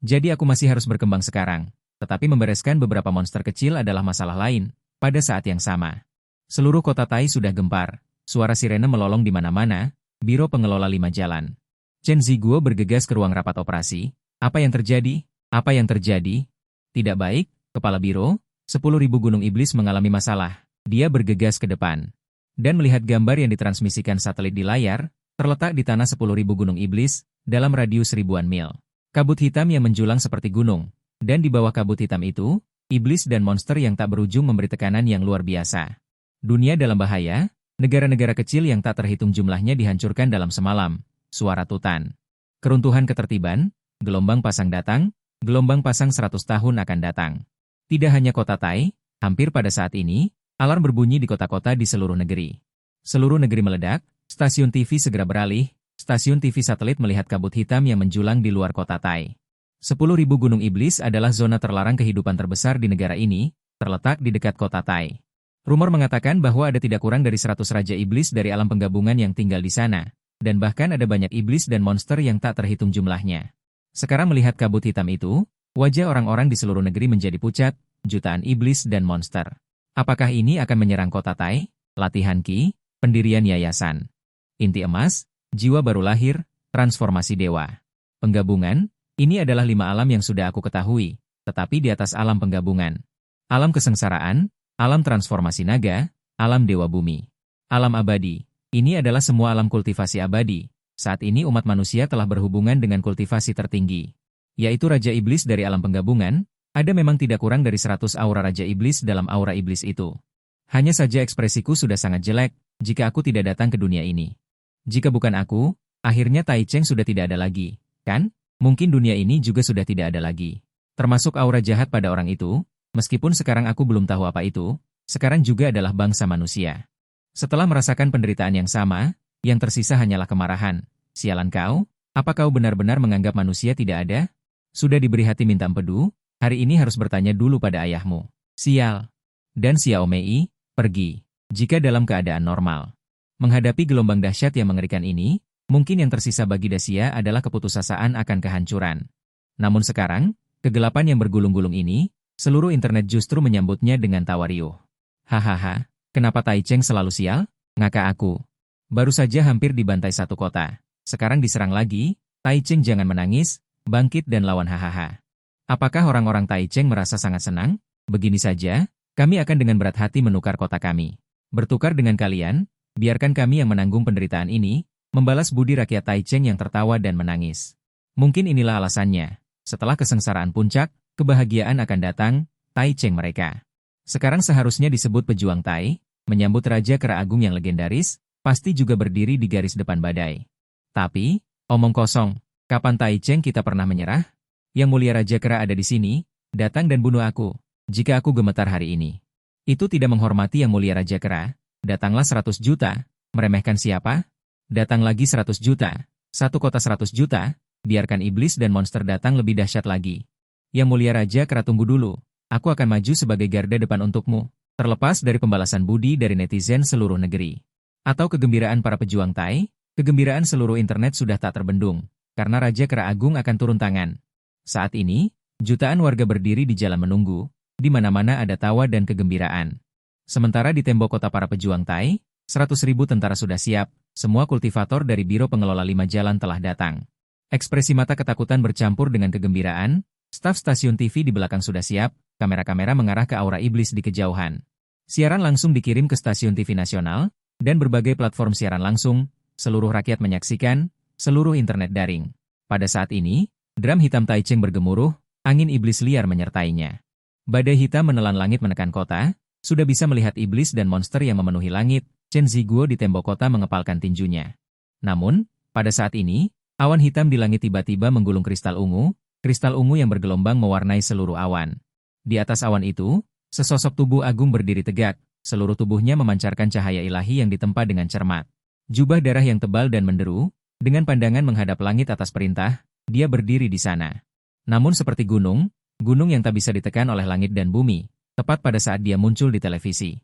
Jadi aku masih harus berkembang sekarang, tetapi membereskan beberapa monster kecil adalah masalah lain, pada saat yang sama. Seluruh kota Tai sudah gempar, suara sirene melolong di mana-mana, Biro Pengelola 5 Jalan. Chen Ziguo bergegas ke ruang rapat operasi. Apa yang terjadi? Apa yang terjadi? Tidak baik, Kepala Biro, 10.000 gunung iblis mengalami masalah. Dia bergegas ke depan. Dan melihat gambar yang ditransmisikan satelit di layar, terletak di tanah 10.000 gunung iblis, dalam radius ribuan mil. Kabut hitam yang menjulang seperti gunung, dan di bawah kabut hitam itu, iblis dan monster yang tak berujung memberi tekanan yang luar biasa. Dunia dalam bahaya, negara-negara kecil yang tak terhitung jumlahnya dihancurkan dalam semalam, suara tutan. Keruntuhan ketertiban, gelombang pasang datang, gelombang pasang 100 tahun akan datang. Tidak hanya kota Tai, hampir pada saat ini, alarm berbunyi di kota-kota di seluruh negeri. Seluruh negeri meledak, stasiun TV segera beralih, stasiun TV satelit melihat kabut hitam yang menjulang di luar kota Tai. 10.000 gunung iblis adalah zona terlarang kehidupan terbesar di negara ini, terletak di dekat kota Tai. Rumor mengatakan bahwa ada tidak kurang dari 100 raja iblis dari alam penggabungan yang tinggal di sana, dan bahkan ada banyak iblis dan monster yang tak terhitung jumlahnya. Sekarang melihat kabut hitam itu, wajah orang-orang di seluruh negeri menjadi pucat, jutaan iblis dan monster. Apakah ini akan menyerang kota Tai? Latihan Ki, pendirian yayasan. Inti emas, jiwa baru lahir, transformasi dewa. Penggabungan, ini adalah 5 alam yang sudah aku ketahui, tetapi di atas alam penggabungan. Alam kesengsaraan, alam transformasi naga, alam dewa bumi. Alam abadi, ini adalah semua alam kultivasi abadi. Saat ini umat manusia telah berhubungan dengan kultivasi tertinggi, yaitu Raja Iblis dari alam penggabungan. Ada memang tidak kurang dari 100 aura Raja Iblis dalam aura Iblis itu. Hanya saja ekspresiku sudah sangat jelek, jika aku tidak datang ke dunia ini. Jika bukan aku, akhirnya Tai Cheng sudah tidak ada lagi, kan? Mungkin dunia ini juga sudah tidak ada lagi. Termasuk aura jahat pada orang itu, meskipun sekarang aku belum tahu apa itu, sekarang juga adalah bangsa manusia. Setelah merasakan penderitaan yang sama, yang tersisa hanyalah kemarahan. Sialan kau, apa kau benar-benar menganggap manusia tidak ada? Sudah diberi hati minta empedu, hari ini harus bertanya dulu pada ayahmu. Sial. Dan Xiao Mei, pergi. Jika dalam keadaan normal. Menghadapi gelombang dahsyat yang mengerikan ini, mungkin yang tersisa bagi Dacia adalah keputusasaan akan kehancuran. Namun sekarang, kegelapan yang bergulung-gulung ini, seluruh internet justru menyambutnya dengan tawa riuh. Hahaha, kenapa Tai Cheng selalu sial? Ngaka aku. Baru saja hampir dibantai satu kota. Sekarang diserang lagi, Tai Cheng jangan menangis, bangkit dan lawan hahaha. Apakah orang-orang Tai Cheng merasa sangat senang? Begini saja, kami akan dengan berat hati menukar kota kami. Bertukar dengan kalian, biarkan kami yang menanggung penderitaan ini, membalas budi rakyat Tai Cheng yang tertawa dan menangis. Mungkin inilah alasannya. Setelah kesengsaraan puncak, kebahagiaan akan datang, Tai Cheng mereka. Sekarang seharusnya disebut pejuang Tai, menyambut Raja Kera Agung yang legendaris, pasti juga berdiri di garis depan badai. Tapi, omong kosong, kapan Tai Cheng kita pernah menyerah? Yang mulia Raja Kera ada di sini, datang dan bunuh aku, jika aku gemetar hari ini. Itu tidak menghormati yang mulia Raja Kera, datanglah 100 juta, meremehkan siapa? Datang lagi 100 juta, satu kota 100 juta, biarkan iblis dan monster datang lebih dahsyat lagi. Yang mulia Raja Kera tunggu dulu, aku akan maju sebagai garda depan untukmu, terlepas dari pembalasan budi dari netizen seluruh negeri. Atau kegembiraan para pejuang Tai, kegembiraan seluruh internet sudah tak terbendung, karena Raja Kera Agung akan turun tangan. Saat ini, jutaan warga berdiri di jalan menunggu, di mana-mana ada tawa dan kegembiraan. Sementara di tembok kota para pejuang Tai, 100.000 tentara sudah siap, semua kultivator dari Biro Pengelola 5 Jalan telah datang. Ekspresi mata ketakutan bercampur dengan kegembiraan, staf stasiun TV di belakang sudah siap, kamera-kamera mengarah ke aura iblis di kejauhan. Siaran langsung dikirim ke stasiun TV nasional, dan berbagai platform siaran langsung, seluruh rakyat menyaksikan, seluruh internet daring. Pada saat ini, drum hitam Tai Cheng bergemuruh, angin iblis liar menyertainya. Badai hitam menelan langit menekan kota, sudah bisa melihat iblis dan monster yang memenuhi langit, Chen Ziguo di tembok kota mengepalkan tinjunya. Namun, pada saat ini, awan hitam di langit tiba-tiba menggulung kristal ungu yang bergelombang mewarnai seluruh awan. Di atas awan itu, sesosok tubuh agung berdiri tegak, seluruh tubuhnya memancarkan cahaya ilahi yang ditempa dengan cermat. Jubah darah yang tebal dan menderu, dengan pandangan menghadap langit atas perintah, dia berdiri di sana. Namun seperti gunung yang tak bisa ditekan oleh langit dan bumi, tepat pada saat dia muncul di televisi.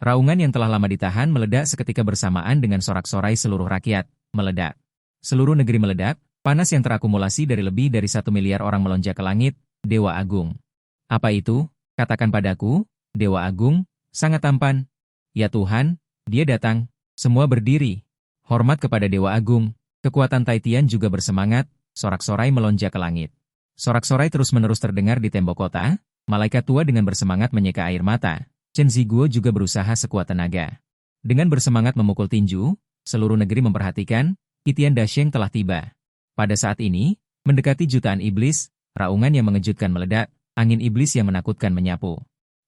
Raungan yang telah lama ditahan meledak seketika bersamaan dengan sorak-sorai seluruh rakyat, meledak. Seluruh negeri meledak, panas yang terakumulasi dari lebih dari 1 miliar orang melonjak ke langit, Dewa Agung. Apa itu? Katakan padaku, Dewa Agung, sangat tampan. Ya Tuhan, dia datang. Semua berdiri. Hormat kepada Dewa Agung. Kekuatan Taitian juga bersemangat, sorak-sorai melonjak ke langit. Sorak-sorai terus-menerus terdengar di tembok kota, malaikat tua dengan bersemangat menyeka air mata. Chen Ziguo juga berusaha sekuat tenaga. Dengan bersemangat memukul tinju, seluruh negeri memperhatikan, Titian Dasheng telah tiba. Pada saat ini, mendekati jutaan iblis, raungan yang mengejutkan meledak, angin iblis yang menakutkan menyapu.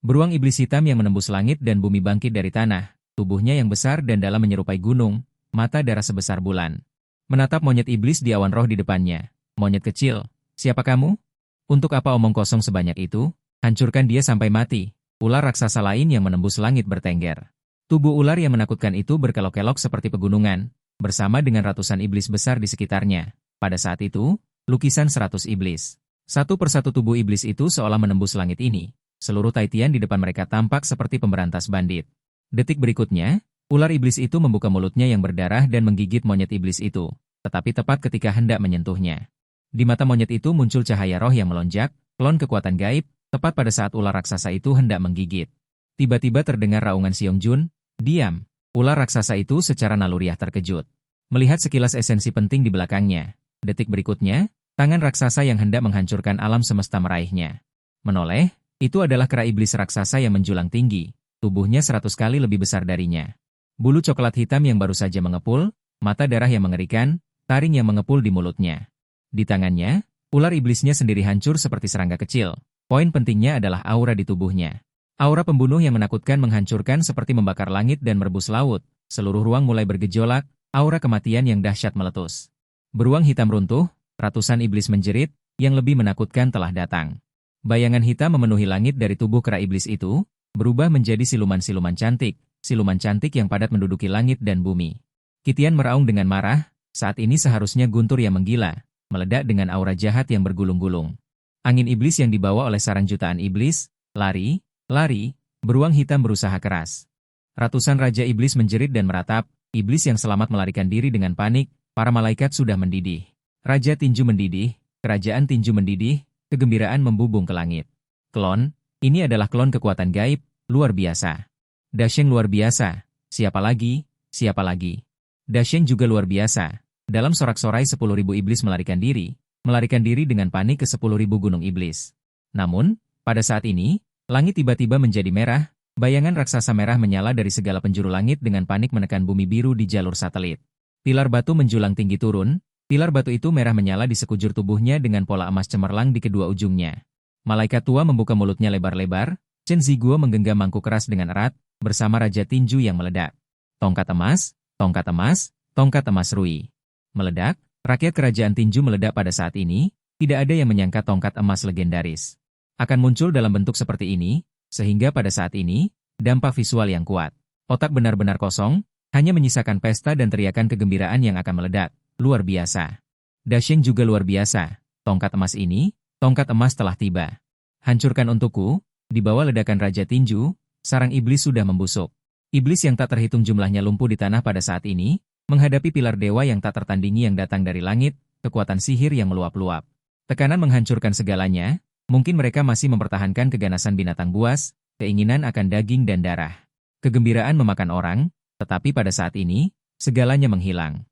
Beruang iblis hitam yang menembus langit dan bumi bangkit dari tanah, tubuhnya yang besar dan dalam menyerupai gunung, mata darah sebesar bulan. Menatap monyet iblis di awan roh di depannya. Monyet kecil, siapa kamu? Untuk apa omong kosong sebanyak itu? Hancurkan dia sampai mati. Ular raksasa lain yang menembus langit bertengger. Tubuh ular yang menakutkan itu berkelok-kelok seperti pegunungan, bersama dengan ratusan iblis besar di sekitarnya. Pada saat itu, lukisan 100 iblis. Satu persatu tubuh iblis itu seolah menembus langit ini. Seluruh Taitian di depan mereka tampak seperti pemberantas bandit. Detik berikutnya, ular iblis itu membuka mulutnya yang berdarah dan menggigit monyet iblis itu, tetapi tepat ketika hendak menyentuhnya. Di mata monyet itu muncul cahaya roh yang melonjak, klon kekuatan gaib, tepat pada saat ular raksasa itu hendak menggigit. Tiba-tiba terdengar raungan Xiong Jun, "Diam!" Ular raksasa itu secara naluriah terkejut. Melihat sekilas esensi penting di belakangnya. Detik berikutnya, tangan raksasa yang hendak menghancurkan alam semesta meraihnya. Menoleh, itu adalah kera iblis raksasa yang menjulang tinggi, tubuhnya 100 kali lebih besar darinya. Bulu coklat hitam yang baru saja mengepul, mata darah yang mengerikan, taring yang mengepul di mulutnya. Di tangannya, ular iblisnya sendiri hancur seperti serangga kecil. Poin pentingnya adalah aura di tubuhnya. Aura pembunuh yang menakutkan menghancurkan seperti membakar langit dan merebus laut. Seluruh ruang mulai bergejolak, aura kematian yang dahsyat meletus. Beruang hitam runtuh, ratusan iblis menjerit, yang lebih menakutkan telah datang. Bayangan hitam memenuhi langit dari tubuh kera iblis itu, berubah menjadi siluman-siluman cantik yang padat menduduki langit dan bumi. Titian meraung dengan marah, saat ini seharusnya guntur yang menggila, meledak dengan aura jahat yang bergulung-gulung. Angin iblis yang dibawa oleh sarang jutaan iblis, lari, beruang hitam berusaha keras. Ratusan raja iblis menjerit dan meratap, iblis yang selamat melarikan diri dengan panik, para malaikat sudah mendidih. Raja tinju mendidih, kerajaan tinju mendidih, kegembiraan membubung ke langit. Klon, ini adalah klon kekuatan gaib, luar biasa. Dasheng luar biasa, siapa lagi? Dasheng juga luar biasa. Dalam sorak-sorai 10.000 iblis melarikan diri dengan panik ke 10.000 gunung iblis. Namun, pada saat ini, langit tiba-tiba menjadi merah, bayangan raksasa merah menyala dari segala penjuru langit dengan panik menekan bumi biru di jalur satelit. Pilar batu menjulang tinggi turun, pilar batu itu merah menyala di sekujur tubuhnya dengan pola emas cemerlang di kedua ujungnya. Malaikat tua membuka mulutnya lebar-lebar, Chen Ziguo menggenggam mangkuk keras dengan erat, bersama Raja Tinju yang meledak. Tongkat emas, Rui. Meledak, rakyat kerajaan Tinju meledak pada saat ini, tidak ada yang menyangka tongkat emas legendaris akan muncul dalam bentuk seperti ini, sehingga pada saat ini, dampak visual yang kuat. Otak benar-benar kosong, hanya menyisakan pesta dan teriakan kegembiraan yang akan meledak. Luar biasa. Dasheng juga luar biasa. Tongkat emas telah tiba. Hancurkan untukku, di bawah ledakan Raja Tinju, sarang iblis sudah membusuk. Iblis yang tak terhitung jumlahnya lumpuh di tanah pada saat ini, menghadapi pilar dewa yang tak tertandingi yang datang dari langit, kekuatan sihir yang meluap-luap. Tekanan menghancurkan segalanya, mungkin mereka masih mempertahankan keganasan binatang buas, keinginan akan daging dan darah. Kegembiraan memakan orang, tetapi pada saat ini, segalanya menghilang.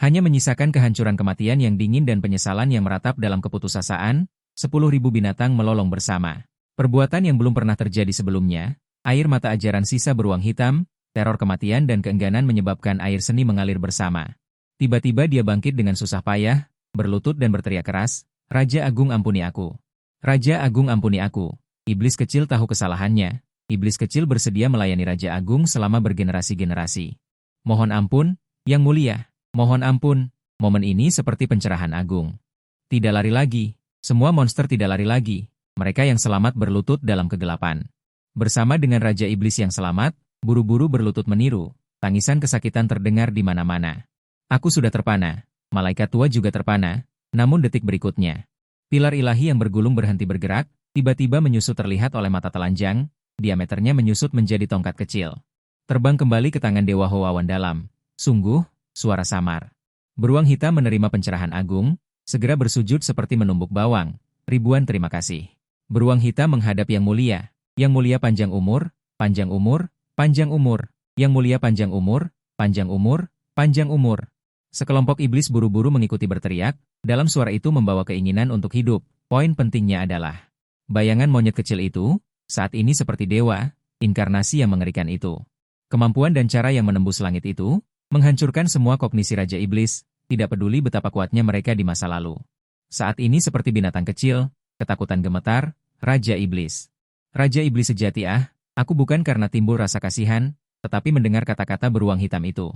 Hanya menyisakan kehancuran kematian yang dingin dan penyesalan yang meratap dalam keputusasaan, 10.000 binatang melolong bersama. Perbuatan yang belum pernah terjadi sebelumnya, air mata ajaran sisa beruang hitam, teror kematian dan keengganan menyebabkan air seni mengalir bersama. Tiba-tiba dia bangkit dengan susah payah, berlutut dan berteriak keras, "Raja Agung ampuni aku. Raja Agung ampuni aku." Iblis kecil tahu kesalahannya. Iblis kecil bersedia melayani Raja Agung selama bergenerasi-generasi. "Mohon ampun, Yang Mulia. Mohon ampun." Momen ini seperti pencerahan agung. Tidak lari lagi. Semua monster tidak lari lagi. Mereka yang selamat berlutut dalam kegelapan. Bersama dengan Raja Iblis yang selamat, buru-buru berlutut meniru. Tangisan kesakitan terdengar di mana-mana. "Aku sudah terpana." Malaikat tua juga terpana. Namun detik berikutnya, pilar ilahi yang bergulung berhenti bergerak, tiba-tiba menyusut terlihat oleh mata telanjang, diameternya menyusut menjadi tongkat kecil. Terbang kembali ke tangan Dewa Hoawan dalam. Sungguh, suara samar. Beruang hitam menerima pencerahan agung, segera bersujud seperti menumbuk bawang. "Ribuan terima kasih." Beruang hitam menghadap Yang Mulia. "Yang Mulia panjang umur, panjang umur, panjang umur. Yang Mulia panjang umur, panjang umur, panjang umur." Sekelompok iblis buru-buru mengikuti berteriak, dalam suara itu membawa keinginan untuk hidup. Poin pentingnya adalah, bayangan monyet kecil itu, saat ini seperti dewa, inkarnasi yang mengerikan itu. Kemampuan dan cara yang menembus langit itu, menghancurkan semua kognisi Raja Iblis, tidak peduli betapa kuatnya mereka di masa lalu. Saat ini seperti binatang kecil, ketakutan gemetar, Raja Iblis. Raja Iblis sejati aku bukan karena timbul rasa kasihan, tetapi mendengar kata-kata beruang hitam itu.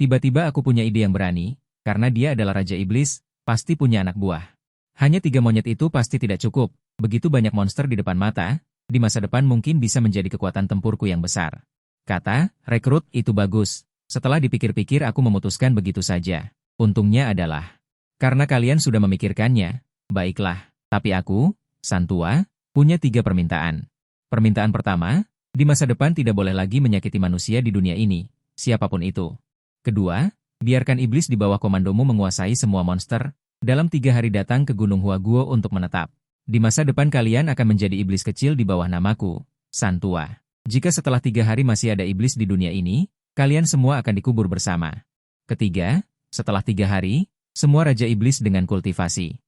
Tiba-tiba aku punya ide yang berani, karena dia adalah Raja Iblis, pasti punya anak buah. Hanya 3 monyet itu pasti tidak cukup, begitu banyak monster di depan mata, di masa depan mungkin bisa menjadi kekuatan tempurku yang besar. Kata, rekrut, itu bagus. Setelah dipikir-pikir aku memutuskan begitu saja. Untungnya adalah, karena kalian sudah memikirkannya, baiklah. Tapi aku, Santua, punya 3 permintaan. Permintaan pertama, di masa depan tidak boleh lagi menyakiti manusia di dunia ini, siapapun itu. Kedua, biarkan iblis di bawah komandomu menguasai semua monster, dalam 3 hari datang ke Gunung Huaguo untuk menetap. Di masa depan kalian akan menjadi iblis kecil di bawah namaku, Santua. Jika setelah 3 hari masih ada iblis di dunia ini, kalian semua akan dikubur bersama. Ketiga, setelah 3 hari, semua Raja Iblis dengan kultivasi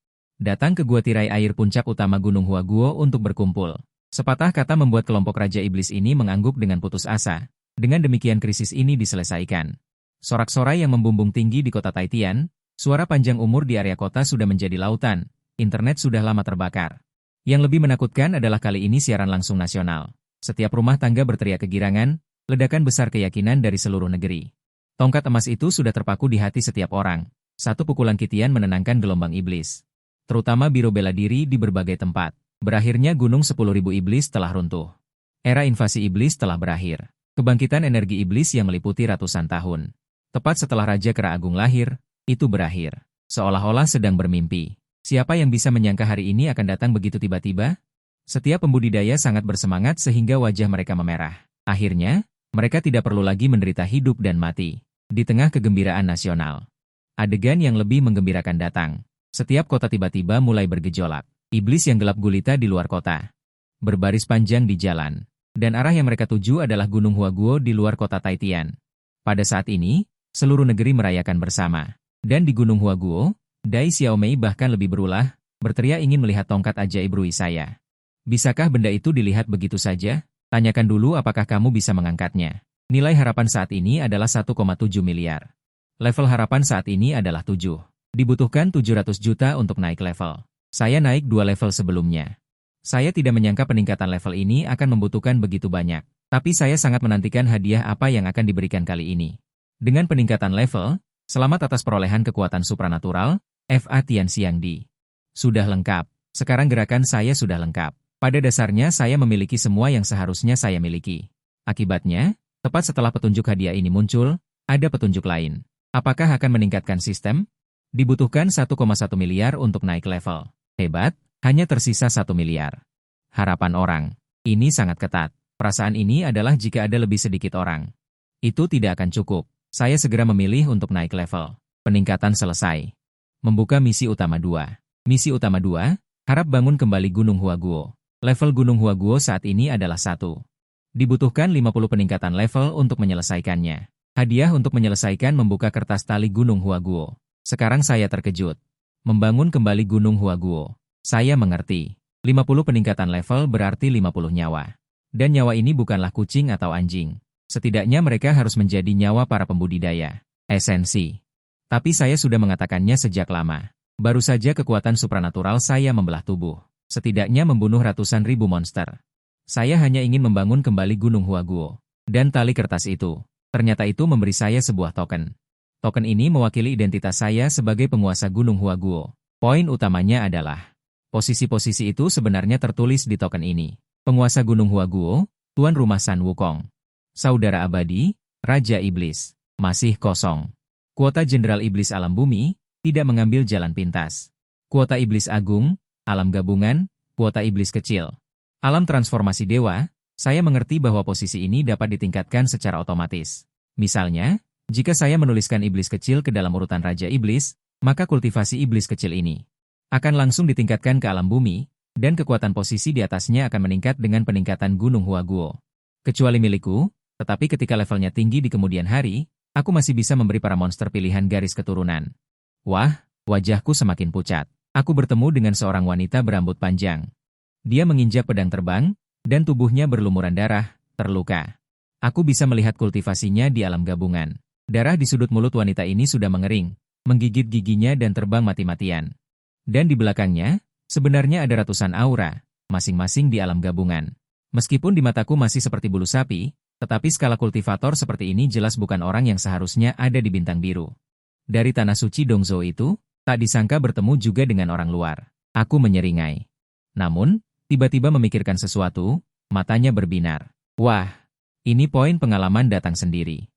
datang ke gua tirai air puncak utama Gunung Huaguo untuk berkumpul. Sepatah kata membuat kelompok Raja Iblis ini mengangguk dengan putus asa. Dengan demikian krisis ini diselesaikan. Sorak-sorai yang membumbung tinggi di kota Taitian, suara panjang umur di area kota sudah menjadi lautan, internet sudah lama terbakar. Yang lebih menakutkan adalah kali ini siaran langsung nasional. Setiap rumah tangga berteriak kegirangan, ledakan besar keyakinan dari seluruh negeri. Tongkat emas itu sudah terpaku di hati setiap orang. Satu pukulan kitian menenangkan gelombang iblis. Terutama biro bela diri di berbagai tempat. Berakhirnya Gunung 10.000 Iblis telah runtuh. Era invasi iblis telah berakhir. Kebangkitan energi iblis yang meliputi ratusan tahun. Tepat setelah Raja Kera Agung lahir, itu berakhir. Seolah-olah sedang bermimpi. Siapa yang bisa menyangka hari ini akan datang begitu tiba-tiba? Setiap pembudidaya sangat bersemangat sehingga wajah mereka memerah. Akhirnya, mereka tidak perlu lagi menderita hidup dan mati. Di tengah kegembiraan nasional. Adegan yang lebih menggembirakan datang. Setiap kota tiba-tiba mulai bergejolak. Iblis yang gelap gulita di luar kota. Berbaris panjang di jalan. Dan arah yang mereka tuju adalah Gunung Huaguo di luar kota Taitian. Pada saat ini, seluruh negeri merayakan bersama. Dan di Gunung Huaguo, Dai Xiaomei bahkan lebih berulah, berteriak ingin melihat tongkat ajaib Rui saya. Bisakah benda itu dilihat begitu saja? Tanyakan dulu apakah kamu bisa mengangkatnya. Nilai harapan saat ini adalah 1,7 miliar. Level harapan saat ini adalah 7. Dibutuhkan 700 juta untuk naik level. Saya naik 2 level sebelumnya. Saya tidak menyangka peningkatan level ini akan membutuhkan begitu banyak. Tapi saya sangat menantikan hadiah apa yang akan diberikan kali ini. Dengan peningkatan level, selamat atas perolehan kekuatan supranatural, FA Tianxiang Di. Sudah lengkap. Sekarang gerakan saya sudah lengkap. Pada dasarnya saya memiliki semua yang seharusnya saya miliki. Akibatnya, tepat setelah petunjuk hadiah ini muncul, ada petunjuk lain. Apakah akan meningkatkan sistem? Dibutuhkan 1,1 miliar untuk naik level. Hebat, hanya tersisa 1 miliar. Harapan orang. Ini sangat ketat. Perasaan ini adalah jika ada lebih sedikit orang. Itu tidak akan cukup. Saya segera memilih untuk naik level. Peningkatan selesai. Membuka misi utama 2. Misi utama 2, harap bangun kembali Gunung Huaguo. Level Gunung Huaguo saat ini adalah 1. Dibutuhkan 50 peningkatan level untuk menyelesaikannya. Hadiah untuk menyelesaikan membuka kertas tali Gunung Huaguo. Sekarang saya terkejut. Membangun kembali Gunung Huaguo. Saya mengerti. 50 peningkatan level berarti 50 nyawa. Dan nyawa ini bukanlah kucing atau anjing. Setidaknya mereka harus menjadi nyawa para pembudidaya. Esensi. Tapi saya sudah mengatakannya sejak lama. Baru saja kekuatan supranatural saya membelah tubuh. Setidaknya membunuh ratusan ribu monster. Saya hanya ingin membangun kembali Gunung Huaguo. Dan tali kertas itu. Ternyata itu memberi saya sebuah token. Token ini mewakili identitas saya sebagai penguasa Gunung Huaguo. Poin utamanya adalah, posisi-posisi itu sebenarnya tertulis di token ini. Penguasa Gunung Huaguo, Tuan Rumah San Wukong. Saudara abadi, Raja Iblis. Masih kosong. Kuota Jenderal Iblis Alam Bumi, tidak mengambil jalan pintas. Kuota Iblis Agung, Alam Gabungan, kuota Iblis Kecil. Alam Transformasi Dewa, saya mengerti bahwa posisi ini dapat ditingkatkan secara otomatis. Misalnya, jika saya menuliskan iblis kecil ke dalam urutan Raja Iblis, maka kultivasi iblis kecil ini akan langsung ditingkatkan ke alam bumi, dan kekuatan posisi di atasnya akan meningkat dengan peningkatan Gunung Huaguo. Kecuali milikku, tetapi ketika levelnya tinggi di kemudian hari, aku masih bisa memberi para monster pilihan garis keturunan. Wah, wajahku semakin pucat. Aku bertemu dengan seorang wanita berambut panjang. Dia menginjak pedang terbang, dan tubuhnya berlumuran darah, terluka. Aku bisa melihat kultivasinya di alam gabungan. Darah di sudut mulut wanita ini sudah mengering, menggigit giginya dan terbang mati-matian. Dan di belakangnya, sebenarnya ada ratusan aura, masing-masing di alam gabungan. Meskipun di mataku masih seperti bulu sapi, tetapi skala kultivator seperti ini jelas bukan orang yang seharusnya ada di bintang biru. Dari tanah suci Dongzhou itu, tak disangka bertemu juga dengan orang luar. Aku menyeringai. Namun, tiba-tiba memikirkan sesuatu, matanya berbinar. Wah, ini poin pengalaman datang sendiri.